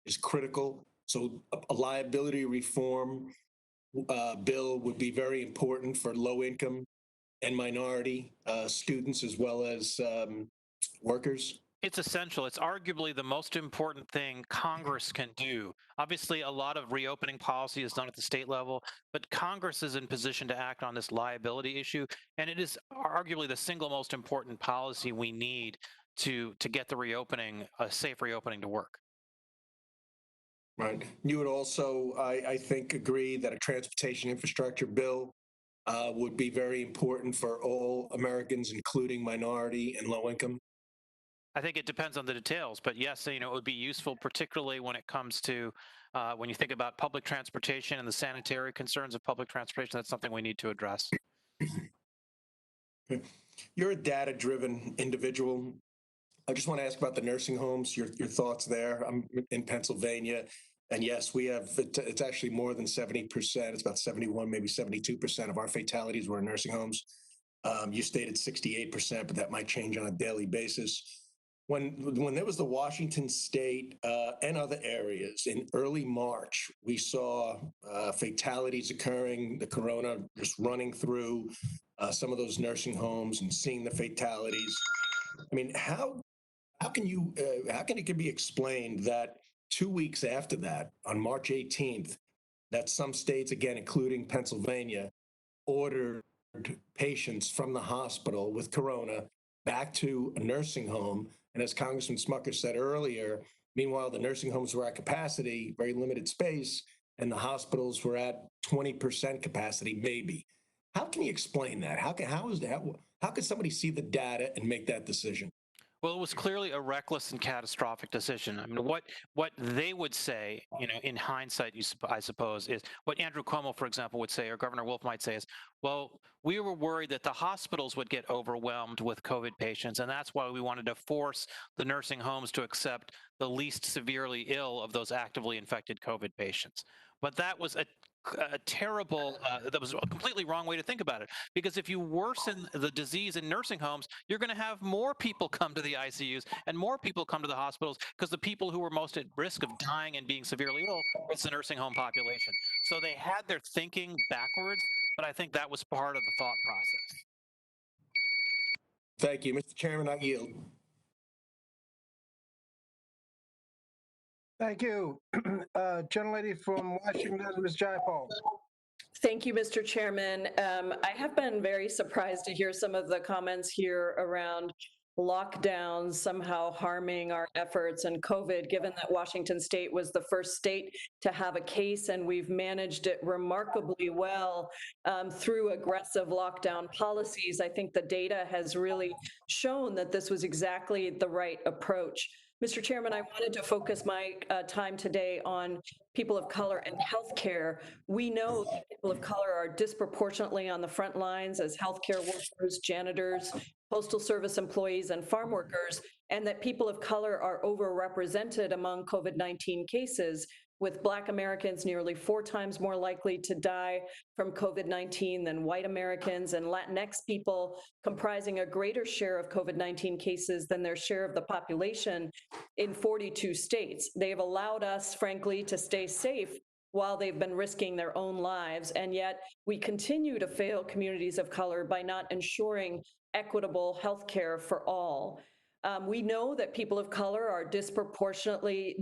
is critical. So a liability reform bill would be very important for low income and minority students as well as workers. It's essential. It's arguably the most important thing Congress can do. Obviously, a lot of reopening policy is done at the state level, but Congress is in position to act on this liability issue, and it is arguably the single most important policy we need to get the reopening, a safe reopening, to work. Right. You would also, I think, agree that a transportation infrastructure bill would be very important for all Americans, including minority and low income. I think it depends on the details, but yes, it would be useful, particularly when it comes to when you think about public transportation and the sanitary concerns of public transportation. That's something we need to address. You're a data-driven individual. I just want to ask about the nursing homes, your thoughts there. I'm in Pennsylvania, and yes, we have, it's actually more than 70%. It's about 71, maybe 72% of our fatalities were in nursing homes. You stated 68%, but that might change on a daily basis. When there was the Washington State and other areas in early March, we saw fatalities occurring, the corona just running through some of those nursing homes and seeing the fatalities. I mean, how can it be explained that 2 weeks after that, on March 18th, that some states, again, including Pennsylvania, ordered patients from the hospital with corona back to a nursing home? And as Congressman Smucker said earlier, meanwhile, the nursing homes were at capacity, very limited space, and the hospitals were at 20% capacity, maybe. How can you explain that? How could somebody see the data and make that decision? Well, it was clearly a reckless and catastrophic decision. I mean, what they would say, in hindsight, I suppose, is what Andrew Cuomo, for example, would say, or Governor Wolf might say is, well, we were worried that the hospitals would get overwhelmed with COVID patients, and that's why we wanted to force the nursing homes to accept the least severely ill of those actively infected COVID patients. But that was a terrible, that was a completely wrong way to think about it. Because if you worsen the disease in nursing homes, you're going to have more people come to the ICUs and more people come to the hospitals, because the people who were most at risk of dying and being severely ill was the nursing home population. So they had their thinking backwards, but I think that was part of the thought process. Thank you. Mr. Chairman, I yield. Thank you. Gentlelady from Washington, Ms. Jayapal. Thank you, Mr. Chairman. I have been very surprised to hear some of the comments here around lockdowns somehow harming our efforts and COVID, given that Washington State was the first state to have a case, and we've managed it remarkably well through aggressive lockdown policies. I think the data has really shown that this was exactly the right approach. Mr. Chairman, I wanted to focus my time today on people of color and healthcare. We know that people of color are disproportionately on the front lines as healthcare workers, janitors, postal service employees, and farm workers, and that people of color are overrepresented among COVID-19 cases, with Black Americans nearly 4 times more likely to die from COVID-19 than white Americans, and Latinx people comprising a greater share of COVID-19 cases than their share of the population in 42 states. They have allowed us, frankly, to stay safe while they've been risking their own lives, and yet we continue to fail communities of color by not ensuring equitable health care for all. We know that people of color are disproportionately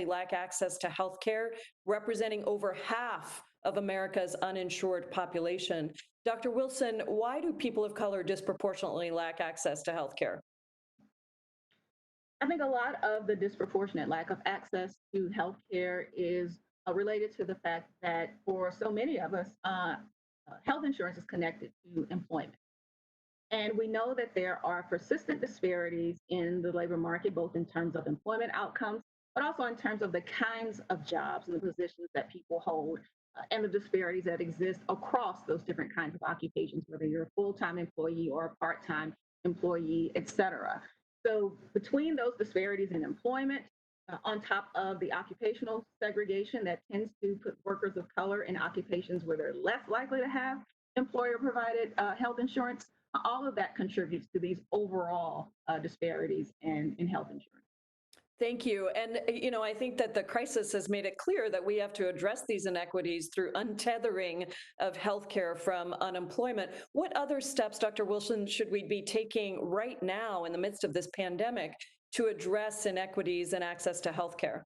lack access to health care, representing over half of America's uninsured population. Dr. Wilson, why do people of color disproportionately lack access to health care? I think a lot of the disproportionate lack of access to healthcare is related to the fact that for so many of us, health insurance is connected to employment. And we know that there are persistent disparities in the labor market, both in terms of employment outcomes, but also in terms of the kinds of jobs and the positions that people hold, and the disparities that exist across those different kinds of occupations, whether you're a full-time employee or a part-time employee, et cetera. So between those disparities in employment, on top of the occupational segregation that tends to put workers of color in occupations where they're less likely to have employer-provided health insurance, all of that contributes to these overall disparities in health insurance. Thank you. And, I think that the crisis has made it clear that we have to address these inequities through untethering of healthcare from unemployment. What other steps, Dr. Wilson, should we be taking right now in the midst of this pandemic to address inequities and access to healthcare?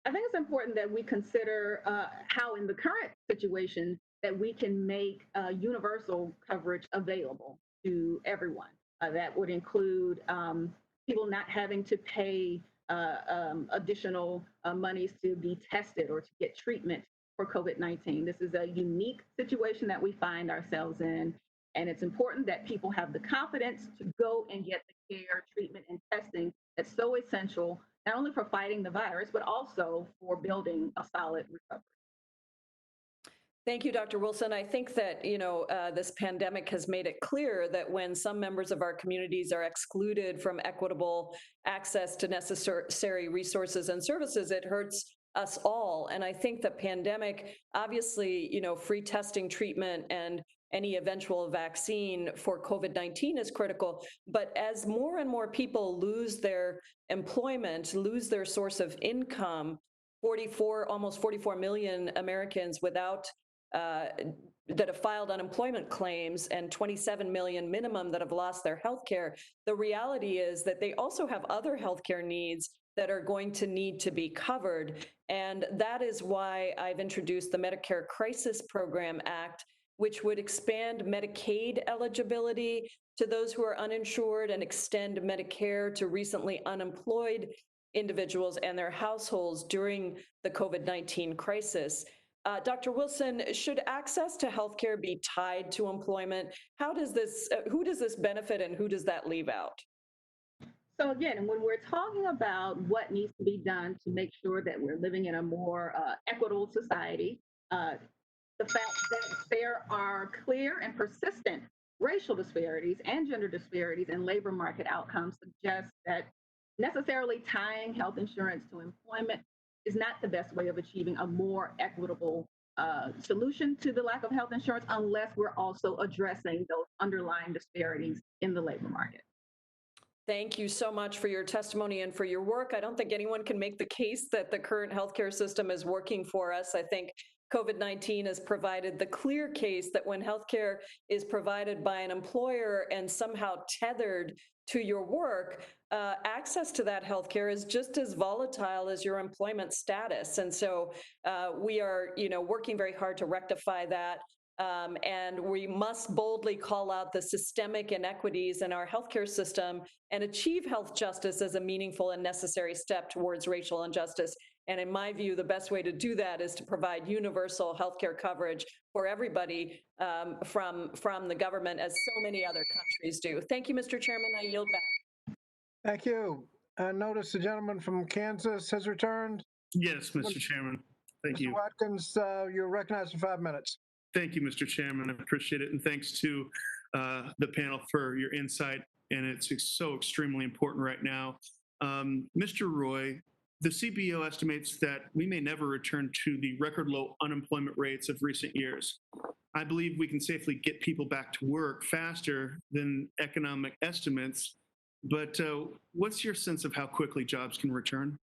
I think it's important that we consider how in the current situation that we can make universal coverage available to everyone. That would include people not having to pay additional monies to be tested or to get treatment for COVID-19. This is a unique situation that we find ourselves in, and it's important that people have the confidence to go and get the care, treatment, and testing that's so essential, not only for fighting the virus, but also for building a solid recovery. Thank you, Dr. Wilson. I think that, this pandemic has made it clear that when some members of our communities are excluded from equitable access to necessary resources and services, it hurts us all. And I think the pandemic, obviously, free testing, treatment, and any eventual vaccine for COVID-19 is critical. But as more and more people lose their employment, lose their source of income, almost 44 million Americans that have filed unemployment claims and 27 million minimum that have lost their health care. The reality is that they also have other healthcare needs that are going to need to be covered. And that is why I've introduced the Medicare Crisis Program Act, which would expand Medicaid eligibility to those who are uninsured and extend Medicare to recently unemployed individuals and their households during the COVID-19 crisis. Dr. Wilson, should access to healthcare be tied to employment? Who does this benefit and who does that leave out? So again, when we're talking about what needs to be done to make sure that we're living in a more equitable society, the fact that there are clear and persistent racial disparities and gender disparities in labor market outcomes suggests that necessarily tying health insurance to employment is not the best way of achieving a more equitable solution to the lack of health insurance unless we're also addressing those underlying disparities in the labor market. Thank you so much for your testimony and for your work. I don't think anyone can make the case that the current healthcare system is working for us. I think COVID-19 has provided the clear case that when healthcare is provided by an employer and somehow tethered to your work, access to that healthcare is just as volatile as your employment status. And so we are, working very hard to rectify that. And we must boldly call out the systemic inequities in our healthcare system and achieve health justice as a meaningful and necessary step towards racial injustice. And in my view, the best way to do that is to provide universal healthcare coverage for everybody from the government, as so many other countries do. Thank you, Mr. Chairman. I yield back. Thank you. I notice the gentleman from Kansas has returned. Yes, Mr. Chairman. Thank you. Mr. Watkins, you're recognized for 5 minutes. Thank you, Mr. Chairman. I appreciate it. And thanks to the panel for your insight. And it's so extremely important right now. Mr. Roy, the CBO estimates that we may never return to the record low unemployment rates of recent years. I believe we can safely get people back to work faster than economic estimates. But what's your sense of how quickly jobs can return?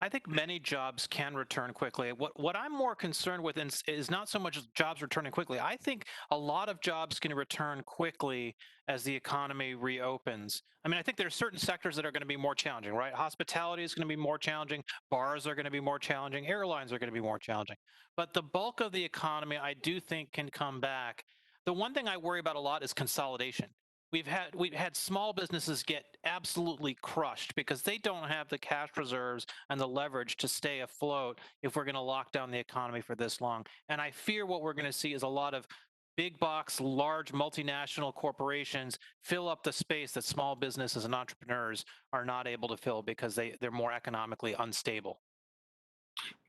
I think many jobs can return quickly. What I'm more concerned with is not so much jobs returning quickly. I think a lot of jobs can return quickly as the economy reopens. I mean, I think there are certain sectors that are going to be more challenging, right? Hospitality is going to be more challenging. Bars are going to be more challenging. Airlines are going to be more challenging. But the bulk of the economy, I do think, can come back. The one thing I worry about a lot is consolidation. we've had small businesses get absolutely crushed because they don't have the cash reserves and the leverage to stay afloat if we're going to lock down the economy for this long. And I fear what we're going to see is a lot of big box, large multinational corporations fill up the space that small businesses and entrepreneurs are not able to fill because they're more economically unstable.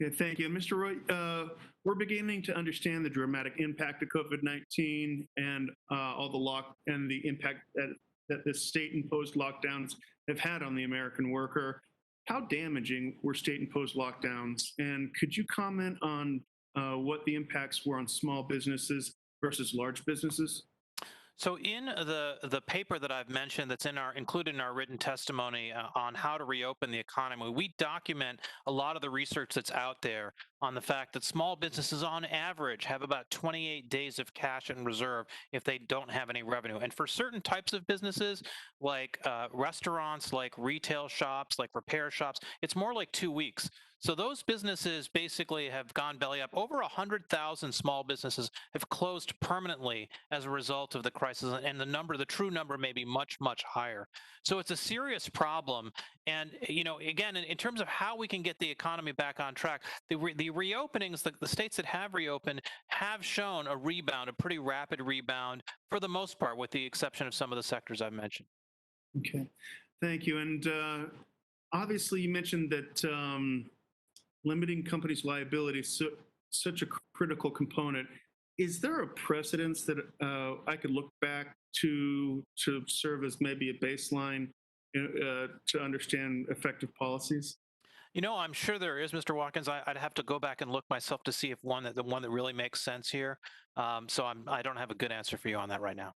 Okay, thank you. Mr. Roy, we're beginning to understand the dramatic impact of COVID-19 and all the and the impact that the state-imposed lockdowns have had on the American worker. How damaging were state-imposed lockdowns? And could you comment on what the impacts were on small businesses versus large businesses? So in the paper that I've mentioned that's included in our written testimony on how to reopen the economy, we document a lot of the research that's out there on the fact that small businesses on average have about 28 days of cash in reserve if they don't have any revenue. And for certain types of businesses like restaurants, like retail shops, like repair shops, it's more like 2 weeks. So those businesses basically have gone belly up. Over 100,000 small businesses have closed permanently as a result of the crisis, and the true number may be much, much higher. So it's a serious problem. And again, in terms of how we can get the economy back on track, the reopenings, the states that have reopened have shown a rebound, a pretty rapid rebound for the most part, with the exception of some of the sectors I've mentioned. Okay, thank you. And obviously, you mentioned that limiting companies' liability is such a critical component. Is there a precedence that I could look back to serve as maybe a baseline to understand effective policies? I'm sure there is, Mr. Watkins. I'd have to go back and look myself to see if the one that really makes sense here. So I don't have a good answer for you on that right now.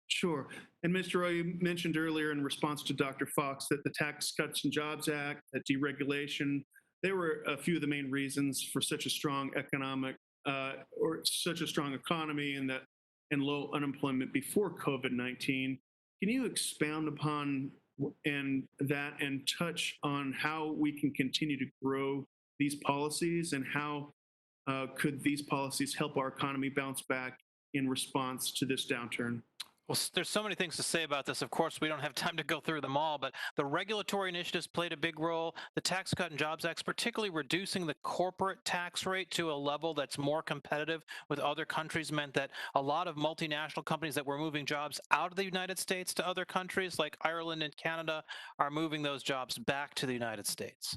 Sure. And Mr. Roy, you mentioned earlier in response to Dr. Fox that the Tax Cuts and Jobs Act, that deregulation, they were a few of the main reasons for such a strong economic or such a strong economy and low unemployment before COVID-19. Can you expound upon and touch on how we can continue to grow these policies and how could these policies help our economy bounce back in response to this downturn? Well, there's so many things to say about this. Of course, we don't have time to go through them all, but the regulatory initiatives played a big role. The Tax Cut and Jobs Act, particularly reducing the corporate tax rate to a level that's more competitive with other countries, meant that a lot of multinational companies that were moving jobs out of the United States to other countries like Ireland and Canada are moving those jobs back to the United States.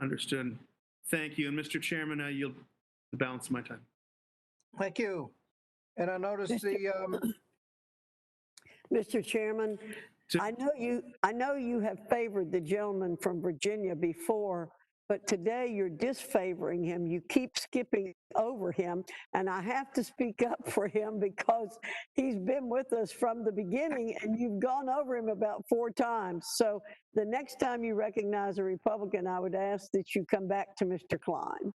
Understood. Thank you. And Mr. Chairman, I yield the balance of my time. Thank you. And I noticed Mr. Chairman, I know you have favored the gentleman from Virginia before, but today you're disfavoring him. You keep skipping over him, and I have to speak up for him because he's been with us from the beginning, and you've gone over him about 4 times. So the next time you recognize a Republican, I would ask that you come back to Mr. Klein.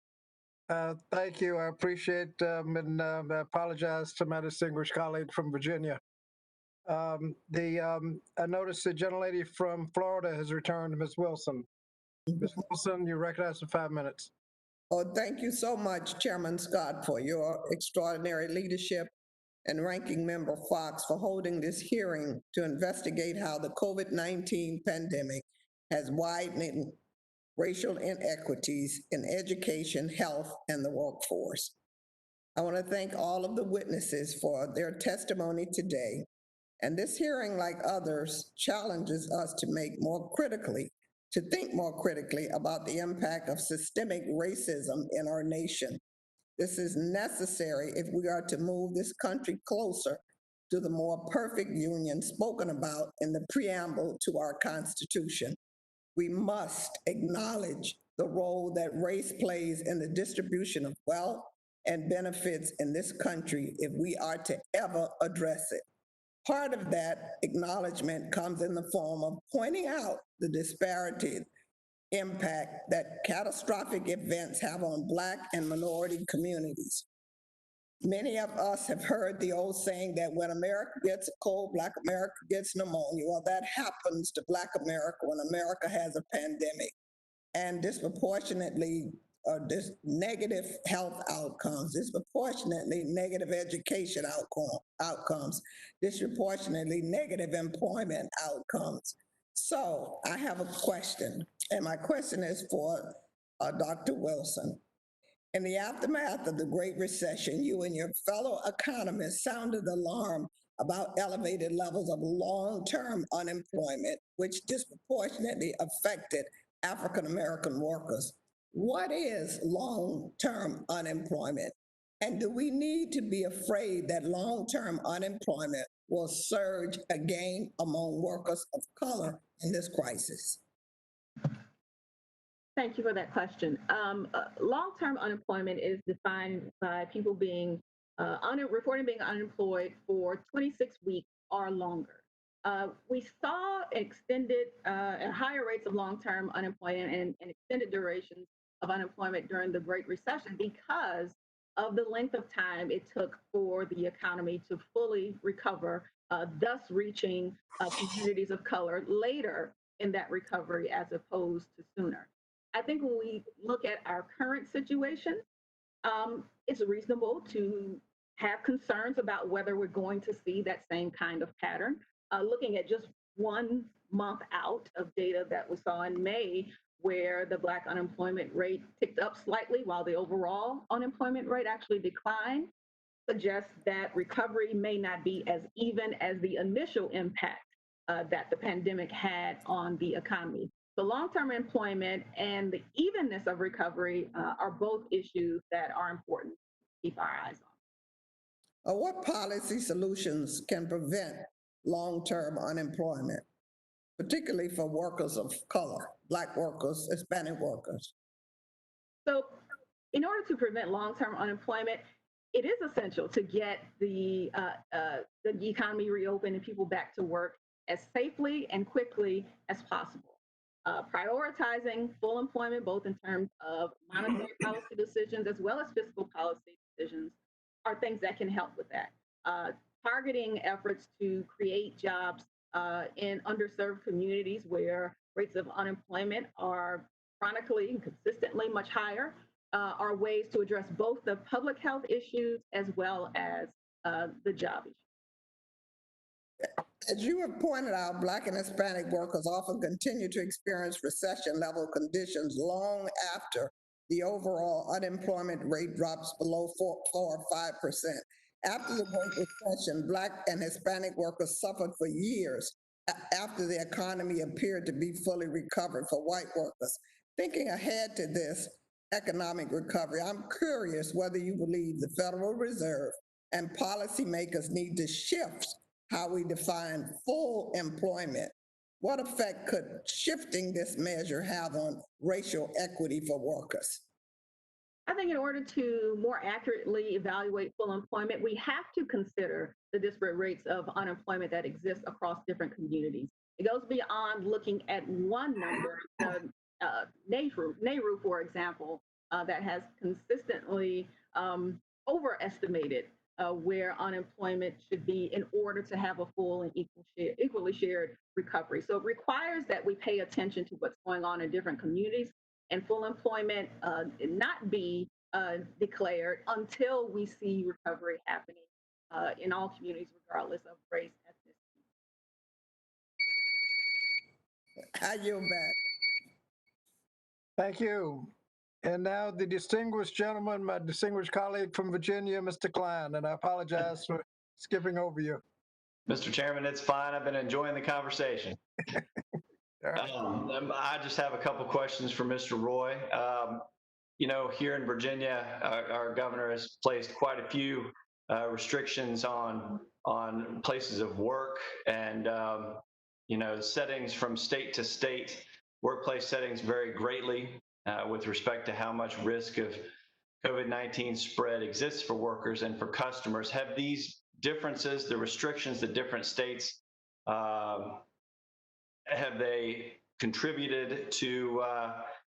Thank you. I appreciate and I apologize to my distinguished colleague from Virginia. I noticed the gentlelady from Florida has returned, Ms. Wilson. Ms. Wilson, you're recognized for 5 minutes. Oh, thank you so much, Chairman Scott, for your extraordinary leadership, and Ranking Member Fox for holding this hearing to investigate how the COVID-19 pandemic has widened racial inequities in education, health, and the workforce. I want to thank all of the witnesses for their testimony today. And this hearing, like others, challenges us to think more critically about the impact of systemic racism in our nation. This is necessary if we are to move this country closer to the more perfect union spoken about in the preamble to our Constitution. We must acknowledge the role that race plays in the distribution of wealth and benefits in this country if we are to ever address it. Part of that acknowledgement comes in the form of pointing out the disparity impact that catastrophic events have on Black and minority communities. Many of us have heard the old saying that when America gets a cold, Black America gets pneumonia. Well, that happens to Black America when America has a pandemic. And disproportionately, negative health outcomes, disproportionately negative education outcomes, disproportionately negative employment outcomes. So I have a question, and my question is for Dr. Wilson. In the aftermath of the Great Recession, you and your fellow economists sounded the alarm about elevated levels of long-term unemployment, which disproportionately affected African American workers. What is long-term unemployment? And do we need to be afraid that long-term unemployment will surge again among workers of color in this crisis? Thank you for that question. Long-term unemployment is defined by people being reporting being unemployed for 26 weeks or longer. We saw extended higher rates of long-term unemployment and extended durations of unemployment during the Great Recession because of the length of time it took for the economy to fully recover, thus reaching communities of color later in that recovery as opposed to sooner. I think when we look at our current situation, it's reasonable to have concerns about whether we're going to see that same kind of pattern. Looking at just 1 month out of data that we saw in May, where the Black unemployment rate ticked up slightly while the overall unemployment rate actually declined, suggests that recovery may not be as even as the initial impact that the pandemic had on the economy. So long-term employment and the evenness of recovery are both issues that are important to keep our eyes on. What policy solutions can prevent long-term unemployment, particularly for workers of color, Black workers, Hispanic workers? So in order to prevent long-term unemployment, it is essential to get the economy reopened and people back to work as safely and quickly as possible. Prioritizing full employment, both in terms of monetary policy decisions as well as fiscal policy decisions, are things that can help with that. Targeting efforts to create jobs in underserved communities where rates of unemployment are chronically and consistently much higher are ways to address both the public health issues as well as the job issue. As you have pointed out, Black and Hispanic workers often continue to experience recession-level conditions long after the overall unemployment rate drops below 4 or 5%. After the Great Recession, Black and Hispanic workers suffered for years after the economy appeared to be fully recovered for white workers. Thinking ahead to this economic recovery, I'm curious whether you believe the Federal Reserve and policymakers need to shift how we define full employment. What effect could shifting this measure have on racial equity for workers? I think in order to more accurately evaluate full employment, we have to consider the disparate rates of unemployment that exist across different communities. It goes beyond looking at one number, NARU, for example, that has consistently overestimated where unemployment should be in order to have a full and equally shared recovery. So it requires that we pay attention to what's going on in different communities and full employment not be declared until we see recovery happening in all communities, regardless of race, ethnicity. I yield back. Thank you. And now the distinguished gentleman, my distinguished colleague from Virginia, Mr. Klein, and I apologize for skipping over you. Mr. Chairman, it's fine. I've been enjoying the conversation. I just have a couple questions for Mr. Roy. You know, here in Virginia, our governor has placed quite a few restrictions on places of work and, you know, settings from state to state, workplace settings vary greatly with respect to how much risk of COVID-19 spread exists for workers and for customers. Have these differences, the restrictions that different states, have they contributed to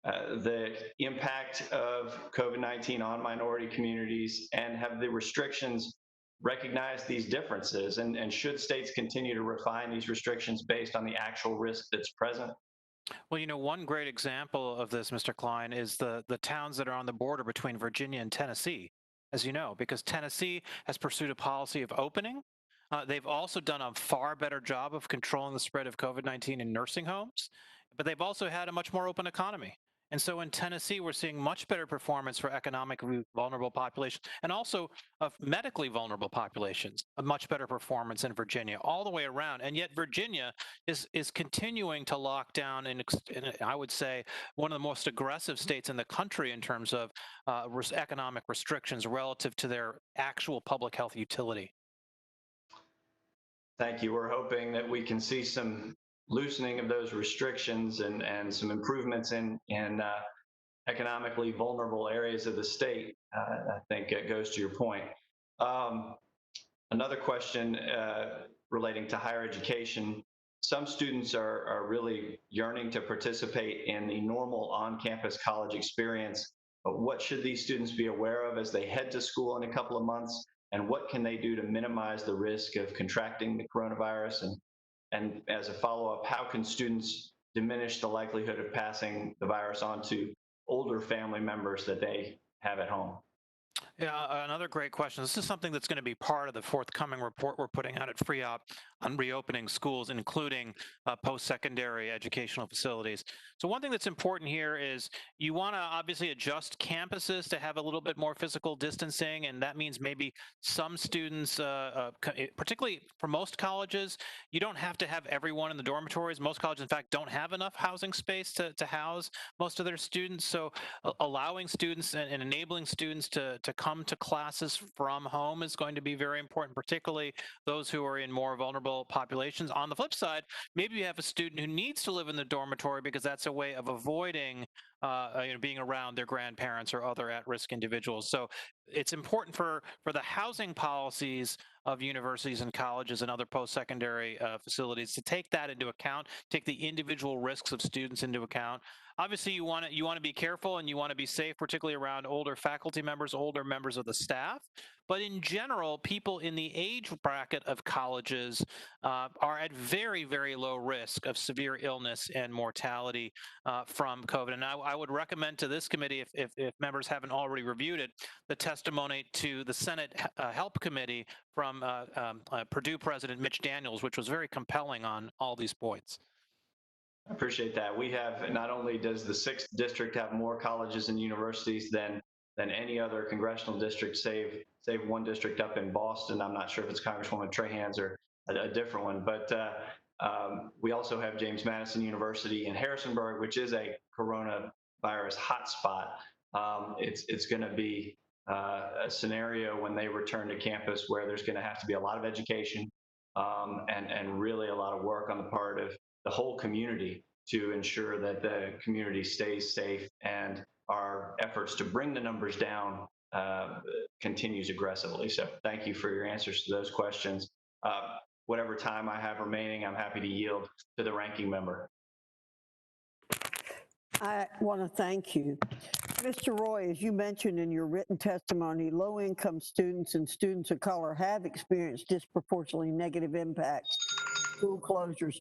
the impact of COVID-19 on minority communities, and have the restrictions recognized these differences? And should states continue to refine these restrictions based on the actual risk that's present? Well, one great example of this, Mr. Klein, is the towns that are on the border between Virginia and Tennessee, as you know, because Tennessee has pursued a policy of opening. They've also done a far better job of controlling the spread of COVID-19 in nursing homes, but they've also had a much more open economy. And so in Tennessee, we're seeing much better performance for economically vulnerable populations and also of medically vulnerable populations, a much better performance in Virginia all the way around. And yet Virginia is continuing to lock down in I would say, one of the most aggressive states in the country in terms of economic restrictions relative to their actual public health utility. Thank you. We're hoping that we can see some loosening of those restrictions and some improvements in economically vulnerable areas of the state. I think it goes to your point. Another question relating to higher education. Some students are really yearning to participate in the normal on-campus college experience. But what should these students be aware of as they head to school in a couple of months? And what can they do to minimize the risk of contracting the coronavirus? And as a follow-up, how can students diminish the likelihood of passing the virus on to older family members that they have at home? Yeah, another great question. This is something that's going to be part of the forthcoming report we're putting out at FREOP on reopening schools, including post-secondary educational facilities. So one thing that's important here is you want to obviously adjust campuses to have a little bit more physical distancing, and that means maybe some students, particularly for most colleges, you don't have to have everyone in the dormitories. Most colleges, in fact, don't have enough housing space to house most of their students. So allowing students and enabling students to come to classes from home is going to be very important, particularly those who are in more vulnerable populations. On the flip side, maybe you have a student who needs to live in the dormitory because that's a way of avoiding being around their grandparents or other at-risk individuals. So it's important for the housing policies of universities and colleges and other post-secondary facilities to take that into account, take the individual risks of students into account. Obviously, you want to be careful and you want to be safe, particularly around older faculty members, older members of the staff. But in general, people in the age bracket of colleges are at very, very low risk of severe illness and mortality from COVID. And I would recommend to this committee, if members haven't already reviewed it, the testimony to the Senate Help Committee from Purdue President Mitch Daniels, which was very compelling on all these points. I appreciate that. We have, not only does the 6th district have more colleges and universities than any other congressional district, save one district up in Boston. I'm not sure if it's Congresswoman Trahan's or a different one, but we also have James Madison University in Harrisonburg, which is a coronavirus hotspot. It's going to be a scenario when they return to campus where there's going to have to be a lot of education and really a lot of work on the part of the whole community to ensure that the community stays safe and our efforts to bring the numbers down continues aggressively. So thank you for your answers to those questions. Whatever time I have remaining, I'm happy to yield to the ranking member. I want to thank you. Mr. Roy, as you mentioned in your written testimony, low-income students and students of color have experienced disproportionately negative impacts of school closures.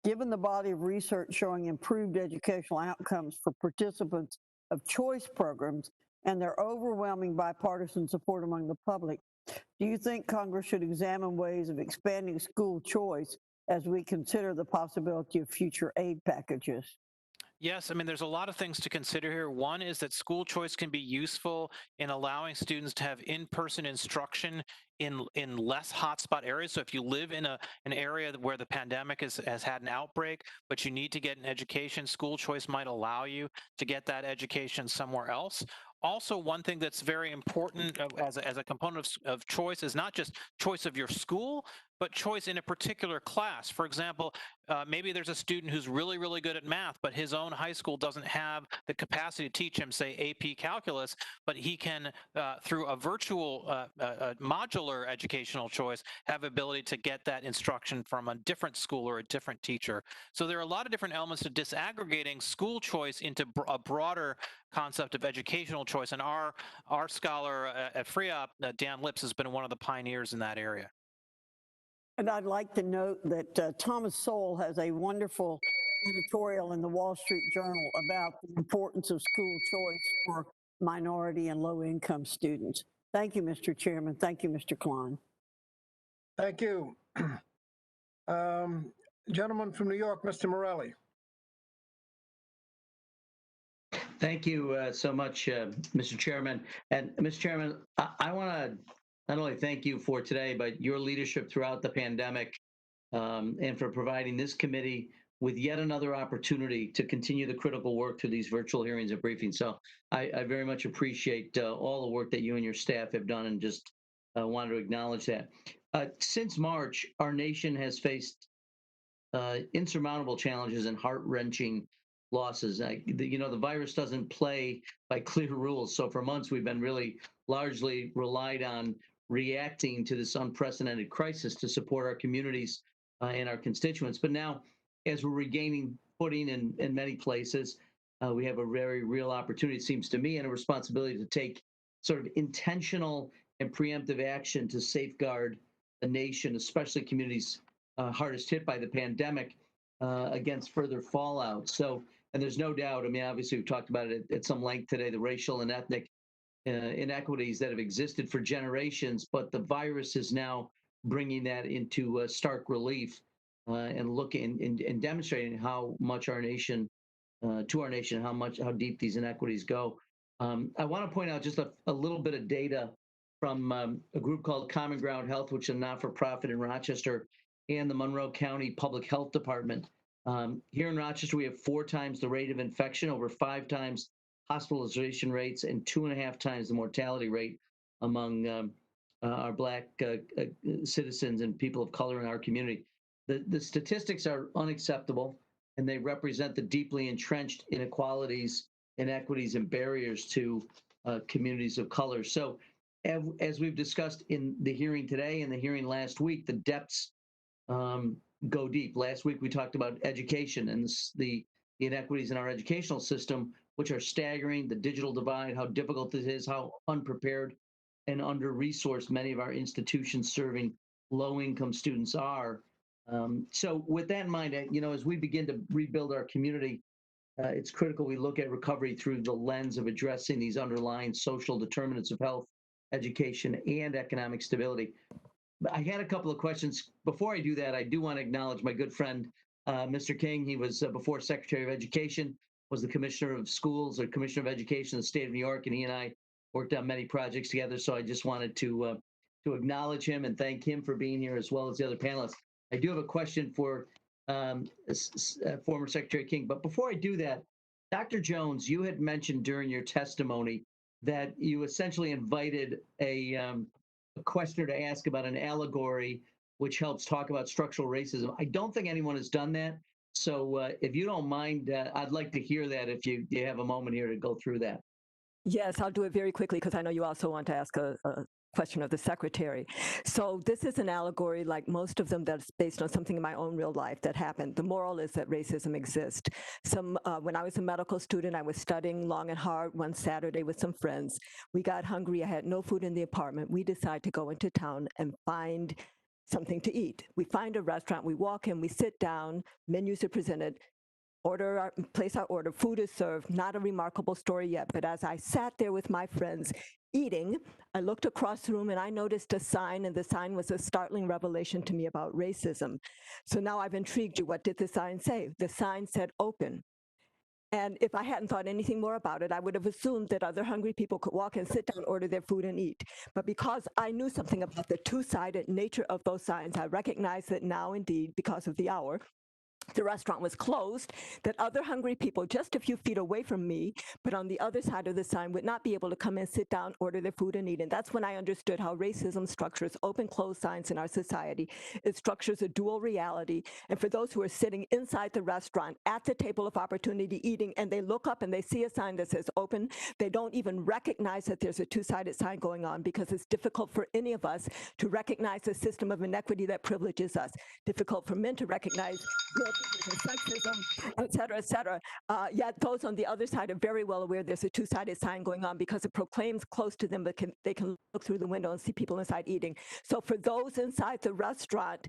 Given the body of research showing improved educational outcomes for participants of choice programs and their overwhelming bipartisan support among the public, do you think Congress should examine ways of expanding school choice as we consider the possibility of future aid packages? Yes, I mean, there's a lot of things to consider here. One is that school choice can be useful in allowing students to have in-person instruction in less hotspot areas. So if you live in an area where the pandemic has had an outbreak, but you need to get an education, school choice might allow you to get that education somewhere else. Also, one thing that's very important as a component of choice is not just choice of your school, but choice in a particular class. For example, maybe there's a student who's really, really good at math, but his own high school doesn't have the capacity to teach him, say, AP calculus, but he can, through a virtual modular educational choice, have ability to get that instruction from a different school or a different teacher. So there are a lot of different elements to disaggregating school choice into a broader concept of educational choice. And our scholar at FREOP, Dan Lips, has been one of the pioneers in that area. And I'd like to note that Thomas Sowell has a wonderful editorial in the Wall Street Journal about the importance of school choice for minority and low-income students. Thank you, Mr. Chairman. Thank you, Mr. Klein. Thank you. Gentleman from New York, Mr. Morelli. Thank you so much, Mr. Chairman. And Mr. Chairman, I want to not only thank you for today, but your leadership throughout the pandemic and for providing this committee with yet another opportunity to continue the critical work through these virtual hearings and briefings. So I very much appreciate all the work that you and your staff have done, and just wanted to acknowledge that. Since March, our nation has faced insurmountable challenges and heart-wrenching losses. The virus doesn't play by clear rules. So for months, we've been really largely relied on reacting to this unprecedented crisis to support our communities and our constituents. But now, as we're regaining footing in many places, we have a very real opportunity, it seems to me, and a responsibility to take sort of intentional and preemptive action to safeguard the nation, especially communities hardest hit by the pandemic, against further fallout. So, and there's no doubt, I mean, obviously we've talked about it at some length today, the racial and ethnic inequities that have existed for generations, but the virus is now bringing that into stark relief and looking and demonstrating how much our nation, how deep these inequities go. I want to point out just a little bit of data from a group called Common Ground Health, which is a not-for-profit in Rochester, and the Monroe County Public Health Department. Here in Rochester, we have 4 times the rate of infection, over 5 times hospitalization rates, and 2.5 times the mortality rate among our Black citizens and people of color in our community. The statistics are unacceptable, and they represent the deeply entrenched inequalities, inequities, and barriers to communities of color. So as we've discussed in the hearing today and the hearing last week, the depths go deep. Last week, we talked about education and the inequities in our educational system, which are staggering, the digital divide, how difficult it is, how unprepared and under-resourced many of our institutions serving low-income students are. So with that in mind, as we begin to rebuild our community, it's critical we look at recovery through the lens of addressing these underlying social determinants of health, education, and economic stability. I had a couple of questions. Before I do that, I do want to acknowledge my good friend, Mr. King. He was before Secretary of Education, was the Commissioner of Schools or Commissioner of Education in the state of New York, and he and I worked on many projects together. So I just wanted to acknowledge him and thank him for being here, as well as the other panelists. I do have a question for former Secretary King, but before I do that, Dr. Jones, you had mentioned during your testimony that you essentially invited a questioner to ask about an allegory which helps talk about structural racism. I don't think anyone has done that. So if you don't mind, I'd like to hear that if you have a moment here to go through that. Yes, I'll do it very quickly because I know you also want to ask a question of the secretary. So this is an allegory, like most of them, that's based on something in my own real life that happened. The moral is that racism exists. When I was a medical student, I was studying long and hard one Saturday with some friends. We got hungry. I had no food in the apartment. We decided to go into town and find something to eat. We find a restaurant. We walk in. We sit down. Menus are presented. Place our order, food is served, not a remarkable story yet, but as I sat there with my friends eating, I looked across the room and I noticed a sign, and the sign was a startling revelation to me about racism. So now I've intrigued you. What did the sign say? The sign said open. And if I hadn't thought anything more about it, I would have assumed that other hungry people could walk and sit down, order their food and eat. But because I knew something about the two-sided nature of those signs, I recognized that now indeed, because of the hour, the restaurant was closed, that other hungry people just a few feet away from me, but on the other side of the sign, would not be able to come and sit down, order their food and eat. And that's when I understood how racism structures open, closed signs in our society. It structures a dual reality. And for those who are sitting inside the restaurant at the table of opportunity eating, and they look up and they see a sign that says open, they don't even recognize that there's a two-sided sign going on, because it's difficult for any of us to recognize the system of inequity that privileges us. Difficult for men to recognize guilt sexism, et cetera. Yet those on the other side are very well aware there's a two-sided sign going on because it proclaims close to them, but they can look through the window and see people inside eating. So for those inside the restaurant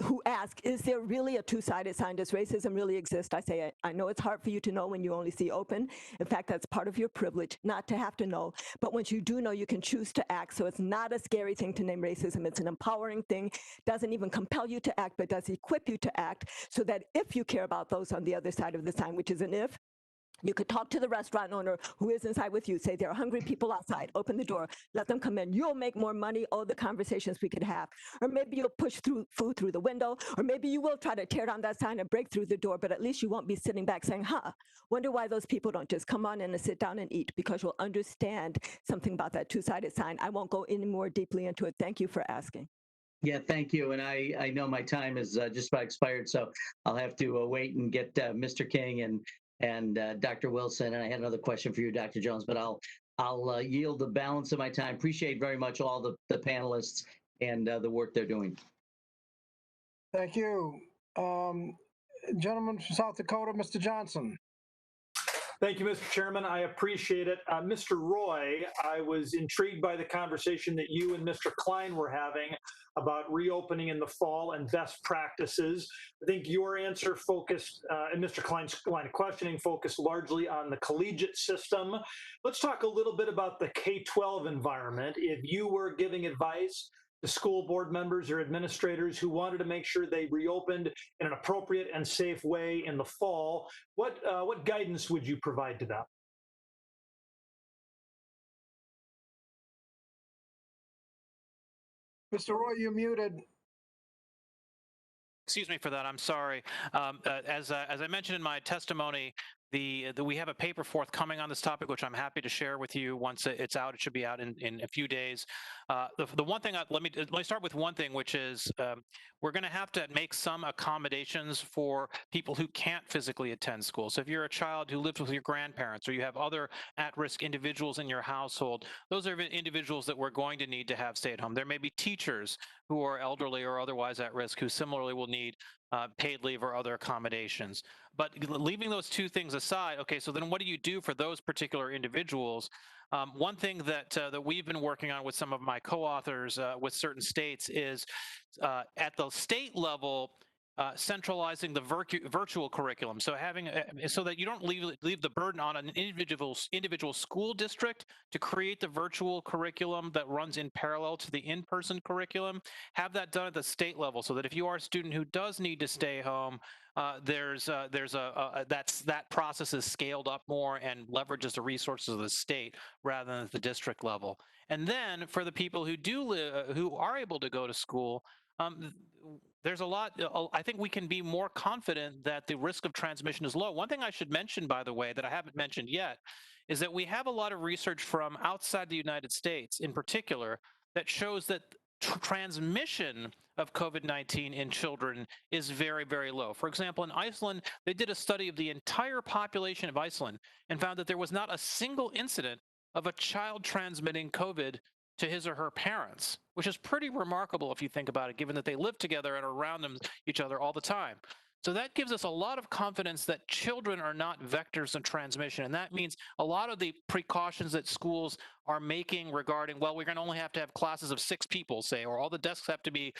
who ask, is there really a two-sided sign? Does racism really exist? I say, I know it's hard for you to know when you only see open. In fact, that's part of your privilege, not to have to know. But once you do know, you can choose to act. So it's not a scary thing to name racism. It's an empowering thing. Doesn't even compel you to act, but does equip you to act so that if you care about those on the other side of the sign, which is an if, you could talk to the restaurant owner who is inside with you, say there are hungry people outside, open the door, let them come in. You'll make more money, all the conversations we could have. Or maybe you'll push food through the window, or maybe you will try to tear down that sign and break through the door, but at least you won't be sitting back saying, wonder why those people don't just come on in and sit down and eat, because you'll understand something about that two-sided sign. I won't go any more deeply into it. Thank you for asking. Yeah, thank you. And I know my time is just about expired, so I'll have to wait and get Mr. King and Dr. Wilson. And I had another question for you, Dr. Jones, but I'll yield the balance of my time. Appreciate very much all the panelists and the work they're doing. Thank you. Gentleman from South Dakota, Mr. Johnson. Thank you, Mr. Chairman. I appreciate it. Mr. Roy, I was intrigued by the conversation that you and Mr. Klein were having about reopening in the fall and best practices. I think your answer focused, and Mr. Klein's line of questioning focused largely on the collegiate system. Let's talk a little bit about the K-12 environment. If you were giving advice to school board members or administrators who wanted to make sure they reopened in an appropriate and safe way in the fall, what guidance would you provide to them? Mr. Roy, you're muted. Excuse me for that. I'm sorry. As I mentioned in my testimony, we have a paper forthcoming on this topic, which I'm happy to share with you once it's out. It should be out in a few days. The one thing, let me start with one thing, which is we're going to have to make some accommodations for people who can't physically attend school. So if you're a child who lives with your grandparents or you have other at-risk individuals in your household, those are individuals that we're going to need to have stay at home. There may be teachers who are elderly or otherwise at risk who similarly will need paid leave or other accommodations. But leaving those two things aside, okay, so then what do you do for those particular individuals? One thing that we've been working on with some of my co-authors with certain states is at the state level, centralizing the virtual curriculum, so having so that you don't leave the burden on an individual school district to create the virtual curriculum that runs in parallel to the in-person curriculum. Have that done at the state level, so that if you are a student who does need to stay home, that process is scaled up more and leverages the resources of the state rather than at the district level. And then for the people who who are able to go to school, there's a lot. I think we can be more confident that the risk of transmission is low. One thing I should mention, by the way, that I haven't mentioned yet, is that we have a lot of research from outside the United States, in particular, that shows that transmission of COVID-19 in children is very, very low. For example, in Iceland, they did a study of the entire population of Iceland and found that there was not a single incident of a child transmitting COVID to his or her parents, which is pretty remarkable if you think about it, given that they live together and are around each other all the time. So that gives us a lot of confidence that children are not vectors of transmission. And that means a lot of the precautions that schools are making regarding, well, we're going to only have to have classes of 6 people, say, or all the desks have to be,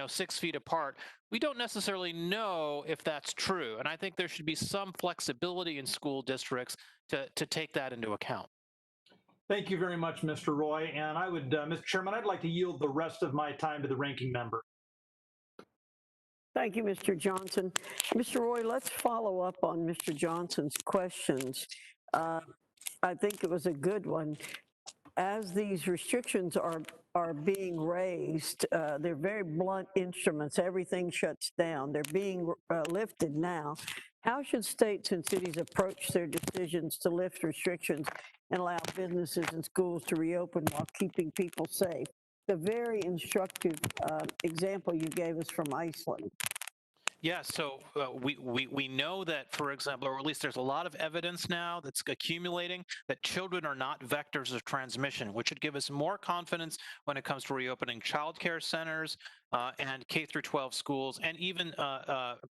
6 feet apart. We don't necessarily know if that's true. And I think there should be some flexibility in school districts to take that into account. Thank you very much, Mr. Roy. And I would, Mr. Chairman, I'd like to yield the rest of my time to the ranking member. Thank you, Mr. Johnson. Mr. Roy, let's follow up on Mr. Johnson's questions. I think it was a good one. As these restrictions are being raised, they're very blunt instruments. Everything shuts down. They're being lifted now. How should states and cities approach their decisions to lift restrictions and allow businesses and schools to reopen while keeping people safe? The very instructive example you gave us from Iceland. Yeah, so we know that, for example, or at least there's a lot of evidence now that's accumulating that children are not vectors of transmission, which should give us more confidence when it comes to reopening childcare centers, and K through 12 schools, and even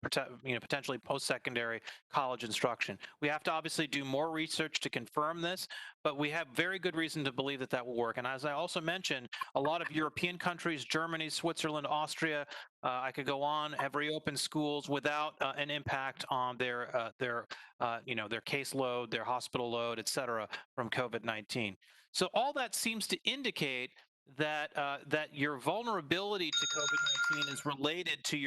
potentially post-secondary college instruction. We have to obviously do more research to confirm this, but we have very good reason to believe that that will work. And as I also mentioned, a lot of European countries, Germany, Switzerland, Austria, I could go on, have reopened schools without an impact on their caseload, their hospital load, et cetera, from COVID-19. So all that seems to indicate that that your vulnerability to COVID-19 is related to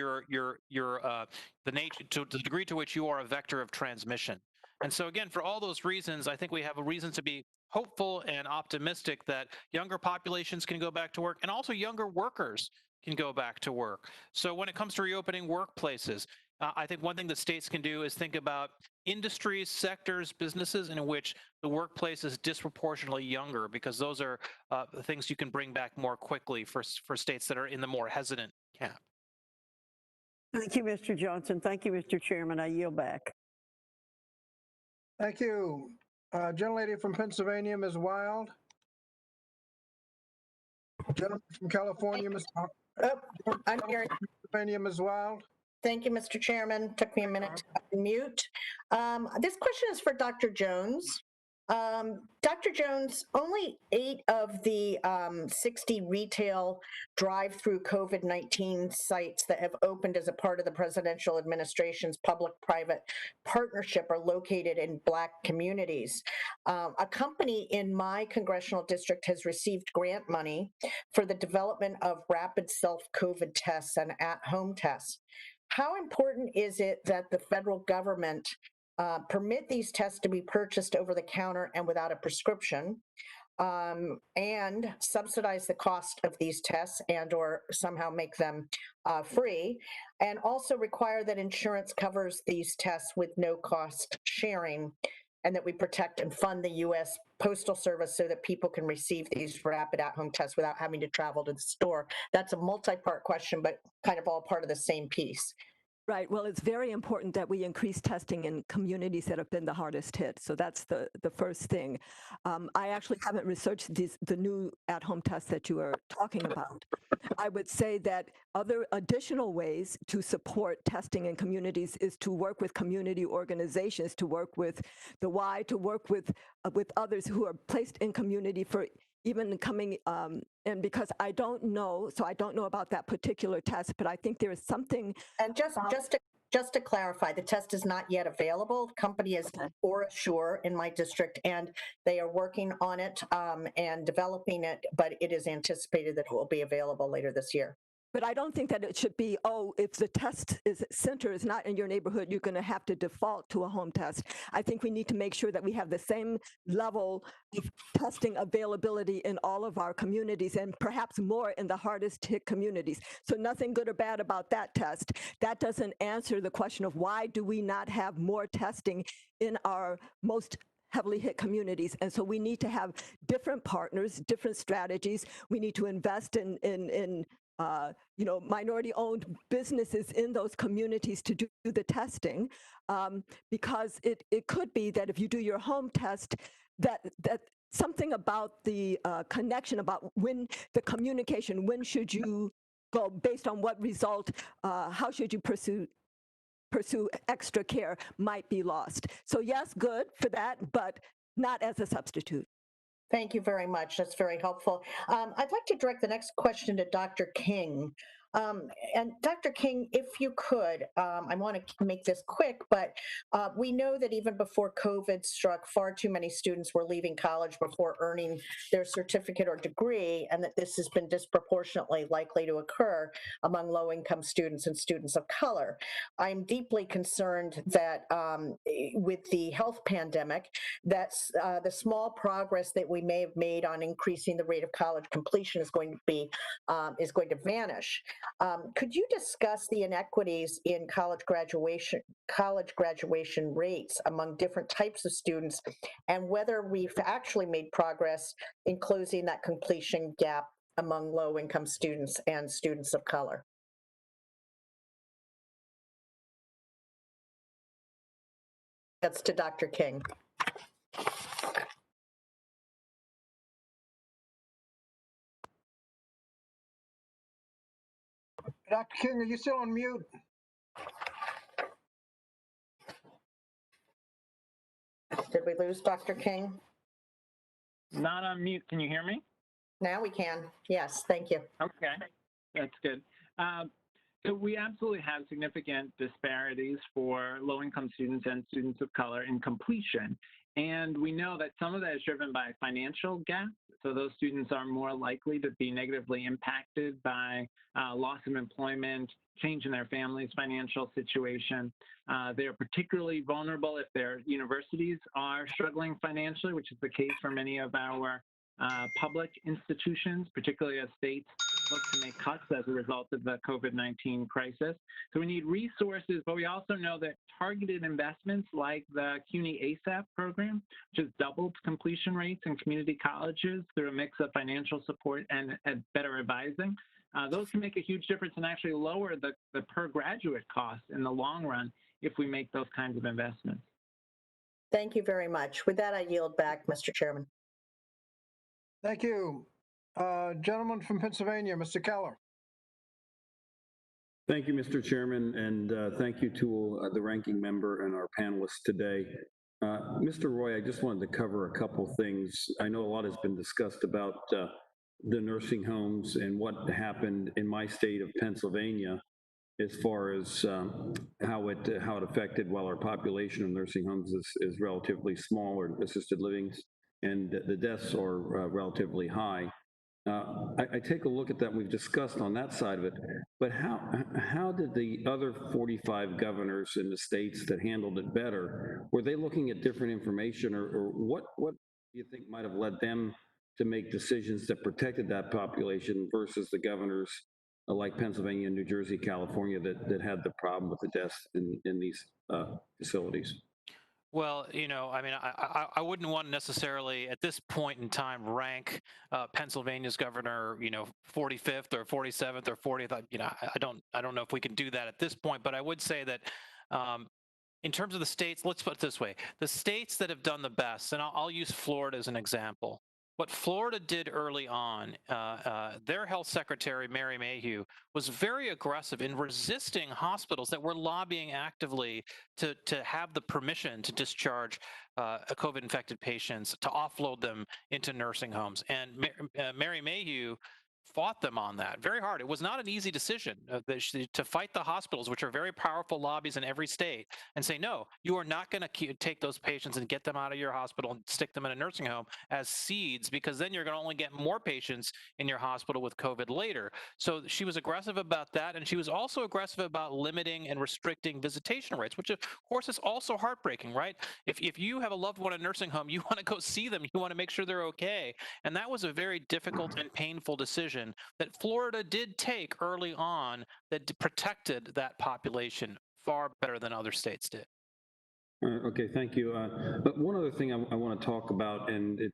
the nature, to the degree to which you are a vector of transmission. And so again, for all those reasons, I think we have a reason to be hopeful and optimistic that younger populations can go back to work, and also younger workers can go back to work. So when it comes to reopening workplaces, I think one thing that states can do is think about industries, sectors, businesses in which the workplace is disproportionately younger, because those are things you can bring back more quickly for states that are in the more hesitant camp. Thank you, Mr. Johnson. Thank you, Mr. Chairman. I yield back. Thank you. Gentlelady from Pennsylvania, Ms. Wild. Gentleman from California, Ms. I'm here. Pennsylvania, Ms. Wild. Thank you, Mr. Chairman. Took me a minute to unmute. This question is for Dr. Jones. Dr. Jones, only 8 of the 60 retail drive-through COVID-19 sites that have opened as a part of the presidential administration's public-private partnership are located in Black communities. A company in my congressional district has received grant money for the development of rapid self-COVID tests and at-home tests. How important is it that the federal government permit these tests to be purchased over the counter and without a prescription, and subsidize the cost of these tests and or somehow make them free, and also require that insurance covers these tests with no cost sharing, and that we protect and fund the U.S. Postal Service so that people can receive these rapid at-home tests without having to travel to the store? That's a multi-part question, but kind of all part of the same piece. Right. Well, it's very important that we increase testing in communities that have been the hardest hit. So that's the first thing. I actually haven't researched the new at-home tests that you are talking about. I would say that other additional ways to support testing in communities is to work with community organizations, to work with the Y, to work with others who are placed in community for even coming and because I don't know about that particular test, but I think there is something. And just to clarify, the test is not yet available. The company is OraSure in my district, and they are working on it and developing it, but it is anticipated that it will be available later this year. But I don't think that it should be, if the test center is not in your neighborhood, you're going to have to default to a home test. I think we need to make sure that we have the same level of testing availability in all of our communities, and perhaps more in the hardest hit communities. So nothing good or bad about that test. That doesn't answer the question of why do we not have more testing in our most heavily hit communities. And so we need to have different partners, different strategies. We need to invest in minority-owned businesses in those communities to do the testing, because it could be that if you do your home test, that something about the connection, about when the communication, when should you go, based on what result, how should you pursue extra care, might be lost. So yes, good for that, but not as a substitute. Thank you very much. That's very helpful. I'd like to direct the next question to Dr. King. And Dr. King, if you could, I want to make this quick, but we know that even before COVID struck, far too many students were leaving college before earning their certificate or degree, and that this has been disproportionately likely to occur among low-income students and students of color. I'm deeply concerned that with the health pandemic, that the small progress that we may have made on increasing the rate of college completion is going to vanish. Could you discuss the inequities in college graduation rates among different types of students, and whether we've actually made progress in closing that completion gap among low-income students and students of color? That's to Dr. King. Dr. King, are you still on mute? Did we lose Dr. King? Not on mute. Can you hear me? Now we can. Yes, thank you. Okay, that's good. So we absolutely have significant disparities for low-income students and students of color in completion. And we know that some of that is driven by financial gaps. So those students are more likely to be negatively impacted by loss of employment, change in their family's financial situation. They are particularly vulnerable if their universities are struggling financially, which is the case for many of our public institutions, particularly as states look to make cuts as a result of the COVID-19 crisis. So we need resources, but we also know that targeted investments like the CUNY ASAP program, which has doubled completion rates in community colleges through a mix of financial support and better advising, those can make a huge difference and actually lower the per graduate cost in the long run if we make those kinds of investments. Thank you very much. With that, I yield back, Mr. Chairman. Thank you. Gentleman from Pennsylvania, Mr. Keller. Thank you, Mr. Chairman, and thank you to the ranking member and our panelists today. Mr. Roy, I just wanted to cover a couple things. I know a lot has been discussed about the nursing homes and what happened in my state of Pennsylvania as far as how it affected, while our population of nursing homes is relatively small, or assisted livings, and the deaths are relatively high. I take a look at that. We've discussed on that side of it, but how did the other 45 governors in the states that handled it better, were they looking at different information, or what do you think might have led them to make decisions that protected that population versus the governors like Pennsylvania, New Jersey, California that had the problem with the deaths in these facilities? Well, you know, I mean, I wouldn't want to necessarily at this point in time rank Pennsylvania's governor, you know, 45th or 47th or 40th. You know, I don't know if we can do that at this point, but I would say that in terms of the states, let's put it this way: the states that have done the best, and I'll use Florida as an example. What Florida did early on, their health secretary, Mary Mayhew, was very aggressive in resisting hospitals that were lobbying actively to have the permission to discharge COVID-infected patients, to offload them into nursing homes. And Mary Mayhew fought them on that very hard. It was not an easy decision to fight the hospitals, which are very powerful lobbies in every state, and say, no, you are not going to take those patients and get them out of your hospital and stick them in a nursing home as seeds, because then you're going to only get more patients in your hospital with COVID later. So she was aggressive about that, and she was also aggressive about limiting and restricting visitation rates, which of course is also heartbreaking, right? If you have a loved one in a nursing home, you want to go see them, you want to make sure they're okay. And that was a very difficult and painful decision that Florida did take early on that protected that population far better than other states did. Okay, thank you. But one other thing I want to talk about, and it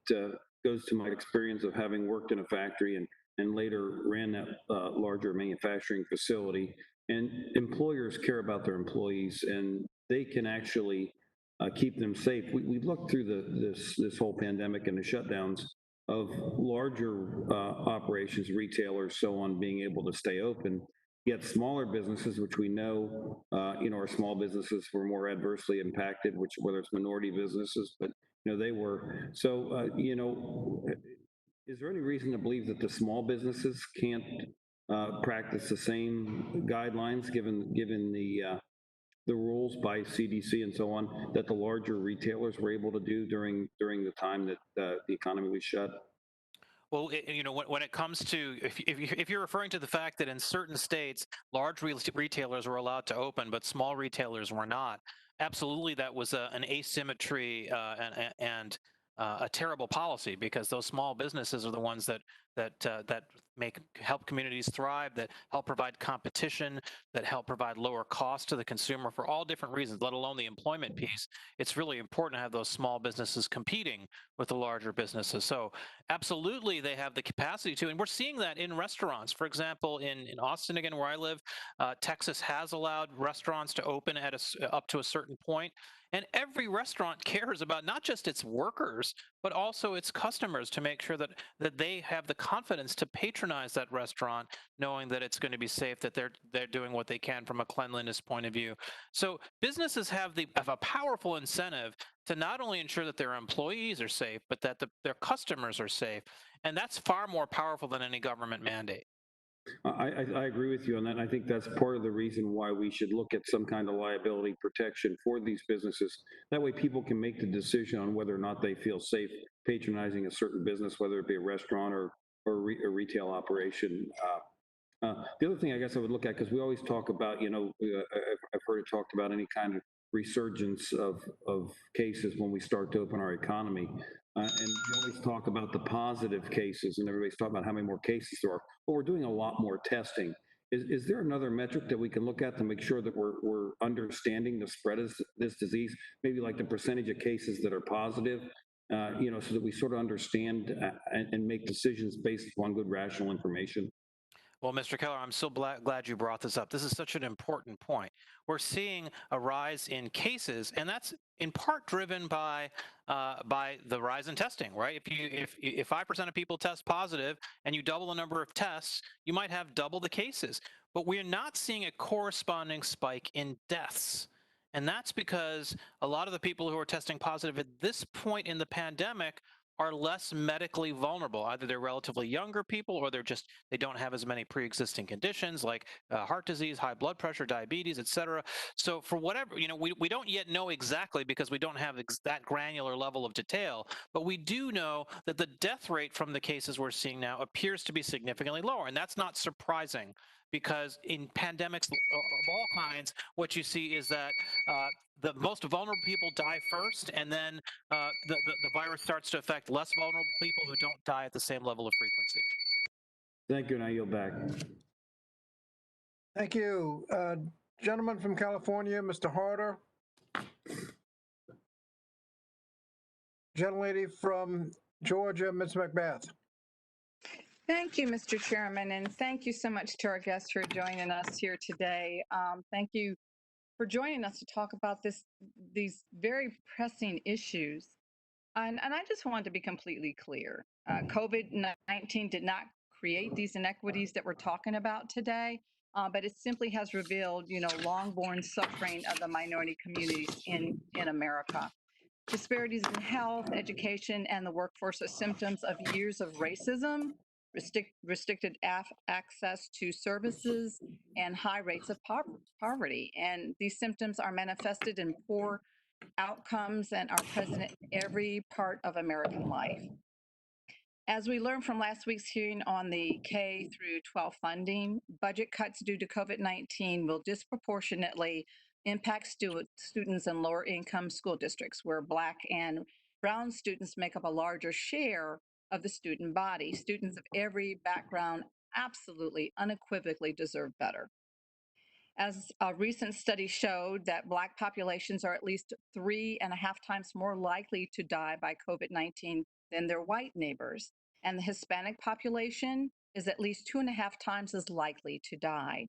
goes to my experience of having worked in a factory and later ran that larger manufacturing facility. And employers care about their employees, and they can actually keep them safe. We looked through this whole pandemic and the shutdowns of larger operations, retailers, so on, being able to stay open. Yet smaller businesses, which we know, our small businesses were more adversely impacted, which whether it's minority businesses, but they were. So is there any reason to believe that the small businesses can't practice the same guidelines, given the rules by CDC and so on, that the larger retailers were able to do during the time that the economy was shut? Well, when it comes to, if you're referring to the fact that in certain states, large retailers were allowed to open, but small retailers were not, absolutely that was an asymmetry and a terrible policy, because those small businesses are the ones that help communities thrive, that help provide competition, that help provide lower costs to the consumer for all different reasons, let alone the employment piece. It's really important to have those small businesses competing with the larger businesses. So Absolutely, they have the capacity to, and we're seeing that in restaurants. For example, in Austin, again, where I live, Texas has allowed restaurants to open at up to a certain point, and every restaurant cares about not just its workers, but also its customers to make sure that they have the confidence to patronize that restaurant, knowing that it's going to be safe, that they're doing what they can from a cleanliness point of view. So businesses have a powerful incentive to not only ensure that their employees are safe, but that their customers are safe. And that's far more powerful than any government mandate. I agree with you on that. And I think that's part of the reason why we should look at some kind of liability protection for these businesses. That way people can make the decision on whether or not they feel safe patronizing a certain business, whether it be a restaurant or a retail operation. The other thing I guess I would look at, because we always talk about, I've heard it talked about any kind of resurgence of cases when we start to open our economy. And we always talk about the positive cases, and everybody's talking about how many more cases there are. But we're doing a lot more testing. Is there another metric that we can look at to make sure that we're understanding the spread of this disease? Maybe like the percentage of cases that are positive, so that we sort of understand and make decisions based upon good rational information? Well, Mr. Keller, I'm so glad you brought this up. This is such an important point. We're seeing a rise in cases, and that's in part driven by the rise in testing, right? If 5% of people test positive and you double the number of tests, you might have double the cases. But we're not seeing a corresponding spike in deaths. And that's because a lot of the people who are testing positive at this point in the pandemic are less medically vulnerable. Either they're relatively younger people, or they don't have as many pre-existing conditions like heart disease, high blood pressure, diabetes, et cetera. So for whatever, we don't yet know exactly, because we don't have that granular level of detail, but we do know that the death rate from the cases we're seeing now appears to be significantly lower. And that's not surprising, because in pandemics of all kinds, what you see is that the most vulnerable people die first, and then the virus starts to affect less vulnerable people who don't die at the same level of frequency. Thank you, and I yield back. Thank you. Gentleman from California, Mr. Harder. Gentlelady from Georgia, Ms. McBath. Thank you, Mr. Chairman, and thank you so much to our guests for joining us here today. Thank you for joining us to talk about these very pressing issues. And I just wanted to be completely clear. COVID-19 did not create these inequities that we're talking about today, but it simply has revealed, long-born suffering of the minority communities in America. Disparities in health, education, and the workforce are symptoms of years of racism, restricted access to services, and high rates of poverty. And these symptoms are manifested in poor outcomes and are present in every part of American life. As we learned from last week's hearing on the K through 12 funding, budget cuts due to COVID-19 will disproportionately impact students in lower income school districts, where Black and Brown students make up a larger share of the student body. Students of every background absolutely, unequivocally deserve better. As a recent study showed, that Black populations are at least 3.5 times more likely to die by COVID-19 than their white neighbors. And the Hispanic population is at least 2.5 times as likely to die.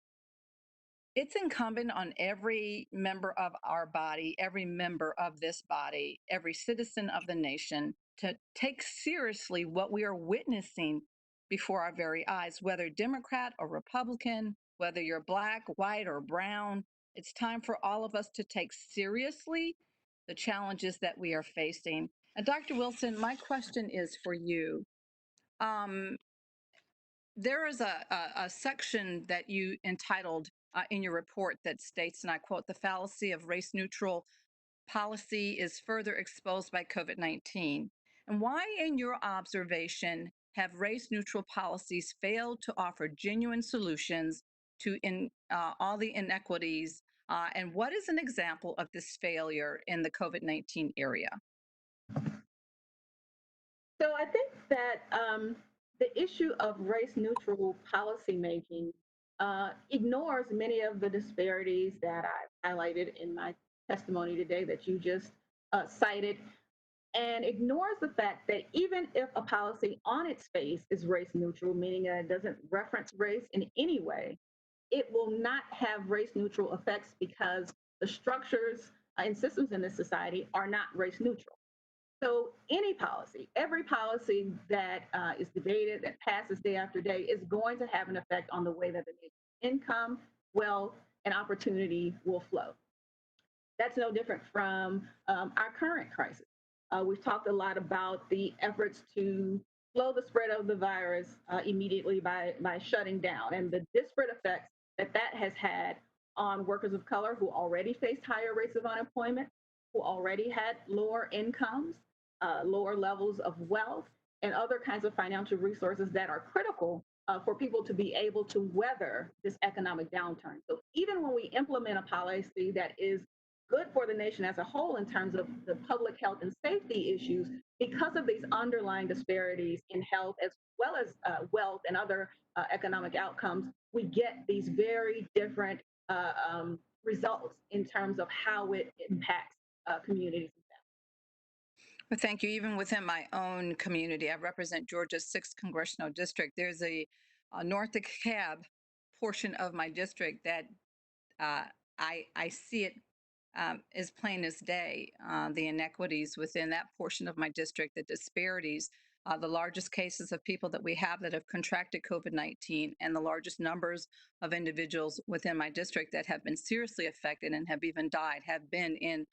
It's incumbent on every member of our body, every member of this body, every citizen of the nation to take seriously what we are witnessing before our very eyes, whether Democrat or Republican, whether you're Black, white, or brown. It's time for all of us to take seriously the challenges that we are facing. And Dr. Wilson, my question is for you. There is a section that you entitled in your report that states, and I quote, "The fallacy of race-neutral policy is further exposed by COVID-19." And why, in your observation, have race-neutral policies failed to offer genuine solutions to all the inequities? And what is an example of this failure in the COVID-19 area? So I think that the issue of race-neutral policymaking ignores many of the disparities that I highlighted in my testimony today that you just cited. and ignores the fact that even if a policy on its face is race neutral, meaning that it doesn't reference race in any way, it will not have race neutral effects because the structures and systems in this society are not race neutral. So any policy, every policy that is debated, that passes day after day, is going to have an effect on the way that the nation's income, wealth, and opportunity will flow. That's no different from our current crisis. We've talked a lot about the efforts to slow the spread of the virus immediately by shutting down, and the disparate effects that that has had on workers of color who already faced higher rates of unemployment, who already had lower incomes, lower levels of wealth, and other kinds of financial resources that are critical for people to be able to weather this economic downturn. So even when we implement a policy that is good for the nation as a whole in terms of the public health and safety issues, because of these underlying disparities in health as well as wealth and other economic outcomes, we get these very different results in terms of how it impacts communities. Well, thank you. Even within my own community, I represent Georgia's 6th congressional district. There's a North DeKalb portion of my district that I see it as plain as day. The inequities within that portion of my district, the disparities, the largest cases of people that we have that have contracted COVID-19, and the largest numbers of individuals within my district that have been seriously affected and have even died have been in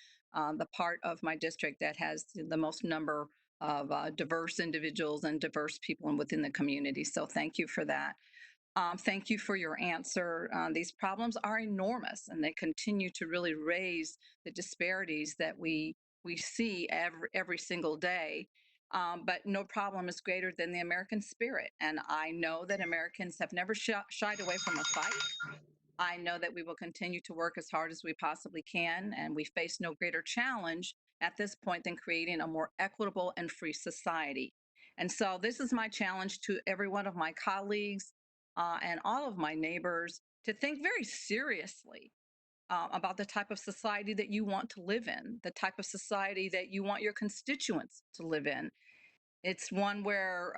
the part of my district that has the most number of diverse individuals and diverse people within the community. So thank you for that. Thank you for your answer. These problems are enormous, and they continue to really raise the disparities that we see every single day. But no problem is greater than the American spirit. And I know that Americans have never shied away from a fight. I know that we will continue to work as hard as we possibly can, and we face no greater challenge at this point than creating a more equitable and free society. And so this is my challenge to every one of my colleagues and all of my neighbors to think very seriously about the type of society that you want to live in, the type of society that you want your constituents to live in. It's one where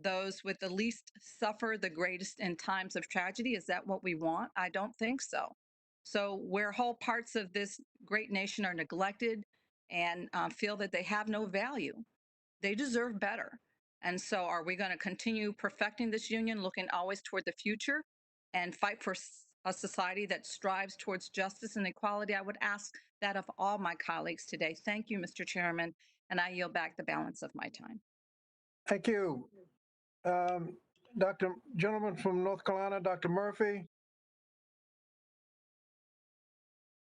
those with the least suffer the greatest in times of tragedy. Is that what we want? I don't think so. So where whole parts of this great nation are neglected and feel that they have no value, they deserve better. And so are we going to continue perfecting this union, looking always toward the future and fight for a society that strives towards justice and equality? I would ask that of all my colleagues today. Thank you, Mr. Chairman, and I yield back the balance of my time. Thank you. Gentleman from North Carolina, Dr. Murphy.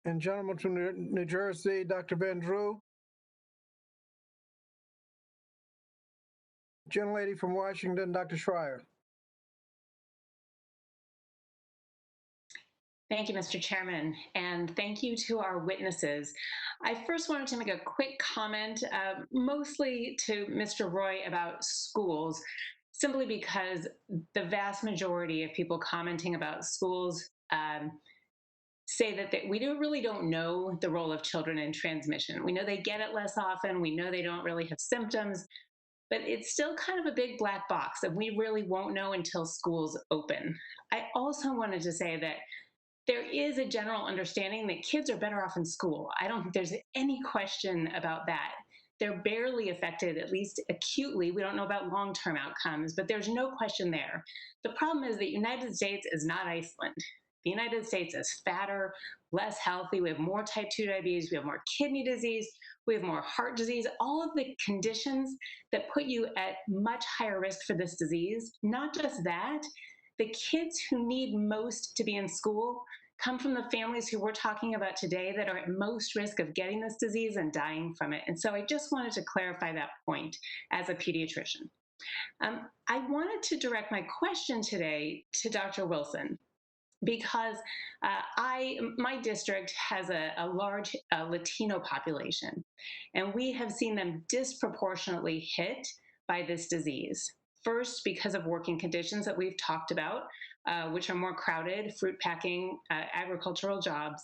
And gentleman from New Jersey, Dr. Van Drew. Gentlelady from Washington, Dr. Schreier. Thank you, Mr. Chairman, and thank you to our witnesses. I first wanted to make a quick comment, mostly to Mr. Roy about schools, simply because the vast majority of people commenting about schools say that we really don't know the role of children in transmission. We know they get it less often. We know they don't really have symptoms, but it's still kind of a big black box that we really won't know until schools open. I also wanted to say that there is a general understanding that kids are better off in school. I don't think there's any question about that. They're barely affected, at least acutely. We don't know about long-term outcomes, but there's no question there. The problem is the United States is not Iceland. The United States is fatter, less healthy. We have more type 2 diabetes. We have more kidney disease. We have more heart disease. All of the conditions that put you at much higher risk for this disease. Not just that, the kids who need most to be in school come from the families who we're talking about today that are at most risk of getting this disease and dying from it. And so I just wanted to clarify that point as a pediatrician. I wanted to direct my question today to Dr. Wilson, because my district has a large Latino population, and we have seen them disproportionately hit by this disease. First, because of working conditions that we've talked about, which are more crowded, fruit packing, agricultural jobs,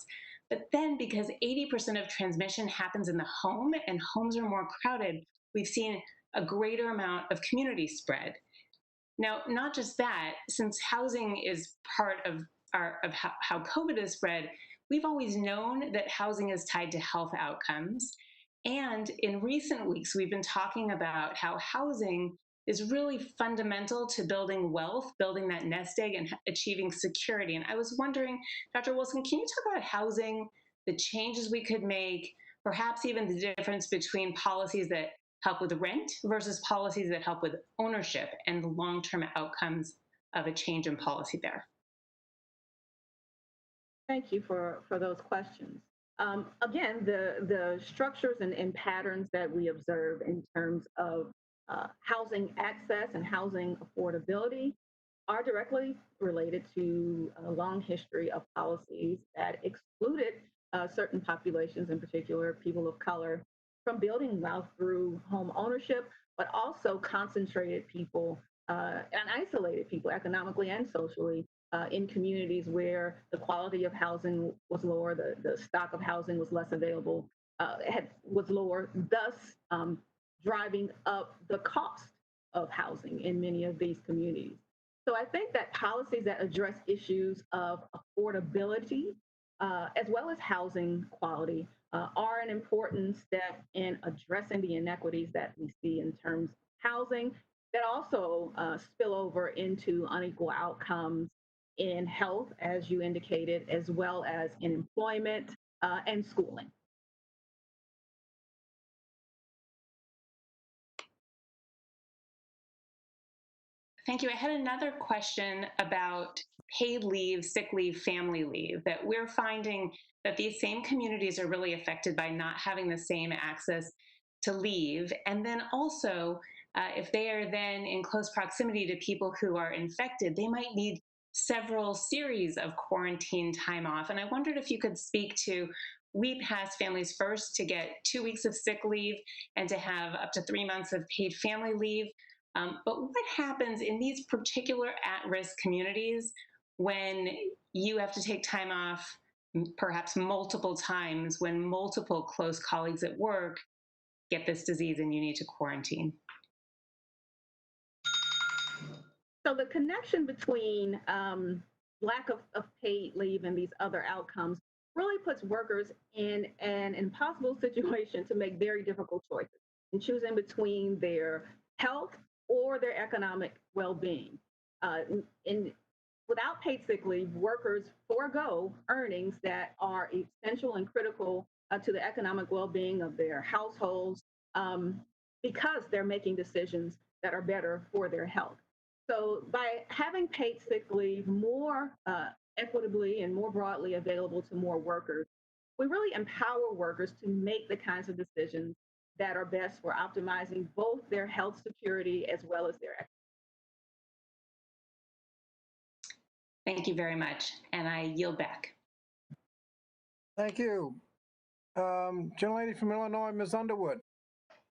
But then because 80% of transmission happens in the home and homes are more crowded, we've seen a greater amount of community spread. Now, not just that, since housing is part of how COVID is spread, we've always known that housing is tied to health outcomes. And in recent weeks, we've been talking about how housing is really fundamental to building wealth, building that nest egg, and achieving security. And I was wondering, Dr. Wilson, can you talk about housing, the changes we could make, perhaps even the difference between policies that help with rent versus policies that help with ownership and the long-term outcomes of a change in policy there? Thank you for those questions. Again, the structures and patterns that we observe in terms of housing access and housing affordability are directly related to a long history of policies that excluded certain populations, in particular people of color, from building wealth through home ownership, but also concentrated people and isolated people economically and socially in communities where the quality of housing was lower, the stock of housing was less available, was lower, thus driving up the cost of housing in many of these communities. So I think that policies that address issues of affordability as well as housing quality are an important step in addressing the inequities that we see in terms of housing that also spill over into unequal outcomes in health, as you indicated, as well as in employment and schooling. Thank you. I had another question about paid leave, sick leave, family leave, that we're finding that these same communities are really affected by not having the same access to leave. And then also, if they are then in close proximity to people who are infected, they might need several series of quarantine time off. And I wondered if you could speak to, we passed Families First to get 2 weeks of sick leave and to have up to 3 months of paid family leave. But what happens in these particular at-risk communities when you have to take time off perhaps multiple times, when multiple close colleagues at work get this disease and you need to quarantine? So the connection between lack of paid leave and these other outcomes really puts workers in an impossible situation to make very difficult choices in choosing between their health or their economic well-being. Without paid sick leave, workers forego earnings that are essential and critical to the economic well-being of their households because they're making decisions that are better for their health. So by having paid sick leave more equitably and more broadly available to more workers, we really empower workers to make the kinds of decisions that are best for optimizing both their health security as well as their economy. Thank you very much, and I yield back. Thank you. Gentlelady from Illinois, Ms. Underwood.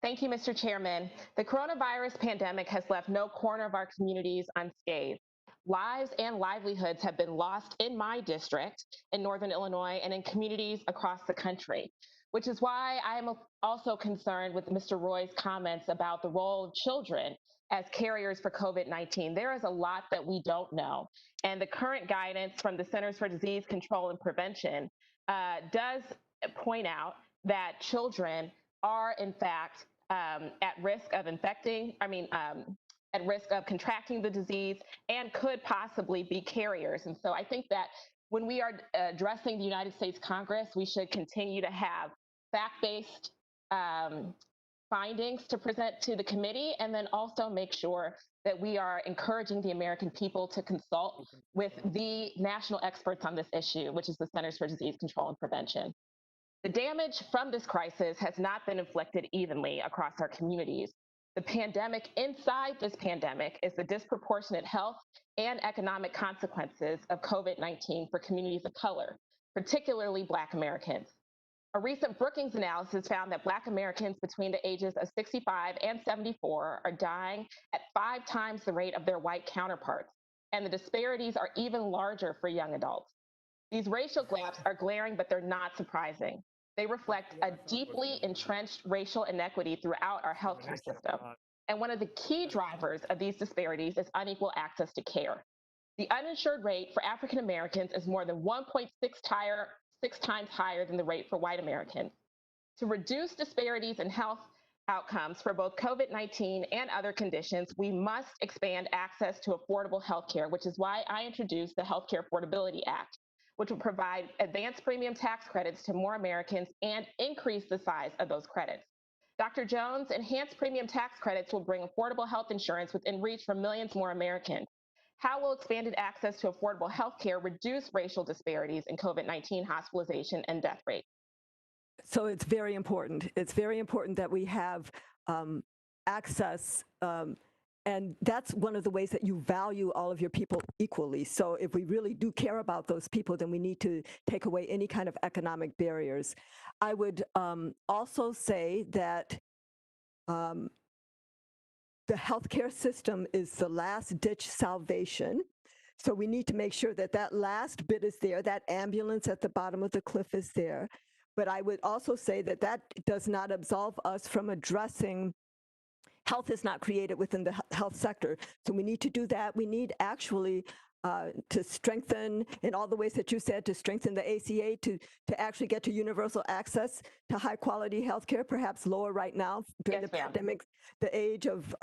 Thank you, Mr. Chairman. The coronavirus pandemic has left no corner of our communities unscathed. Lives and livelihoods have been lost in my district in Northern Illinois and in communities across the country, which is why I am also concerned with Mr. Roy's comments about the role of children as carriers for COVID-19. There is a lot that we don't know. And the current guidance from the Centers for Disease Control and Prevention does point out that children are in fact at risk of at risk of contracting the disease and could possibly be carriers. And so I think that when we are addressing the United States Congress, we should continue to have fact-based findings to present to the committee, and then also make sure that we are encouraging the American people to consult with the national experts on this issue, which is the Centers for Disease Control and Prevention. The damage from this crisis has not been inflicted evenly across our communities. The pandemic inside this pandemic is the disproportionate health and economic consequences of COVID-19 for communities of color, particularly Black Americans. A recent Brookings analysis found that Black Americans between the ages of 65 and 74 are dying at 5 times the rate of their white counterparts, and the disparities are even larger for young adults. These racial gaps are glaring, but they're not surprising. They reflect a deeply entrenched racial inequity throughout our healthcare system. And one of the key drivers of these disparities is unequal access to care. The uninsured rate for African Americans is more than 1.6 times higher than the rate for white Americans. To reduce disparities in health outcomes for both COVID-19 and other conditions, we must expand access to affordable health care, which is why I introduced the Healthcare Affordability Act, which will provide advanced premium tax credits to more Americans and increase the size of those credits. Dr. Jones, enhanced premium tax credits will bring affordable health insurance within reach for millions more Americans. How will expanded access to affordable health care reduce racial disparities in COVID-19 hospitalization and death rates? So it's very important. It's very important that we have access, and that's one of the ways that you value all of your people equally. So if we really do care about those people, then we need to take away any kind of economic barriers. I would also say that the healthcare system is the last-ditch salvation. So we need to make sure that that last bit is there, that ambulance at the bottom of the cliff is there. But I would also say that that does not absolve us from addressing health is not created within the health sector. So we need to do that. We need actually to strengthen, in all the ways that you said, to strengthen the ACA, to actually get to universal access to high quality healthcare, perhaps lower right now during the pandemic, the age of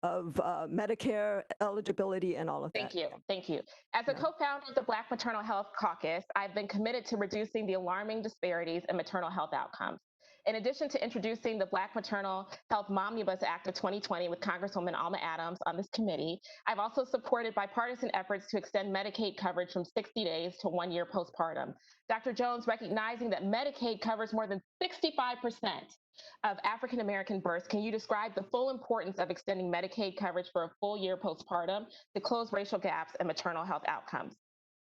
Medicare eligibility and all of that. Thank you. Thank you. As a co-founder of the Black Maternal Health Caucus, I've been committed to reducing the alarming disparities in maternal health outcomes. In addition to introducing the Black Maternal Health Momnibus Act of 2020 with Congresswoman Alma Adams on this committee, I've also supported bipartisan efforts to extend Medicaid coverage from 60 days to 1 year postpartum. Dr. Jones, recognizing that Medicaid covers more than 65% of African American births, can you describe the full importance of extending Medicaid coverage for a full year postpartum to close racial gaps in maternal health outcomes?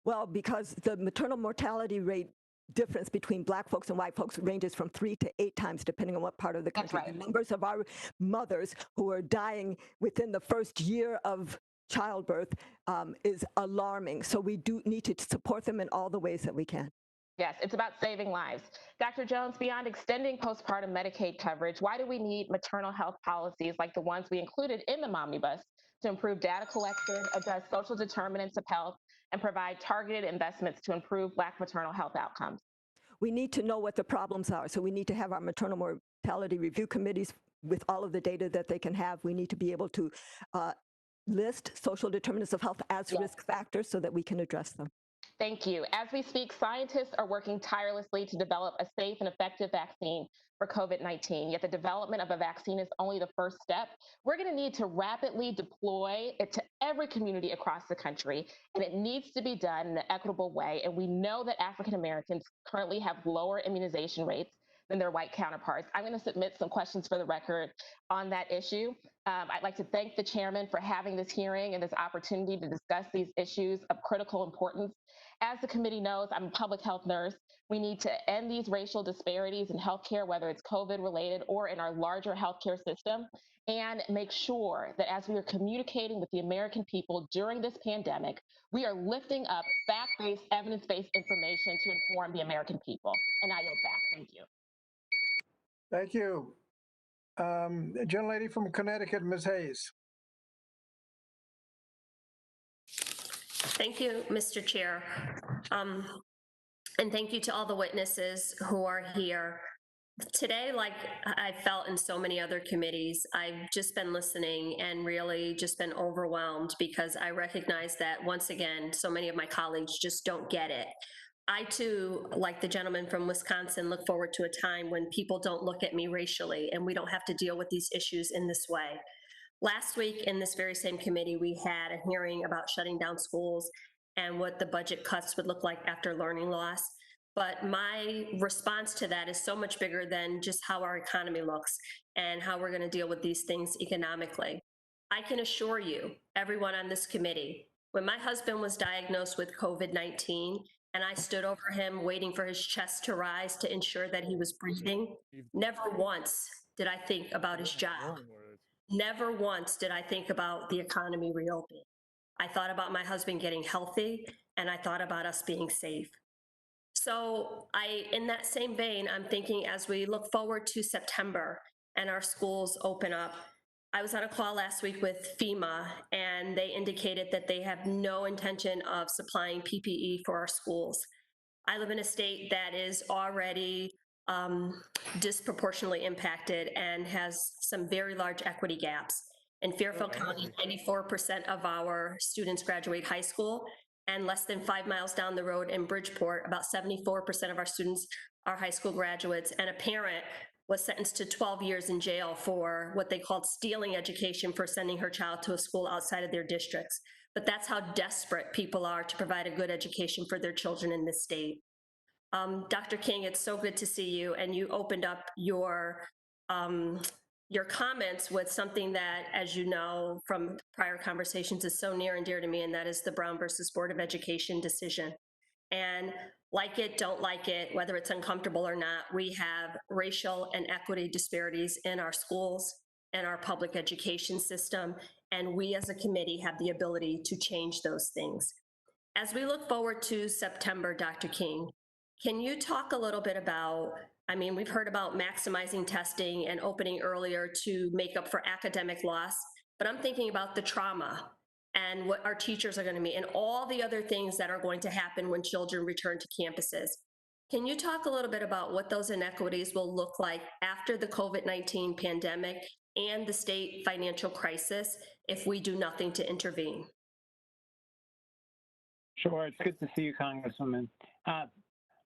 Well, because the maternal mortality rate difference between Black folks and white folks ranges from 3 to 8 times, depending on what part of the country. That's right. The numbers of our mothers who are dying within the first year of childbirth is alarming. So we do need to support them in all the ways that we can. Yes, it's about saving lives. Dr. Jones, beyond extending postpartum Medicaid coverage, why do we need maternal health policies like the ones we included in the Momnibus to improve data collection, address social determinants of health, and provide targeted investments to improve Black maternal health outcomes? We need to know what the problems are. So we need to have our maternal mortality review committees with all of the data that they can have. We need to be able to list social determinants of health as risk factors so that we can address them. Thank you. As we speak, scientists are working tirelessly to develop a safe and effective vaccine for COVID-19, yet the development of a vaccine is only the first step. We're going to need to rapidly deploy it to every community across the country, and it needs to be done in an equitable way. And we know that African Americans currently have lower immunization rates than their white counterparts. I'm going to submit some questions for the record on that issue. I'd like to thank the chairman for having this hearing and this opportunity to discuss these issues of critical importance. As the committee knows, I'm a public health nurse. We need to end these racial disparities in healthcare, whether it's COVID related or in our larger healthcare system, and make sure that as we are communicating with the American people during this pandemic, we are lifting up fact-based, evidence-based information to inform the American people. And I yield back. Thank you. Thank you. The gentlelady from Connecticut, Ms. Hayes. Thank you, Mr. Chair. And thank you to all the witnesses who are here. Today, like I felt in so many other committees, I've just been listening and really just been overwhelmed because I recognize that once again, so many of my colleagues just don't get it. I too, like the gentleman from Wisconsin, look forward to a time when people don't look at me racially and we don't have to deal with these issues in this way. Last week in this very same committee, we had a hearing about shutting down schools and what the budget cuts would look like after learning loss. But my response to that is so much bigger than just how our economy looks and how we're going to deal with these things economically. I can assure you, everyone on this committee, when my husband was diagnosed with COVID-19 and I stood over him waiting for his chest to rise to ensure that he was breathing, never once did I think about his job. Never once did I think about the economy reopening. I thought about my husband getting healthy and I thought about us being safe. So in that same vein, I'm thinking as we look forward to September and our schools open up, I was on a call last week with FEMA, and they indicated that they have no intention of supplying PPE for our schools. I live in a state that is already disproportionately impacted and has some very large equity gaps. In Fairfield County, 94% of our students graduate high school, and less than 5 miles down the road in Bridgeport, about 74% of our students are high school graduates, and a parent was sentenced to 12 years in jail for what they called stealing education for sending her child to a school outside of their districts. But that's how desperate people are to provide a good education for their children in this state. Dr. King, it's so good to see you, and you opened up your comments with something that, as you know from prior conversations, is so near and dear to me, and that is the Brown versus Board of Education decision. And like it, don't like it, whether it's uncomfortable or not, we have racial and equity disparities in our schools and our public education system, and we as a committee have the ability to change those things. As we look forward to September, Dr. King, can you talk a little bit about, I mean, we've heard about maximizing testing and opening earlier to make up for academic loss, but I'm thinking about the trauma and what our teachers are going to meet and all the other things that are going to happen when children return to campuses. Can you talk a little bit about what those inequities will look like after the COVID-19 pandemic and the state financial crisis if we do nothing to intervene? Sure, it's good to see you, Congresswoman.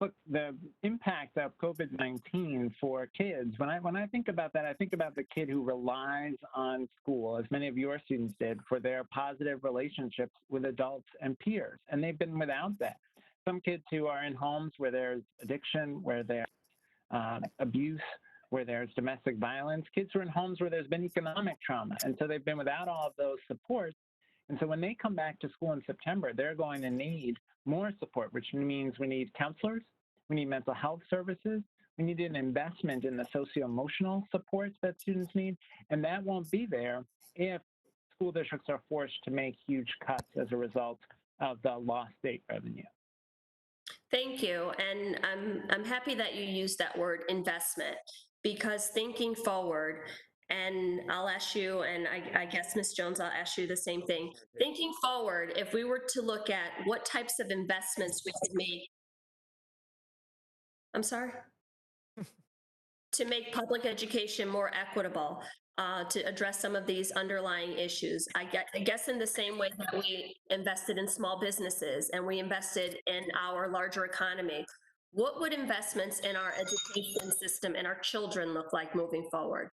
Look, the impact of COVID-19 for kids, when I think about that, I think about the kid who relies on school, as many of your students did, for their positive relationships with adults and peers, and they've been without that. Some kids who are in homes where there's addiction, where there's abuse, where there's domestic violence, kids who are in homes where there's been economic trauma, and so they've been without all of those supports. And so when they come back to school in September, they're going to need more support, which means we need counselors, we need mental health services, we need an investment in the socio-emotional supports that students need, and that won't be there if school districts are forced to make huge cuts as a result of the lost state revenue. Thank you, and I'm happy that you used that word investment, because thinking forward, and I'll ask you, and I guess Ms. Jones, I'll ask you the same thing. Thinking forward, if we were to look at what types of investments we could make, I'm sorry? To make public education more equitable, to address some of these underlying issues. I guess in the same way that we invested in small businesses and we invested in our larger economy, what would investments in our education system and our children look like moving forward?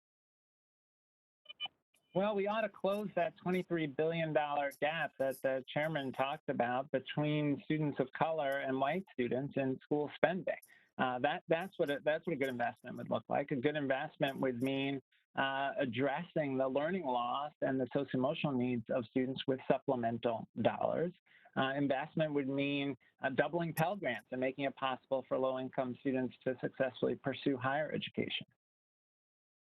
Well, we ought to close that $23 billion gap that the chairman talked about between students of color and white students in school spending. That's what a good investment would look like. A good investment would mean addressing the learning loss and the socio-emotional needs of students with supplemental dollars. Investment would mean doubling Pell Grants and making it possible for low-income students to successfully pursue higher education.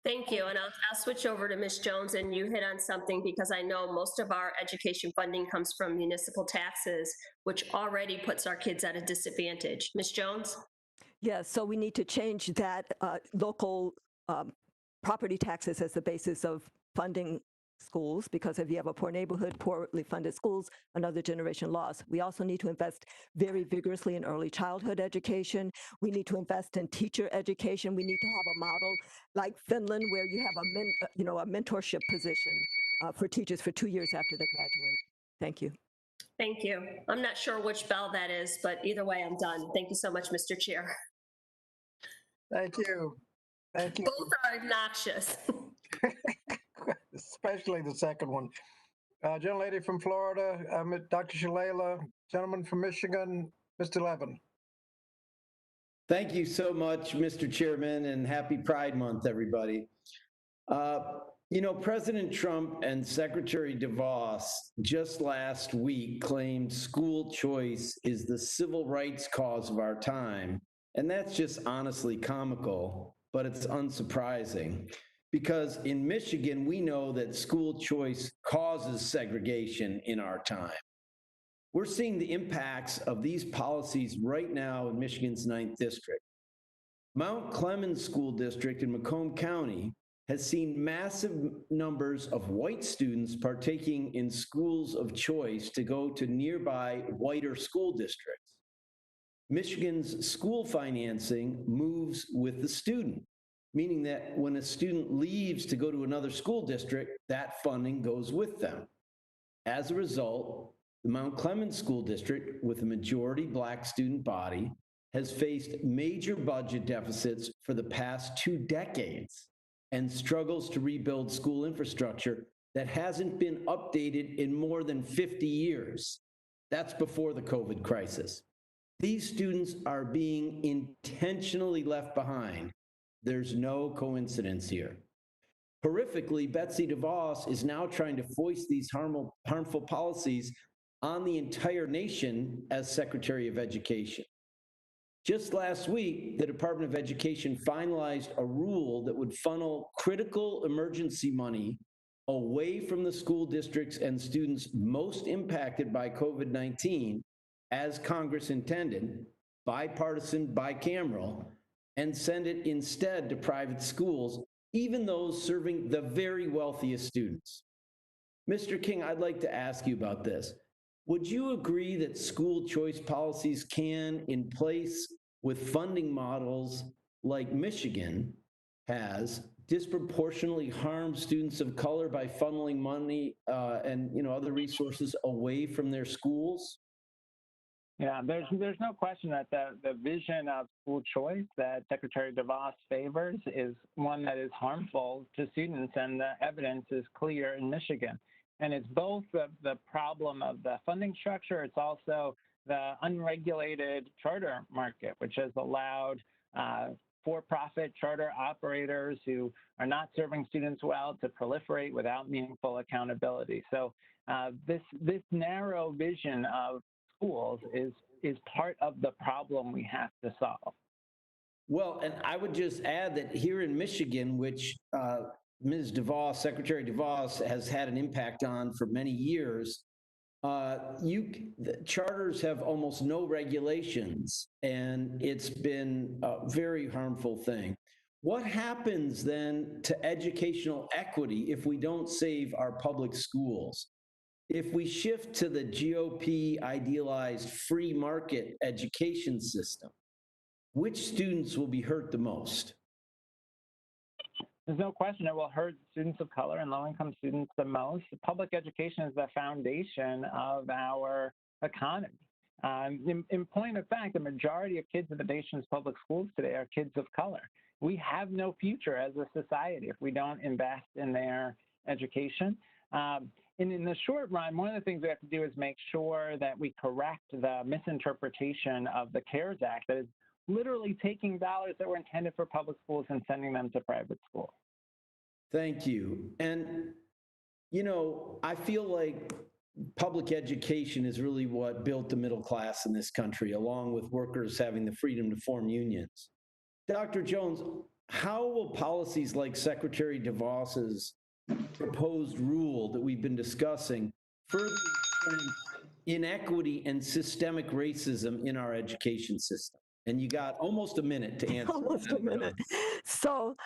Thank you, and I'll switch over to Ms. Jones, and you hit on something because I know most of our education funding comes from municipal taxes, which already puts our kids at a disadvantage. Ms. Jones? Yes, so we need to change that local property taxes as the basis of funding schools, because if you have a poor neighborhood, poorly funded schools, another generation lost. We also need to invest very vigorously in early childhood education. We need to invest in teacher education. We need to have a model like Finland, where you have a mentorship position for teachers for 2 years after they graduate. Thank you. Thank you. I'm not sure which bell that is, but either way, I'm done. Thank you so much, Mr. Chair. Thank you. Thank you. Both are obnoxious. Especially the second one. Gentlelady from Florida, Dr. Shalala, gentleman from Michigan, Mr. Levin. Thank you so much, Mr. Chairman, and happy Pride Month, everybody. President Trump and Secretary DeVos just last week claimed school choice is the civil rights cause of our time. And that's just honestly comical, but it's unsurprising. Because in Michigan, we know that school choice causes segregation in our time. We're seeing the impacts of these policies right now in Michigan's 9th District. Mount Clemens School District in Macomb County has seen massive numbers of white students partaking in schools of choice to go to nearby whiter school districts. Michigan's school financing moves with the student, meaning that when a student leaves to go to another school district, that funding goes with them. As a result, the Mount Clemens School District, with a majority Black student body, has faced major budget deficits for the past 2 decades and struggles to rebuild school infrastructure that hasn't been updated in more than 50 years. That's before the COVID crisis. These students are being intentionally left behind. There's no coincidence here. Horrifically, Betsy DeVos is now trying to foist these harmful policies on the entire nation as Secretary of Education. Just last week, the Department of Education finalized a rule that would funnel critical emergency money away from the school districts and students most impacted by COVID-19, as Congress intended, bipartisan, bicameral, and send it instead to private schools, even those serving the very wealthiest students. Mr. King, I'd like to ask you about this. Would you agree that school choice policies can, in place with funding models like Michigan has, disproportionately harm students of color by funneling money and other resources away from their schools? Yeah, there's no question that the vision of school choice that Secretary DeVos favors is one that is harmful to students, and the evidence is clear in Michigan. And it's both the problem of the funding structure, it's also the unregulated charter market, which has allowed for-profit charter operators who are not serving students well to proliferate without meaningful accountability. So this narrow vision of schools is part of the problem we have to solve. Well, and I would just add that here in Michigan, which Ms. DeVos, Secretary DeVos, has had an impact on for many years, the charters have almost no regulations, and it's been a very harmful thing. What happens then to educational equity if we don't save our public schools? If we shift to the GOP idealized free market education system, which students will be hurt the most? There's no question it will hurt students of color and low-income students the most. Public education is the foundation of our economy. In point of fact, the majority of kids in the nation's public schools today are kids of color. We have no future as a society if we don't invest in their education. And in the short run, one of the things we have to do is make sure that we correct the misinterpretation of the CARES Act that is literally taking dollars that were intended for public schools and sending them to private schools. Thank you. And, I feel like public education is really what built the middle class in this country, along with workers having the freedom to form unions. Dr. Jones, how will policies like Secretary DeVos's proposed rule that we've been discussing further entrench inequity and systemic racism in our education system? And you got almost a minute to answer. Almost a minute. So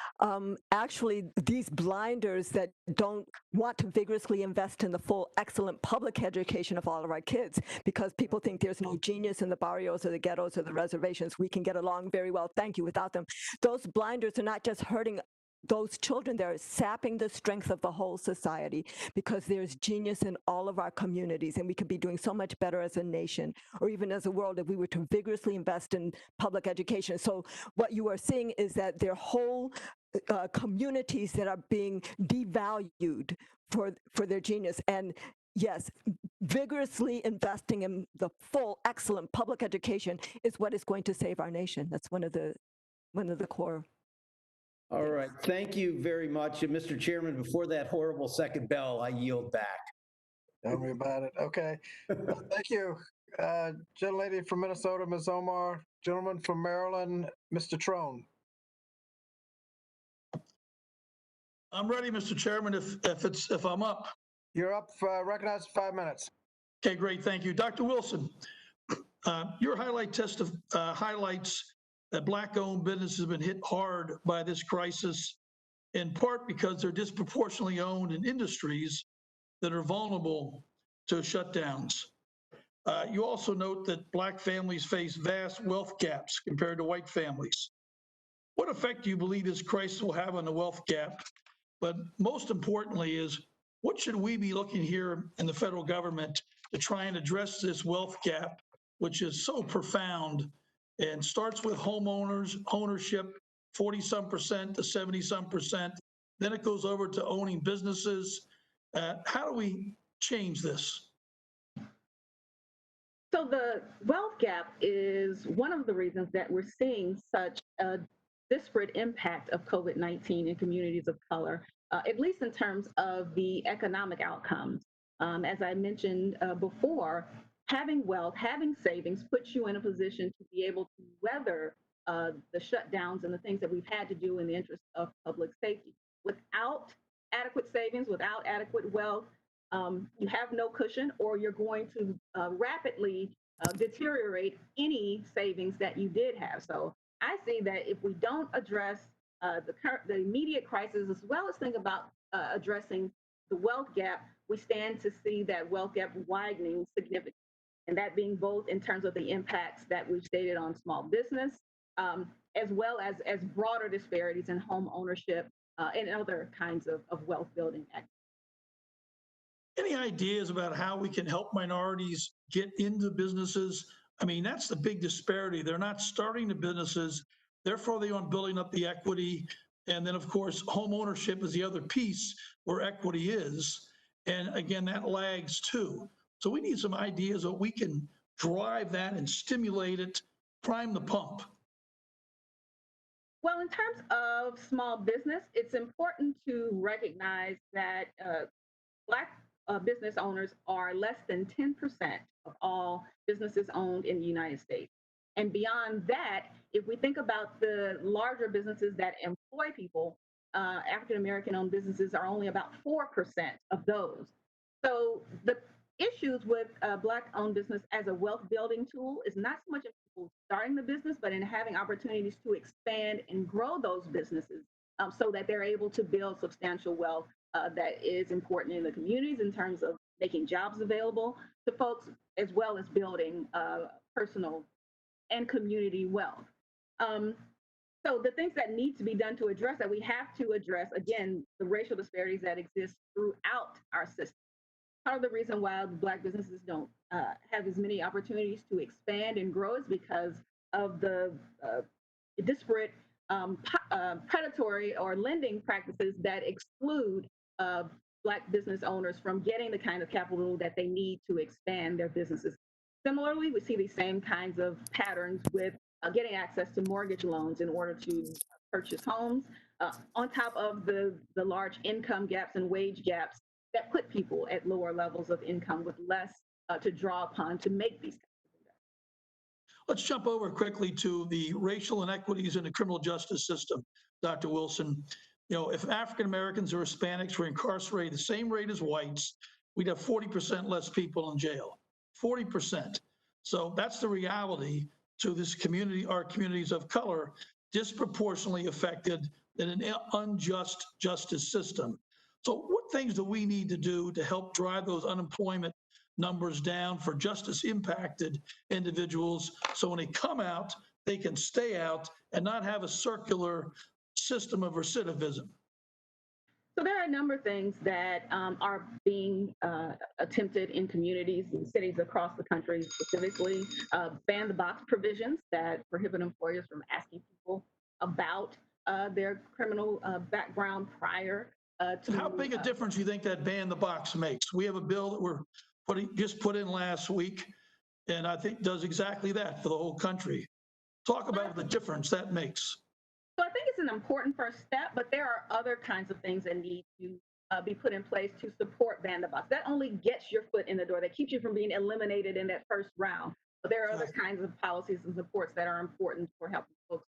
actually, these blinders that don't want to vigorously invest in the full, excellent public education of all of our kids, because people think there's no genius in the barrios or the ghettos or the reservations. We can get along very well, thank you, without them. Those blinders are not just hurting those children, they're sapping the strength of the whole society, because there's genius in all of our communities, and we could be doing so much better as a nation or even as a world if we were to vigorously invest in public education. So what you are seeing is that there are whole communities that are being devalued for their genius. And yes, vigorously investing in the full, excellent public education is what is going to save our nation. That's one of the core. All right, thank you very much. And Mr. Chairman, before that horrible second bell, I yield back. Tell me about it. Okay. Thank you. Gentlelady from Minnesota, Ms. Omar. Gentleman from Maryland, Mr. Trone. I'm ready, Mr. Chairman, if I'm up. You're up. Recognized 5 minutes. Okay, great. Thank you. Dr. Wilson, your highlights that Black-owned businesses have been hit hard by this crisis, in part because they're disproportionately owned in industries that are vulnerable to shutdowns. You also note that Black families face vast wealth gaps compared to white families. What effect do you believe this crisis will have on the wealth gap? But most importantly is, what should we be looking here in the federal government to try and address this wealth gap, which is so profound and starts with homeowners, ownership, 40-some% to 70-some%. Then it goes over to owning businesses. How do we change this? So the wealth gap is one of the reasons that we're seeing such a disparate impact of COVID-19 in communities of color, at least in terms of the economic outcomes. As I mentioned before, having wealth, having savings puts you in a position to be able to weather the shutdowns and the things that we've had to do in the interest of public safety. Without adequate savings, without adequate wealth, you have no cushion, or you're going to rapidly deteriorate any savings that you did have. So I see that if we don't address the immediate crisis, as well as think about addressing the wealth gap, we stand to see that wealth gap widening significantly. And that being both in terms of the impacts that we've stated on small business, as well as broader disparities in home ownership and other kinds of wealth building activities. Any ideas about how we can help minorities get into businesses? I mean, that's the big disparity. They're not starting the businesses, therefore they aren't building up the equity. And then, of course, home ownership is the other piece where equity is. And again, that lags too. So we need some ideas that we can drive that and stimulate it, prime the pump. Well, in terms of small business, it's important to recognize that Black business owners are less than 10% of all businesses owned in the United States. And beyond that, if we think about the larger businesses that employ people, African American owned businesses are only about 4% of those. So the issues with Black owned business as a wealth building tool is not so much in people starting the business, but in having opportunities to expand and grow those businesses so that they're able to build substantial wealth that is important in the communities in terms of making jobs available to folks, as well as building personal and community wealth. So the things that need to be done to address that, we have to address, again, the racial disparities that exist throughout our system. Part of the reason why Black businesses don't have as many opportunities to expand and grow is because of the disparate predatory or lending practices that exclude Black business owners from getting the kind of capital that they need to expand their businesses. Similarly, we see these same kinds of patterns with getting access to mortgage loans in order to purchase homes, on top of the large income gaps and wage gaps that put people at lower levels of income with less to draw upon to make these. Let's jump over quickly to the racial inequities in the criminal justice system, Dr. Wilson. You know, if African Americans or Hispanics were incarcerated the same rate as whites, we'd have 40% less people in jail, 40%. So that's the reality to this community, our communities of color, disproportionately affected in an unjust justice system. So what things do we need to do to help drive those unemployment numbers down for justice impacted individuals, so when they come out, they can stay out and not have a circular system of recidivism? So there are a number of things that are being attempted in communities and cities across the country, specifically ban the box provisions that prohibit employers from asking people about their criminal background prior to— How big a difference do you think that ban the box makes? We have a bill that we're just put in last week, and I think does exactly that for the whole country. Talk about the difference that makes. So I think it's an important first step, but there are other kinds of things that need to be put in place to support ban the box. That only gets your foot in the door. That keeps you from being eliminated in that first round. But there are other kinds of policies and supports that are important for helping folks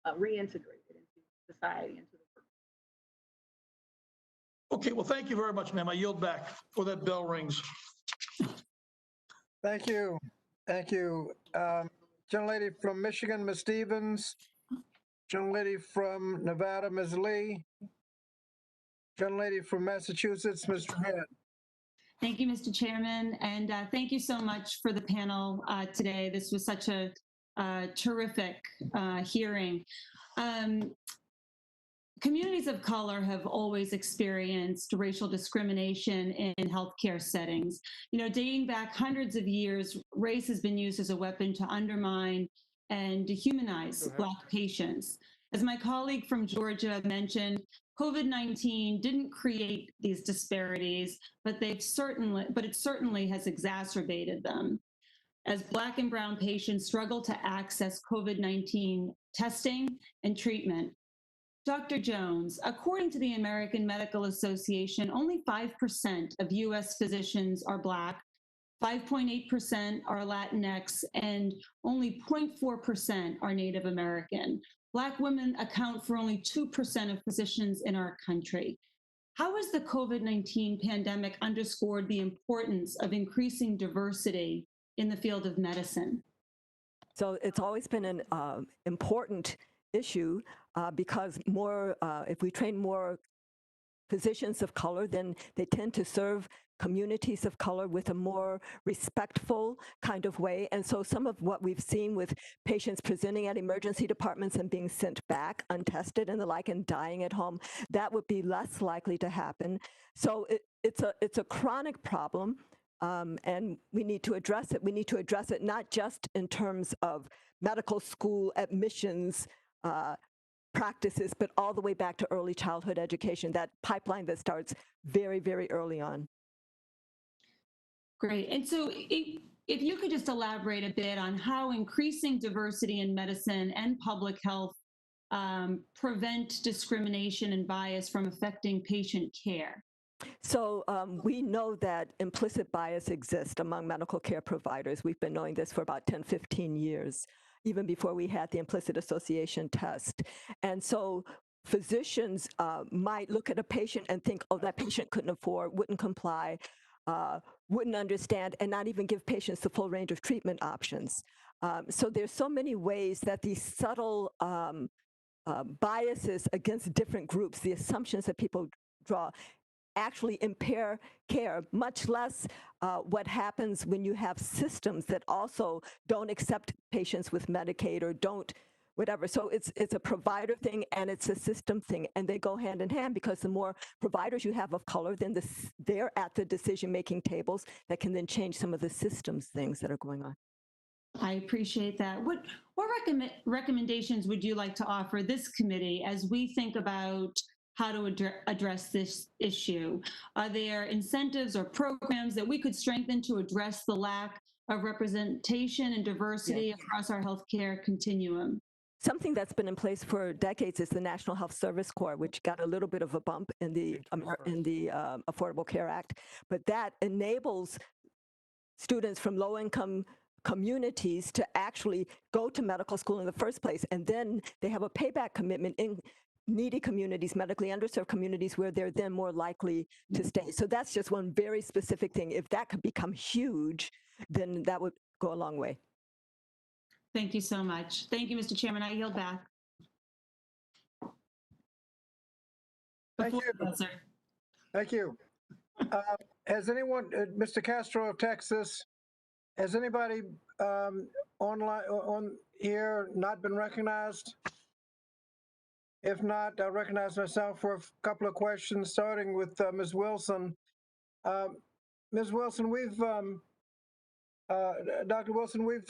reintegrate into society, into the work. Okay, well, thank you very much, ma'am. I yield back before that bell rings. Thank you. Thank you. Gentlelady from Michigan, Ms. Stevens. Gentlelady from Nevada, Ms. Lee. Gentlelady from Massachusetts, Mr. Head. Thank you, Mr. Chairman, and thank you so much for the panel today. This was such a terrific hearing. Communities of color have always experienced racial discrimination in healthcare settings. You know, dating back hundreds of years, race has been used as a weapon to undermine and dehumanize Black patients. As my colleague from Georgia mentioned, COVID-19 didn't create these disparities, but it certainly has exacerbated them. As Black and Brown patients struggle to access COVID-19 testing and treatment, Dr. Jones, according to the American Medical Association, only 5% of U.S. physicians are Black, 5.8% are Latinx, and only 0.4% are Native American. Black women account for only 2% of physicians in our country. How has the COVID-19 pandemic underscored the importance of increasing diversity in the field of medicine? So it's always been an important issue because if we train more physicians of color, then they tend to serve communities of color with a more respectful kind of way. And so some of what we've seen with patients presenting at emergency departments and being sent back untested and the like and dying at home, that would be less likely to happen. So it's a chronic problem. And we need to address it. We need to address it not just in terms of medical school admissions practices, but all the way back to early childhood education, that pipeline that starts very, very early on. Great. And so if you could just elaborate a bit on how increasing diversity in medicine and public health prevent discrimination and bias from affecting patient care. So we know that implicit bias exists among medical care providers. We've been knowing this for about 10, 15 years, even before we had the implicit association test. And so physicians might look at a patient and think, oh, that patient couldn't afford, wouldn't comply, wouldn't understand, and not even give patients the full range of treatment options. So there's so many ways that these subtle biases against different groups, the assumptions that people draw, actually impair care, much less what happens when you have systems that also don't accept patients with Medicaid or don't whatever. So it's a provider thing and it's a system thing, and they go hand in hand because the more providers you have of color, then they're at the decision-making tables that can then change some of the systems things that are going on. I appreciate that. What recommendations would you like to offer this committee as we think about how to address this issue? Are there incentives or programs that we could strengthen to address the lack of representation and diversity across our healthcare continuum? Something that's been in place for decades is the National Health Service Corps, which got a little bit of a bump in the Affordable Care Act, but that enables students from low-income communities to actually go to medical school in the first place, and then they have a payback commitment in needy communities, medically underserved communities, where they're then more likely to stay. So that's just one very specific thing. If that could become huge, then that would go a long way. Thank you so much. Thank you, Mr. Chairman. I yield back. Thank you. Thank you. Has anyone, Mr. Castro of Texas, has anybody online on here not been recognized? If not, I'll recognize myself for a couple of questions, starting with Ms. Wilson. Ms. Wilson, Dr. Wilson, we've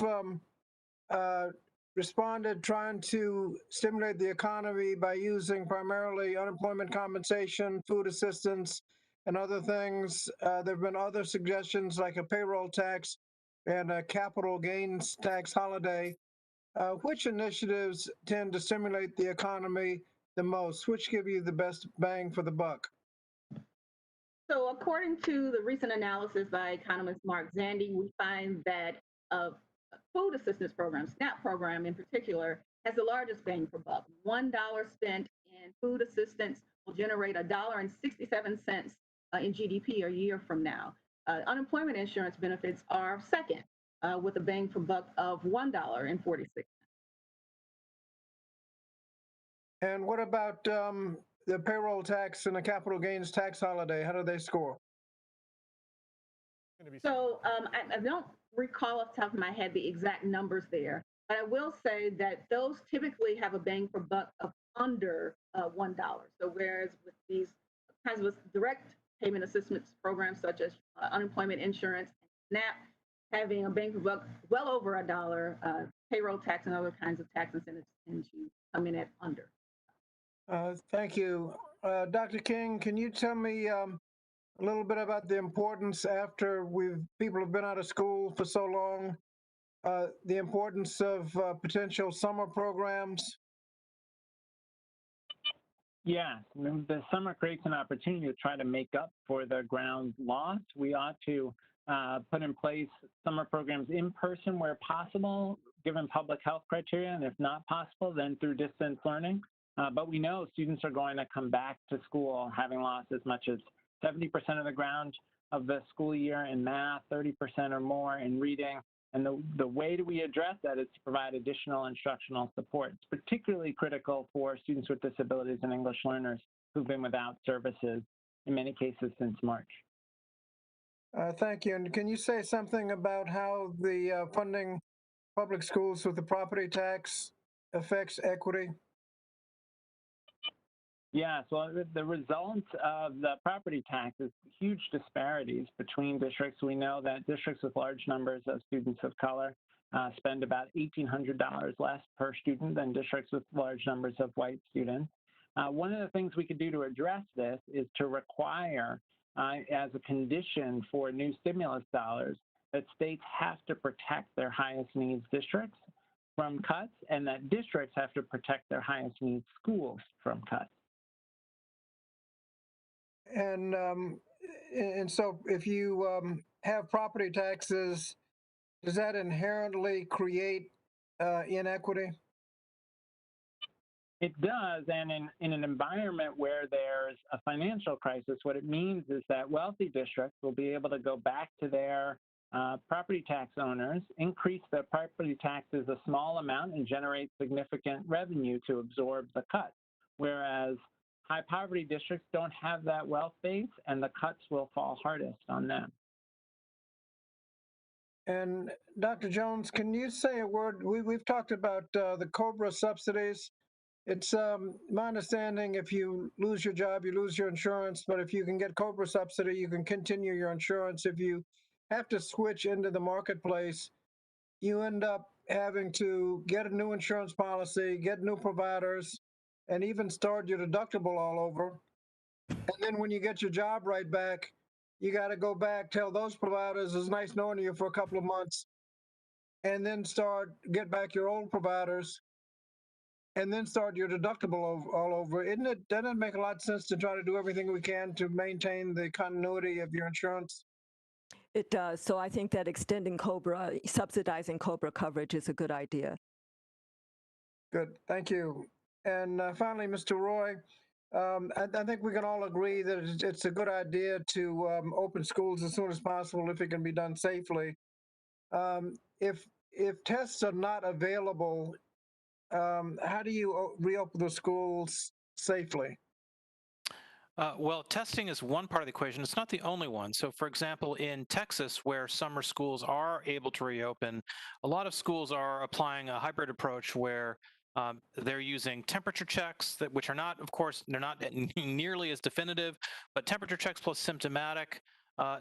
responded trying to stimulate the economy by using primarily unemployment compensation, food assistance, and other things. There have been other suggestions like a payroll tax and a capital gains tax holiday. Which initiatives tend to stimulate the economy the most? Which give you the best bang for the buck? So according to the recent analysis by economist Mark Zandi, we find that food assistance program, SNAP program in particular, has the largest bang for buck. $1 spent in food assistance will generate $1.67 in GDP a year from now. Unemployment insurance benefits are second, with a bang for buck of $1.46. And what about the payroll tax and the capital gains tax holiday? How do they score? So I don't recall off the top of my head the exact numbers there, but I will say that those typically have a bang for buck of under $1. So whereas with these kinds of direct payment assistance programs such as unemployment insurance and SNAP, having a bang for buck well over $1, payroll tax and other kinds of tax incentives tend to come in at under. Thank you. Dr. King, can you tell me a little bit about the importance after people have been out of school for so long, the importance of potential summer programs? Yeah, the summer creates an opportunity to try to make up for the ground lost. We ought to put in place summer programs in person where possible, given public health criteria, and if not possible, then through distance learning. But we know students are going to come back to school having lost as much as 70% of the ground of the school year in math, 30% or more in reading. And the way that we address that is to provide additional instructional support. It's particularly critical for students with disabilities and English learners who've been without services, in many cases, since March. Thank you. And can you say something about how the funding public schools with the property tax affects equity? Yeah, so the result of the property tax is huge disparities between districts. We know that districts with large numbers of students of color spend about $1,800 less per student than districts with large numbers of white students. One of the things we could do to address this is to require, as a condition for new stimulus dollars, that states have to protect their highest needs districts from cuts, and that districts have to protect their highest needs schools from cuts. And so if you have property taxes, does that inherently create inequity? It does, and in an environment where there's a financial crisis, what it means is that wealthy districts will be able to go back to their property tax owners, increase their property taxes a small amount, and generate significant revenue to absorb the cuts, whereas high poverty districts don't have that wealth base, and the cuts will fall hardest on them. And Dr. Jones, can you say a word? We've talked about the COBRA subsidies. It's my understanding if you lose your job, you lose your insurance, but if you can get COBRA subsidy, you can continue your insurance. If you have to switch into the marketplace, you end up having to get a new insurance policy, get new providers, and even start your deductible all over. And then when you get your job right back, you got to go back, tell those providers it's nice knowing you for a couple of months, and then get back your old providers, and then start your deductible all over. Doesn't it make a lot of sense to try to do everything we can to maintain the continuity of your insurance? It does. So I think that extending COBRA, subsidizing COBRA coverage is a good idea. Good, thank you. And finally, Mr. Roy, I think we can all agree that it's a good idea to open schools as soon as possible if it can be done safely. If tests are not available, how do you reopen the schools safely? Well, testing is one part of the equation. It's not the only one. So, for example, in Texas, where summer schools are able to reopen, a lot of schools are applying a hybrid approach where they're using temperature checks, which are not, of course, they're not nearly as definitive, but temperature checks plus symptomatic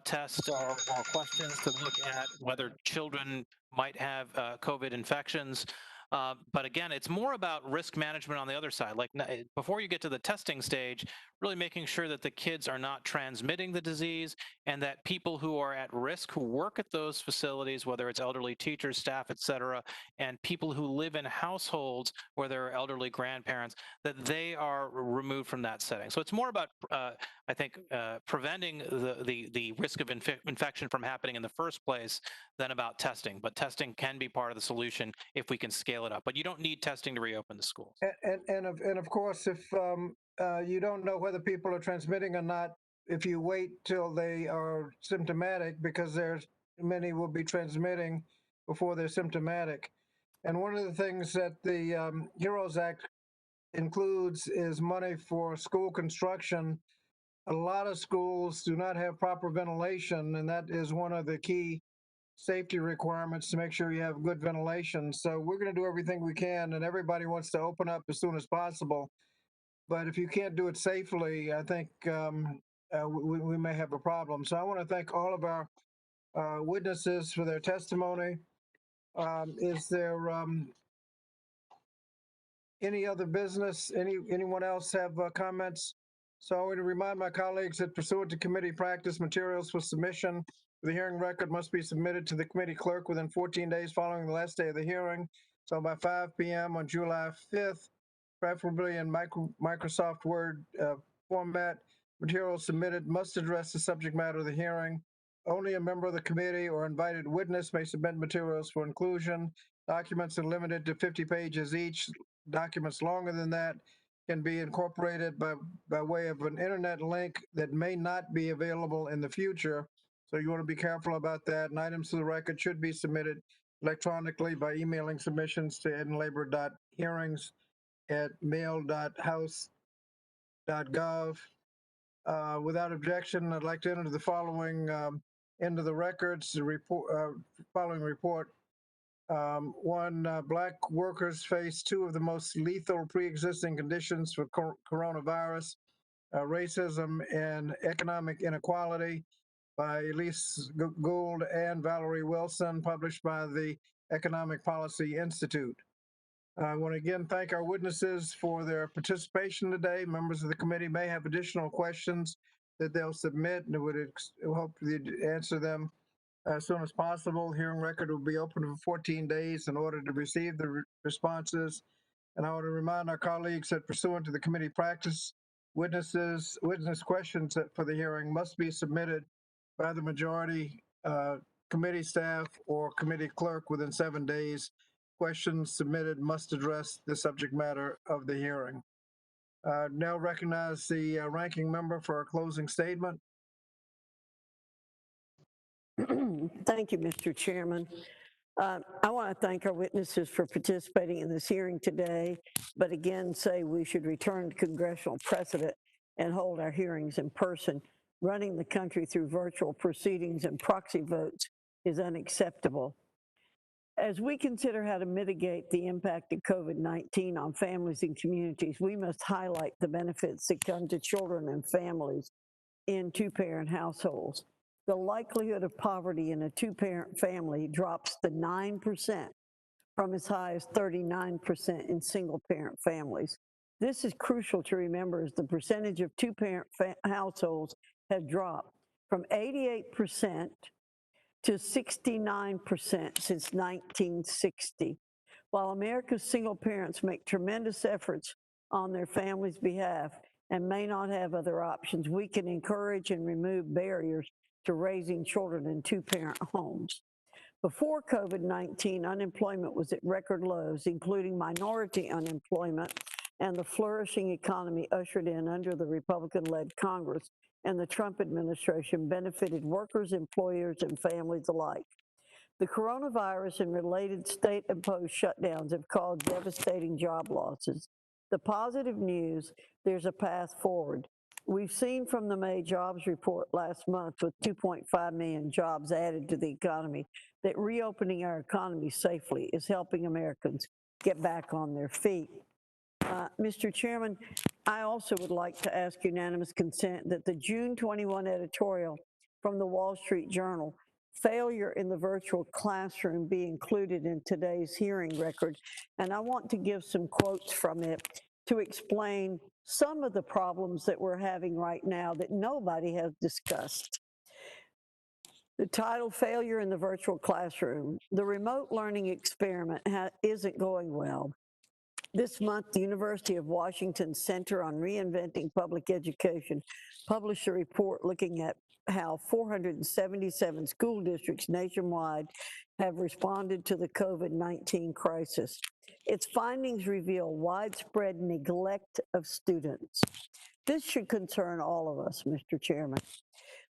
tests are questions to look at whether children might have COVID infections. But again, it's more about risk management on the other side. Like before you get to the testing stage, really making sure that the kids are not transmitting the disease and that people who are at risk, who work at those facilities, whether it's elderly teachers, staff, et cetera, and people who live in households where there are elderly grandparents, that they are removed from that setting. So it's more about, I think, preventing the risk of infection from happening in the first place than about testing. But testing can be part of the solution if we can scale it up. But you don't need testing to reopen the schools. And of course, if you don't know whether people are transmitting or not, if you wait till they are symptomatic, because there's many will be transmitting before they're symptomatic. And one of the things that the HEROES Act includes is money for school construction. A lot of schools do not have proper ventilation, and that is one of the key safety requirements to make sure you have good ventilation. So we're going to do everything we can, and everybody wants to open up as soon as possible. But if you can't do it safely, I think we may have a problem. So I want to thank all of our witnesses for their testimony. Is there any other business? Anyone else have comments? So I want to remind my colleagues that pursuant to committee practice, materials for submission for the hearing record must be submitted to the committee clerk within 14 days following the last day of the hearing. So by 5 p.m. on July 5th, preferably in Microsoft Word format. Materials submitted must address the subject matter of the hearing. Only a member of the committee or invited witness may submit materials for inclusion. Documents are limited to 50 pages each. Documents longer than that can be incorporated by way of an internet link that may not be available in the future. So you want to be careful about that. And items to the record should be submitted electronically by emailing submissions to edenlabor.hearings@mail.house.gov. Without objection, I'd like to enter the following into the records, the report, following report. One, Black workers face two of the most lethal pre-existing conditions for coronavirus, racism and economic inequality, by Elise Gould and Valerie Wilson, published by the Economic Policy Institute. I want to again thank our witnesses for their participation today. Members of the committee may have additional questions that they'll submit, and would hope to answer them as soon as possible. Hearing record will be open for 14 days in order to receive the responses. And I want to remind our colleagues that pursuant to the committee practice, witness questions for the hearing must be submitted by the majority committee staff or committee clerk within 7 days. Questions submitted must address the subject matter of the hearing. Now recognize the ranking member for a closing statement. Thank you, Mr. Chairman. I want to thank our witnesses for participating in this hearing today, but again say we should return to congressional precedent and hold our hearings in person. Running the country through virtual proceedings and proxy votes is unacceptable. As we consider how to mitigate the impact of COVID-19 on families and communities, we must highlight the benefits that come to children and families in two-parent households. The likelihood of poverty in a two-parent family drops to 9% from as high as 39% in single-parent families. This is crucial to remember, as the percentage of two-parent households has dropped from 88% to 69% since 1960. While America's single parents make tremendous efforts on their families' behalf and may not have other options, we can encourage and remove barriers to raising children in two-parent homes. Before COVID-19, unemployment was at record lows, including minority unemployment, and the flourishing economy ushered in under the Republican-led Congress and the Trump administration benefited workers, employers, and families alike. The coronavirus and related state-imposed shutdowns have caused devastating job losses. The positive news, there's a path forward. We've seen from the May jobs report last month, with 2.5 million jobs added to the economy, that reopening our economy safely is helping Americans get back on their feet. Mr. Chairman, I also would like to ask unanimous consent that the June 21 editorial from the Wall Street Journal, "Failure in the Virtual Classroom," be included in today's hearing record. And I want to give some quotes from it to explain some of the problems that we're having right now that nobody has discussed. The title, "Failure in the Virtual Classroom." The remote learning experiment isn't going well. This month, the University of Washington Center on Reinventing Public Education published a report looking at how 477 school districts nationwide have responded to the COVID-19 crisis. Its findings reveal widespread neglect of students. This should concern all of us, Mr. Chairman.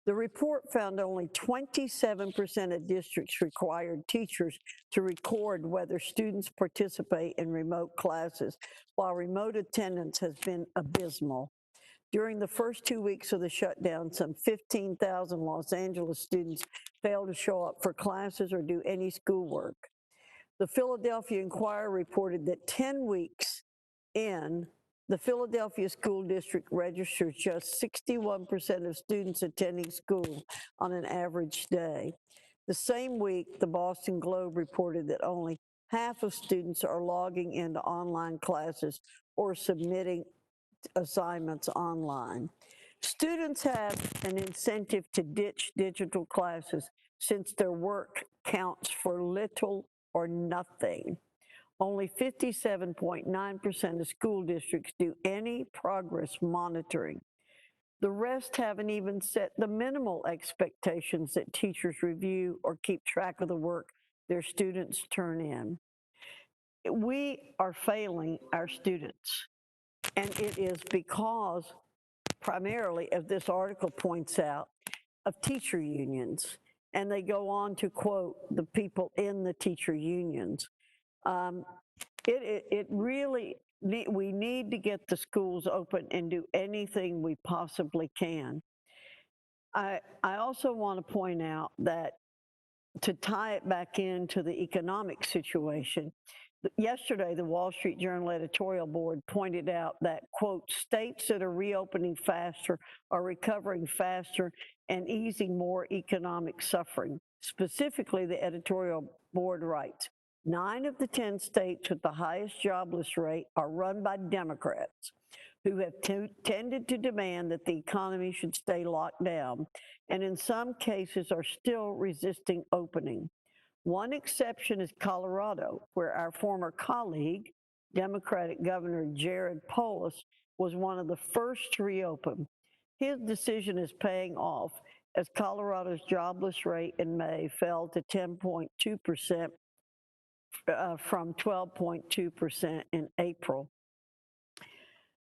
The report found only 27% of districts required teachers to record whether students participate in remote classes, while remote attendance has been abysmal. During the first 2 weeks of the shutdown, some 15,000 Los Angeles students failed to show up for classes or do any schoolwork. The Philadelphia Inquirer reported that 10 weeks in, the Philadelphia School District registers just 61% of students attending school on an average day. The same week, the Boston Globe reported that only half of students are logging into online classes or submitting assignments online. Students have an incentive to ditch digital classes since their work counts for little or nothing. Only 57.9% of school districts do any progress monitoring. The rest haven't even set the minimal expectations that teachers review or keep track of the work their students turn in. We are failing our students, and it is because, primarily, as this article points out, of teacher unions. And they go on to quote the people in the teacher unions. It really, we need to get the schools open and do anything we possibly can. I also want to point out that, to tie it back into the economic situation, yesterday the Wall Street Journal editorial board pointed out that, quote, states that are reopening faster are recovering faster and easing more economic suffering. Specifically, the editorial board writes, 9 of the 10 states with the highest jobless rate are run by Democrats, who have tended to demand that the economy should stay locked down, and in some cases are still resisting opening. One exception is Colorado, where our former colleague, Democratic Governor Jared Polis, was one of the first to reopen. His decision is paying off, as Colorado's jobless rate in May fell to 10.2% from 12.2% in April.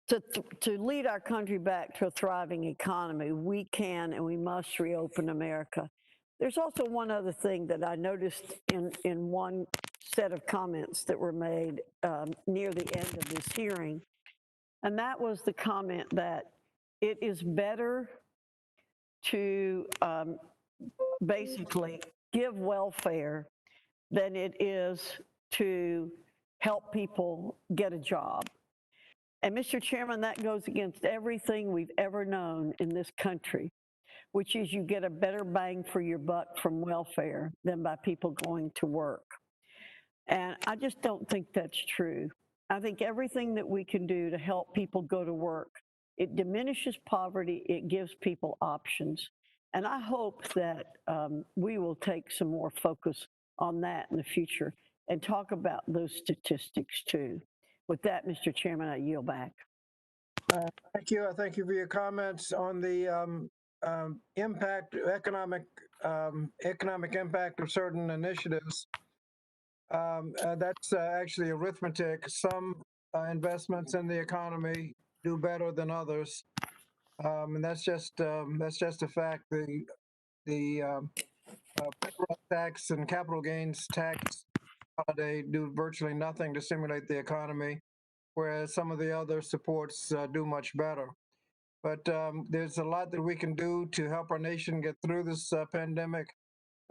To lead our country back to a thriving economy, we can and we must reopen America. There's also one other thing that I noticed in one set of comments that were made near the end of this hearing, and that was the comment that it is better to basically give welfare than it is to help people get a job. And Mr. Chairman, that goes against everything we've ever known in this country, which is you get a better bang for your buck from welfare than by people going to work. And I just don't think that's true. I think everything that we can do to help people go to work, it diminishes poverty, it gives people options. And I hope that we will take some more focus on that in the future and talk about those statistics too. With that, Mr. Chairman, I yield back. Thank you. Thank you for your comments on the economic impact of certain initiatives. That's actually arithmetic. Some investments in the economy do better than others, and that's just a fact. The payroll tax and capital gains tax holiday do virtually nothing to stimulate the economy, whereas some of the other supports do much better. But there's a lot that we can do to help our nation get through this pandemic,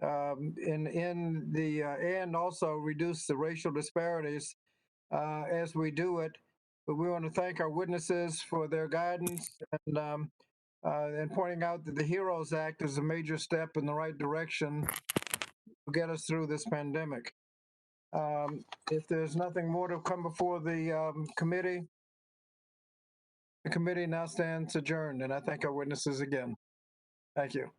and also reduce the racial disparities as we do it. But we want to thank our witnesses for their guidance and pointing out that the HEROES Act is a major step in the right direction to get us through this pandemic. If there's nothing more to come before the committee now stands adjourned, and I thank our witnesses again. Thank you.